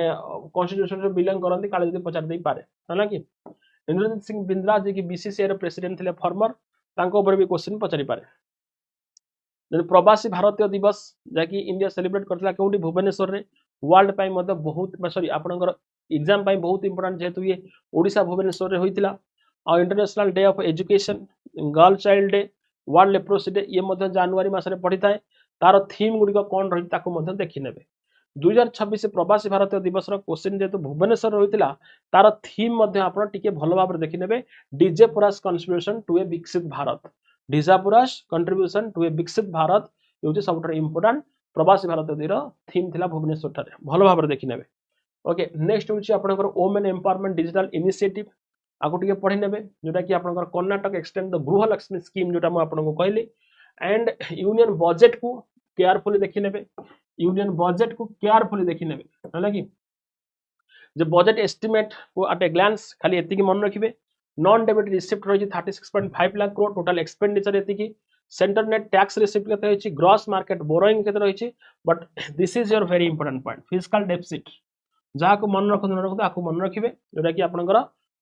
कॉन्स्टिट्यूशन रे बिलोंग करंती काले जदी पचार दे पारे हला कि इंद्रजीत सिंह बिंद्रा जे कि बीसीसीआई रे प्रेसिडेंट थिले फॉर्मर तांको ऊपर भी क्वेश्चन पचारि पारे देन प्रवासी भारतीय दिवस जाकी इंडिया सेलिब्रेट करथला केउटी भुवनेश्वर रे वर्ल्ड पाई मते बहुत सॉरी आपनकर एग्जाम पाई बहुत इंपोर्टेंट जेतु ये ओडिशा भुवनेश्वर रे होइतिला और international day of education girl child day world leprosy day ये मते जनवरी मास रे पड़िताय तार थीम गुडी को कोन रही ताको मते देखि नेबे 2026 प्रवासी भारतीय दिवस रो क्वेश्चन जेतु भुवनेश्वर होइतिला तार थीम मध्ये आपण टिके भलो भाबरे देखि नेबे डीजे पुरास कंट्रीब्यूशन टू ए विकसित भारत डीजा पुरास कंट्रीब्यूशन टू ए विकसित भारत योजे सबटर इंपोर्टेंट प्रवासी भारतीय दिर थीम थिला भुवनेश्वर ठारे भलो भाबरे देखि नेबे ओके नेक्स्ट होची आपनकर वुमेन एम्पावरमेंट डिजिटल इनिशिएटिव आगु टिके पढि नेबे जोटा कि आपनकर कर्नाटक एक्सटेंड द गृह लक्ष्मी स्कीम जोटा म आपनको कहली एंड यूनियन बजट को केयरफुली देखि नेबे यूनियन बजट को केयरफुली देखि नेबे हला कि जे बजट एस्टिमेट को एट ए ग्लांस खाली एति की मन रखिबे नॉन डेबिट रिसिप्ट रही 36.5 लाख करोड़ टोटल एक्सपेंडिचर एति की सेंटर नेट टैक्स रिसीप्ट केते होइछि ग्रॉस मार्केट बोरोइंग केते रहिछि but this is your very important point fiscal deficit जहाँ को मन रखते आपको मन रखिए जोटा कि आपंकर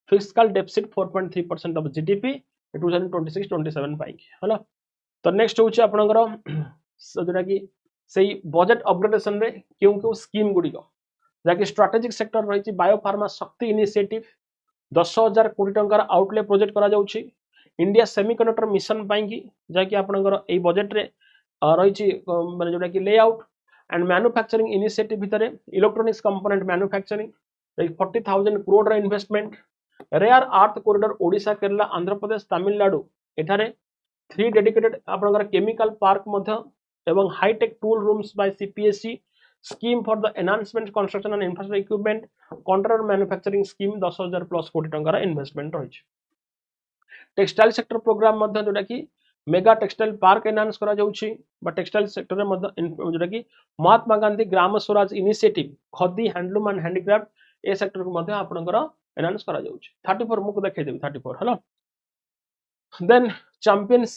फिस्कल डेफिसिट 4.3% ऑफ जीडीपी 2026-27 है तो नेक्स्ट हूँ आपंकर जोटा कि सही बजेट अपग्रेडेशन रे क्यों क्यों स्कीम गुड़िक जहाँकि स्ट्राटेजिक सेक्टर रही बायोफार्मा शक्ति इनिशिएटिव 10,000 कोटी टंकार आउटले प्रोजेक्ट करा जाउछि इंडिया सेमीकंडक्टर मिशन पाई जहाँकि आपंकर एई बजेट रे रही माने जोटा कि लेआउट एंड मैन्युफैक्चरिंग इनिशिएटिव भितर electronics component manufacturing 40,000 crore investment rare earth corridor Odisha Kerala Andhra Pradesh Tamil Nadu एठारे 3 डेडिकेटेड आपनकर केमिकल पार्क मध्य एवं high tech tool rooms by CPSC scheme for the enhancement construction and infrastructure equipment controller manufacturing scheme 10,000 plus कोटी टंकार investment रही textile sector programme मध्य जोटा कि mega textile park enhance करा जाउछि बा टेक्सटाइल सेक्टर में जोटा कि Mahatma Gandhi Gram Swaraj initiative khadi handloom and handicraft ए सेक्टर को मध्य आपनकर एनहांस करा जाउछि 34 मुक देखै देबी 34 हलो देन चैंपियंस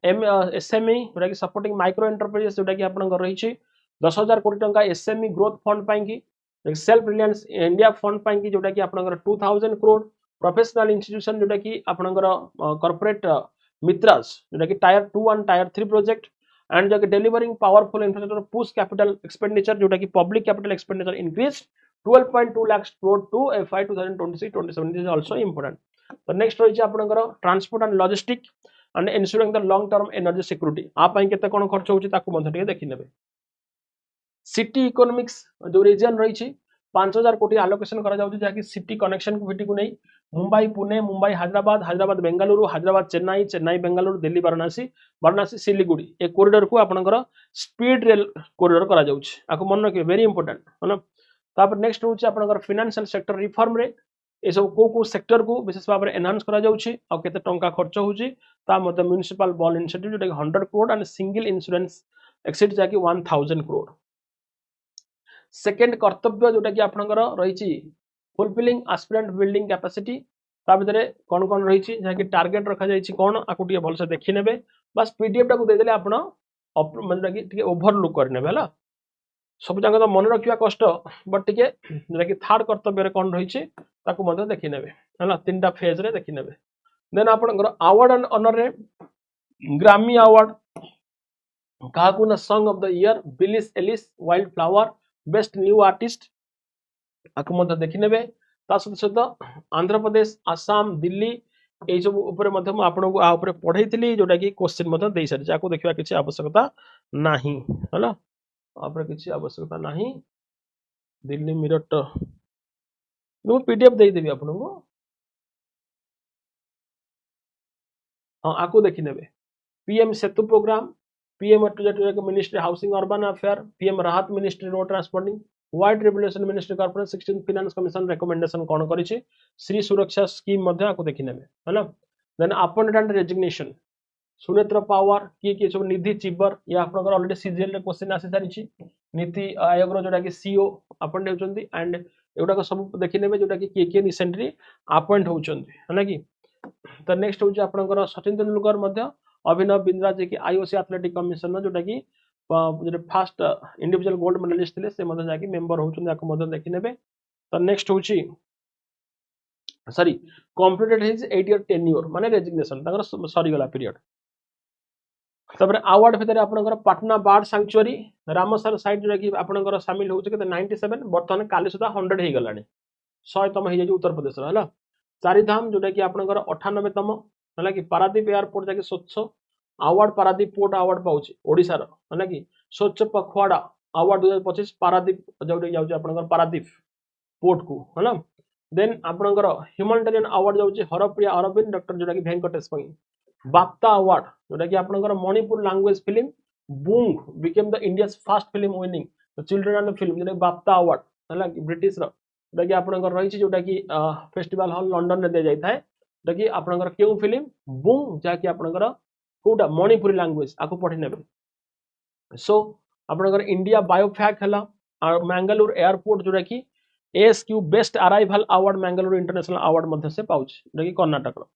एसएमई जोटा कि सपोर्टिंग माइक्रो एंटरप्राइजेस जोटा कि आपनकर रही छि 10,000 कोटी टंका एसएमई ग्रोथ फंड पाई कि सेल्फ रिलायंस इंडिया फंड पाई कि जोटा कि आपनकर 2,000 करोड़ प्रोफेशनल इंस्टीट्यूशन जोटा कि आपनकर कॉर्पोरेट मित्रास जोटा कि tier 2 and tier 3 project and जो कि delivering powerful infrastructure push capital expenditure जोटा कि public capital expenditure increase 12.2 lakh crore to FY 2026-27 is also important तो नेक्स्ट रही आपनकर transport and logistic and ensuring the long term energy security आ पई केते कोन खर्च होची ताकू मधे टिके देखि नेबे सिटी इकोनॉमिक्स जो रीजन रही 5,000 कोटी आलोकेशन करा जाउची जाकि सिटी कनेक्शन को फिटी को नहीं मुंबई पुणे मुंबई हैदराबाद हैदराबाद बेंगलुरु हैदराबाद चेन्नई चेन्नई बेंगलुरु दिल्ली वाराणसी वाराणसी सिलीगुड़ी ए कॉरिडोर को आपनकर स्पीड रेल कॉरिडोर करा जाउची आको मन रखिए वेरी इंपोर्टेंट है तापर नेक्स्ट होची आपनकर फाइनेंशियल सेक्टर रिफॉर्म रे ए सब को सेक्टर को विशेष भाव में एनहांस करा जाउची आ केते टंका खर्च होची ता मते म्युनिसिपल बॉन्ड इनिशिएटिव जोटा कि 100 crore and single insurance exceed जाकि 1,000 करोड़ सेकेंड कर्तव्य जोटा कि आपनकर रही फुलफिलिंग एस्पिरेंट बिल्डिंग कैपेसिटी ता भितरे कोन कोन रही जहाँकि टार्गेट रखा जाइछि कोन आकु टिके भलसे देखि नेबे बस पीडीएफ टाकू दे देले आपण मतलब कि टिके ओवरलुक कर नेबे हला सब जांग तो मन रखिया कष्ट बट टिके जेटा कि थर्ड कर्तव्य रे कोन रही ताकू मते देखि नेबे हला तीनटा फेज रे देखि नेबे देन आपनकर अवार्ड एंड ऑनर रे ग्रामी अवार्ड काकू ना song of the year Billie Eilish wild flower best new artist आकु मते देखि नेबे ता सहित आंध्र प्रदेश आसाम दिल्ली ए सब ऊपर मते म आपनको आ ऊपर पढैथिली जोटा कि क्वेश्चन मते देई सारि जाको देखिबा किछि आवश्यकता नाही हला आपरे किछि आवश्यकता नाही दिल्ली मिरट नो पीडीएफ देई देबी आपनको हां आकु देखि नेबे PM Setu programme PM ministry housing urban affair PM Rahat ministry road transporting wide regulation ministry corporate 16 finance commission recommendation कोन करिछि श्री सुरक्षा स्कीम मध्य आको देखि नेबे हैना then appointment and resignation Sunetra Pawar की सब निधि चिबर या आपनकर ऑलरेडी सीजीएल रे क्वेश्चन आसी सारिछि नीति आयोग रो जोटा कि सीओ अपॉइंट होचंदी एंड एउडा को सब देखि नेबे जोटा कि के रिसेंटली अपॉइंट होचंदी हैना कि तो नेक्स्ट होची आपनकर सचिन तेंदुलकर मध्य अभिनव बिंद्रा जे कि आईओसी एथलेटिक कमिशन जोटा कि जो फर्स्ट इंडिविजुअल गोल्ड मेडलिस्ट थे से मध्य जाकी मेंबर होचंदी आको मध्य देखि नेबे तो नेक्स्ट होची sorry completed his 8 year tenure माने रेजिग्नेशन ताकर सरी गला पीरियड तबरे अवार्ड भितर आपनकर Patna bird sanctuary Ramsar site जोटा कि आपनकर शामिल होचे के 97 वर्तमान काली सुधा 100 हे गलानी 100 तम हे जे उत्तर प्रदेश रो हला चारिधाम जोटा कि आपनकर 98 तम हला कि पारादीप एयरपोर्ट जाके Swachh award Paradip port award पाउची ओडिसा रो हला कि स्वच्छ पखवाड़ा अवार्ड 2025 पारादीप जोटे जाउची आपनकर पारादीप पोर्ट को हला देन आपनकर ह्यूमैनिटेरियन अवार्ड जाउची हरप्रिया अरविंद डॉक्टर जोटा कि वेंकटेश पई बाप्ता अवार्ड जोटा कि आपनकर Manipur language film Boong became the India's first film winning the children and film जोटा बाप्ता अवार्ड हला कि ब्रिटिश रो जोटा कि आपनकर रही जोटा कि फेस्टिवल हॉल लंडन रे दे जाई थाए जोटा कि आपनकर केउ फिल्म बूंग जा कि आपनकर कोटा मणिपुरी लैंग्वेज आको पढि नेबे सो आपनकर इंडिया बायोफैक हला और मैंगलोर एयरपोर्ट जोटा कि ASQ best arrival award Mangalore international award मध्य से पाउछ जोटा कि कर्नाटक रो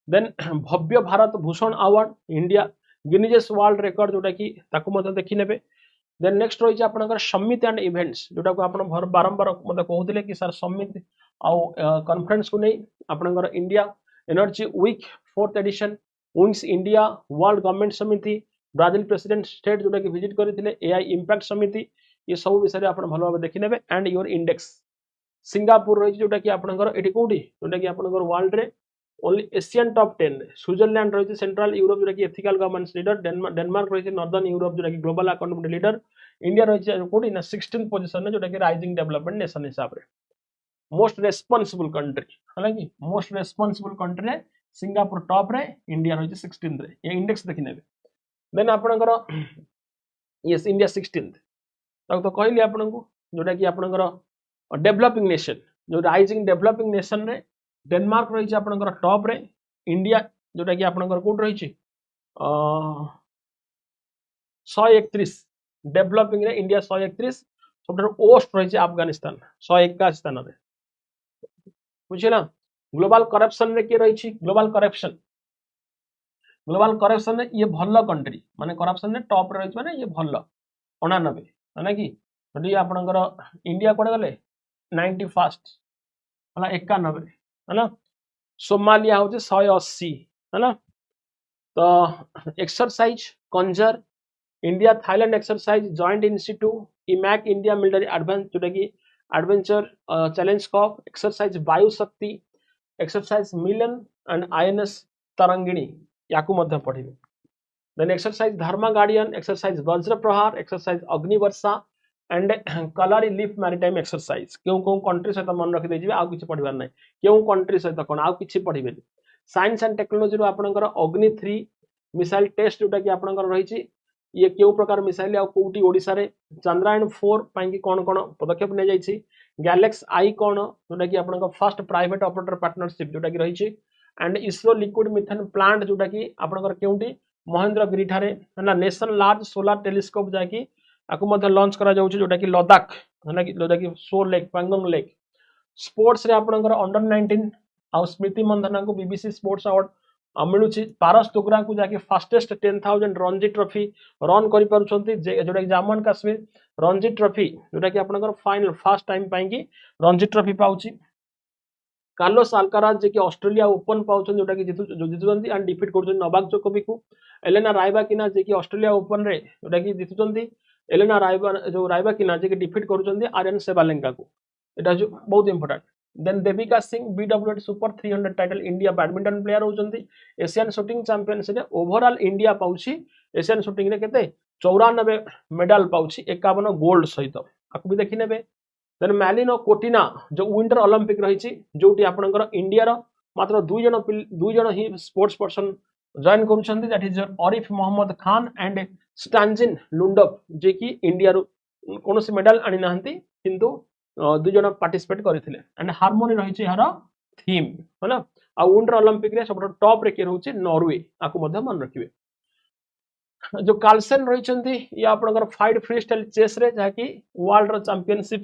then Bhavya Bharat Bhushan award India Guinness world record जोटा कि ताकू मते देखि नेबे देन नेक्स्ट रही आपनकर समिट एंड इवेंट्स जोटा को आपण बारंबार मते कहउतिले कि सर समिट आउ कॉन्फ्रेंस को नहीं आपनकर India energy week 4th edition Wings India world government समिति ब्राजिल प्रेसिडेंट स्टेट जोटा कि विजिट करथिले एआई इंपैक्ट समिति ये सब विषय आपण भलो भाबे देखि नेबे एंड योर इंडेक्स सिंगापुर रही जोटा कि आपनकर एटी कोडी जोटा कि आपनकर वर्ल्ड रे ओनली एशियन टॉप 10 स्विट्जरलैंड रही सेंट्रल यूरोप जोटा कि एथिकल गवर्नेंस लीडर डेनमार्क रही नॉर्दर्न यूरोप जोटा कि ग्लोबल अकाउंटेबिलिटी लीडर इंडिया रही कोडी ना 16th पोजीशन में जोटा कि राइजिंग डेवलपमेंट नेशन हिसाब रे मोस्ट रेस्पोंसिबल कंट्री हालांकि मोस्ट रेस्पोंसिबल कंट्री रे सिंगापुर टॉप रे इंडिया रही 16th रे ये इंडेक्स देखि नेबे देन आपनकर यस इंडिया 16th तो कहली आपनको जोटा कि आपनकर डेवलपिंग नेशन जो राइजिंग डेवलपिंग नेशन रे डेनमार्क रही आपनकर टॉप रे इंडिया जोटा कि आपनकर कोड रही 131 डेवलपिंग रे इंडिया 131 सबटर ओस्ट रही अफगानिस्तान 181 स्थान रे बुझिला ग्लोबल करप्शन रे के रही ग्लोबल करप्शन रे ये भल्ल कंट्री माने करप्शन रे टॉप रही माने ये भल्ल 89 माने कि जदि आपनकर इंडिया कोड गले 91st हला 91 है सोमालिया हूँ 180 है तो एक्सरसाइज कंजर India Thailand exercise joint institute इमैक इंडिया मिलिटरी एडवांस जोटा कि adventure challenge cup exercise Vayu Shakti exercise Milan and INS Tarangini याकू मध्य पढ़िबे then exercise Dharma guardian exercise Vajra Prahar exercise Agnivarsha and कलर लिफ मैरिटाइम एक्सरसाइज क्यों कंट्री सहित मन रखी दे आउ किछि पढ़िबार नै क्यों कंट्री सहित कोन आउ किछि पढ़िबेनी साइंस एंड टेक्नोलॉजी रो आपनकर अग्नि 3 मिसाइल टेस्ट जोटा कि आपनकर रहिछि ये क्यों प्रकार मिसाइल आ कोउटी ओडिसा रे चंद्रयान 4 पाई कि कोन कोन पदक्षेप ने जाइछि गैलेक्स आई कोन जोटा कि आपनकर फर्स्ट प्राइवेट ऑपरेटर पार्टनरशिप जोटा कि रहिछि and ISRO liquid methane plant जोटा कि आपनकर केउटी महेंद्रगिरी ठारे हना नेशनल लार्ज सोलर टेलीस्कोप जाकि आकु मध्य लॉन्च करा जाउछि जोटा कि लद्दाख हना कि जोटा कि सो लेक पैंगोंग लेक स्पोर्ट्स रे आपनकर अंडर 19 आ स्मृति मंधना को बीबीसी स्पोर्ट्स अवार्ड मिलुछि पारस तुगरा को जाके फास्टेस्ट 10,000 रणजी ट्रॉफी रन करि परछंती जोटा कि जम्मू एंड कश्मीर रणजी ट्रॉफी जोटा कि आपनकर फाइनल फर्स्ट टाइम पाई कि रणजी ट्रॉफी पाउछि कार्लोस अल्काराज जे कि ऑस्ट्रेलिया ओपन पाउछन जोटा कि जितुचंती एंड डिफीट करछन नोवाक जोकोविक को एलेना रायबाकिना जे कि ऑस्ट्रेलिया ओपन रे जोटा कि जितुचंती एलेना रायबाकिना जे कि डिफीट करछंती आर्यन सेबालेंका को एटा जो बहुत important then Devika Singh BWF super 300 title India badminton player होचंती एशियन शूटिंग चैंपियनशिप रे ओवरऑल इंडिया पाउछि एशियन शूटिंग रे केते 94 मेडल पाउछि 51 गोल्ड सहित आकु भी देखि नेबे देन मैलिनो कोटिना जो विंटर ओलंपिक रही जोटी आपनकर इंडिया रो मात्र दुई जन ही स्पोर्ट्स पर्सन जॉइन करूछंती that is Arif Mohammad Khan and Stanzin Lundup जे कि इंडिया रो कोनोसी मेडल आनी नाहंती किंतु दुई जन पार्टिसिपेट करथिले एंड हार्मोनी रही यार थीम है ना आ विंटर ओलंपिक रे सब टॉप रे के रहउछि नॉर्वे आकु मध्य मन रखिबे जो कार्लसन रही ये आपनकर फाइट फ्री स्टाइल चेस रे जाकि वर्ल्ड रो चैंपियनशिप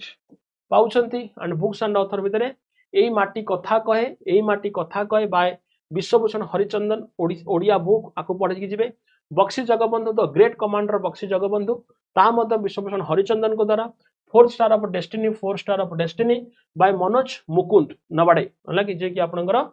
पाउछंती एंड बुक्स एंड ऑथर भितरे एई माटी कथा कहे बाय विश्वभूषण हरिचंदन ओडिया बुक आकु पढ़ि कि जिवे Bakshi Jagabandhu the great commander Bakshi Jagabandhu ता मध्य विश्वभूषण हरिचंदन को द्वारा 4 star of destiny by Manoj Mukund Nawade होला कि जे कि आपनकर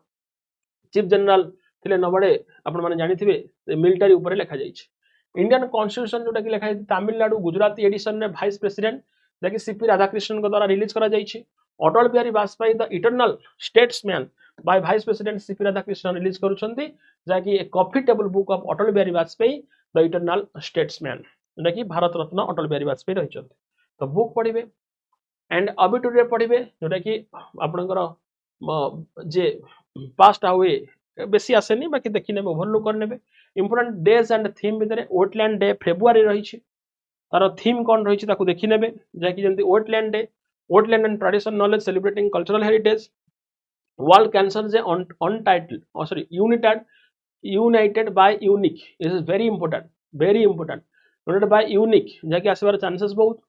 चीफ जनरल थिले नवाडे आपन माने जानिथिबे मिलिटरी ऊपर लिखा जाइछि इंडियन कॉन्स्टिट्यूशन जोटा कि लिखा जाइछि तमिलनाडु गुजराती एडिशन रे वाइस प्रेसिडेंट जाकि सीपी राधाकृष्णन को द्वारा रिलीज करा जाइछि Atal Bihari Vajpayee the eternal statesman by vice president CP Radhakrishnan release करूछंती जाकि a coffee table book of Atal Bihari Vajpayee the eternal statesman जोटा कि भारत रत्न अटल बिहारी वाजपेयी रहिछंती तो बुक पढ़िबे एंड अबिटुरे पढ़िबे जोटा कि आपनकर जे पास्ट आवे बेसी आसेनी बाकी देखि नेबे ओवरलुक कर नेबे इंपोर्टेंट डेज एंड थीम भितरे वेटलैंड डे फेब्रुआरी रहिछि तार थीम कोन रहिछि ताकू देखि नेबे जाकि जेंति wetland day wetland and tradition knowledge celebrating cultural heritage world cancer जे untitled united by unique is very important united by unique जाकि आसबार चांसेस बहुत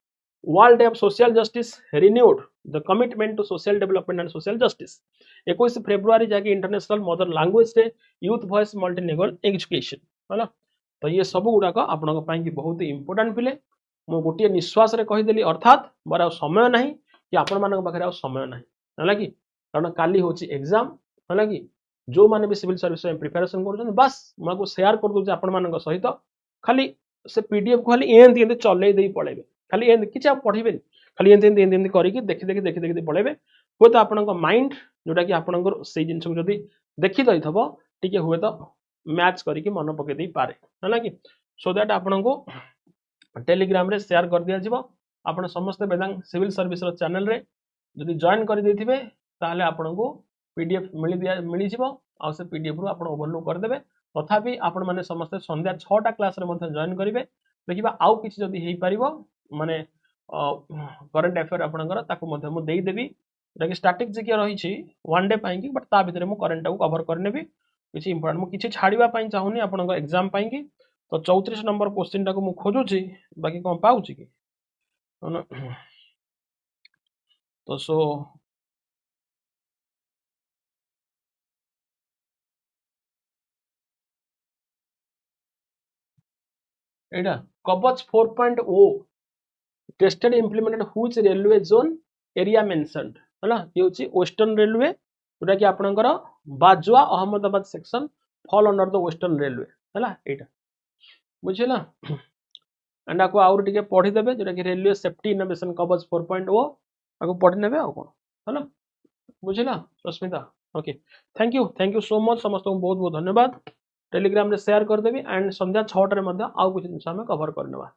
world day of social justice renewed the commitment to social development and social justice 21 फेब्रुआरी जाके international mother language day youth voice multilingual education है ना तो ये सब गुड़ाक आपण बहुत इंपोर्टाट पिले मु गोटे निश्वास कहीदेली अर्थात मोर आ समय ना कि आपण मान पाखे समय ना है कि कारण काली हूँ एग्जाम है कि जो मैंने भी सिविल सर्विस प्रिपेरेसन कर बस मुझे सेयार कर दूसरी आपण सहित खाली से पीडीएफ को खाली एमती चल पड़े खाली एमती किसी आप पढ़े खाली एमती करके देखी देखी देखी देखी पढ़े हे तो आपण माइंड जोटा कि आपंकर से जिन जदि देखी दी टे हुए तो मैच करके मन पकई पारे है कि सो दैट आपण को टेलीग्राम रे शेयर कर दिया जिवो आपण समस्त वेदांग सिविल सर्विस रो चैनल रे जदि जॉइन कर देथिबे ताले आपण को पीडीएफ मिली जिवो आ से पीडीएफ रो आपण ओवरलोड कर देबे तथापि आपण माने समस्त संध्या 6टा क्लास रे मध्ये जॉइन करिवे देखिबा आउ किछि जदि हेई परिबो माने करंट अफेयर आपणकर ताको मध्ये मु देई देबी जेटा कि स्टैटिक जे के रही छी वन डे पाई की बट ता भितरे मु करंट को कवर करने भी किछि इंपोर्टेंट मु किछि छाड़िबा पाई चाहुनी आपणक एग्जाम पाई की तो 34 नंबर क्वेश्चन टाको मु खोजुची बाकी कोन पाउची की तो सो एटा कवच 4.0 tested implemented which railway zone area mentioned हला ये होची वेस्टर्न रेलवे जोटा कि आपणकर Bajwa Ahmedabad section fall under the western railway हला एटा बुझिला एंड आपको आउर टिके पढ़ी देबे जोटा कि रेलवे सेफ्टी इनोवेशन कवच 4.0 आपको पढ़ी नेबे आ कोन हला बुझिला Rashmita okay thank you so much समस्त को बहुत बहुत धन्यवाद टेलीग्राम रे शेयर कर देबी एंड संध्या 6 रे मध्ये आउ कुछ दिन हम कवर करनेबा।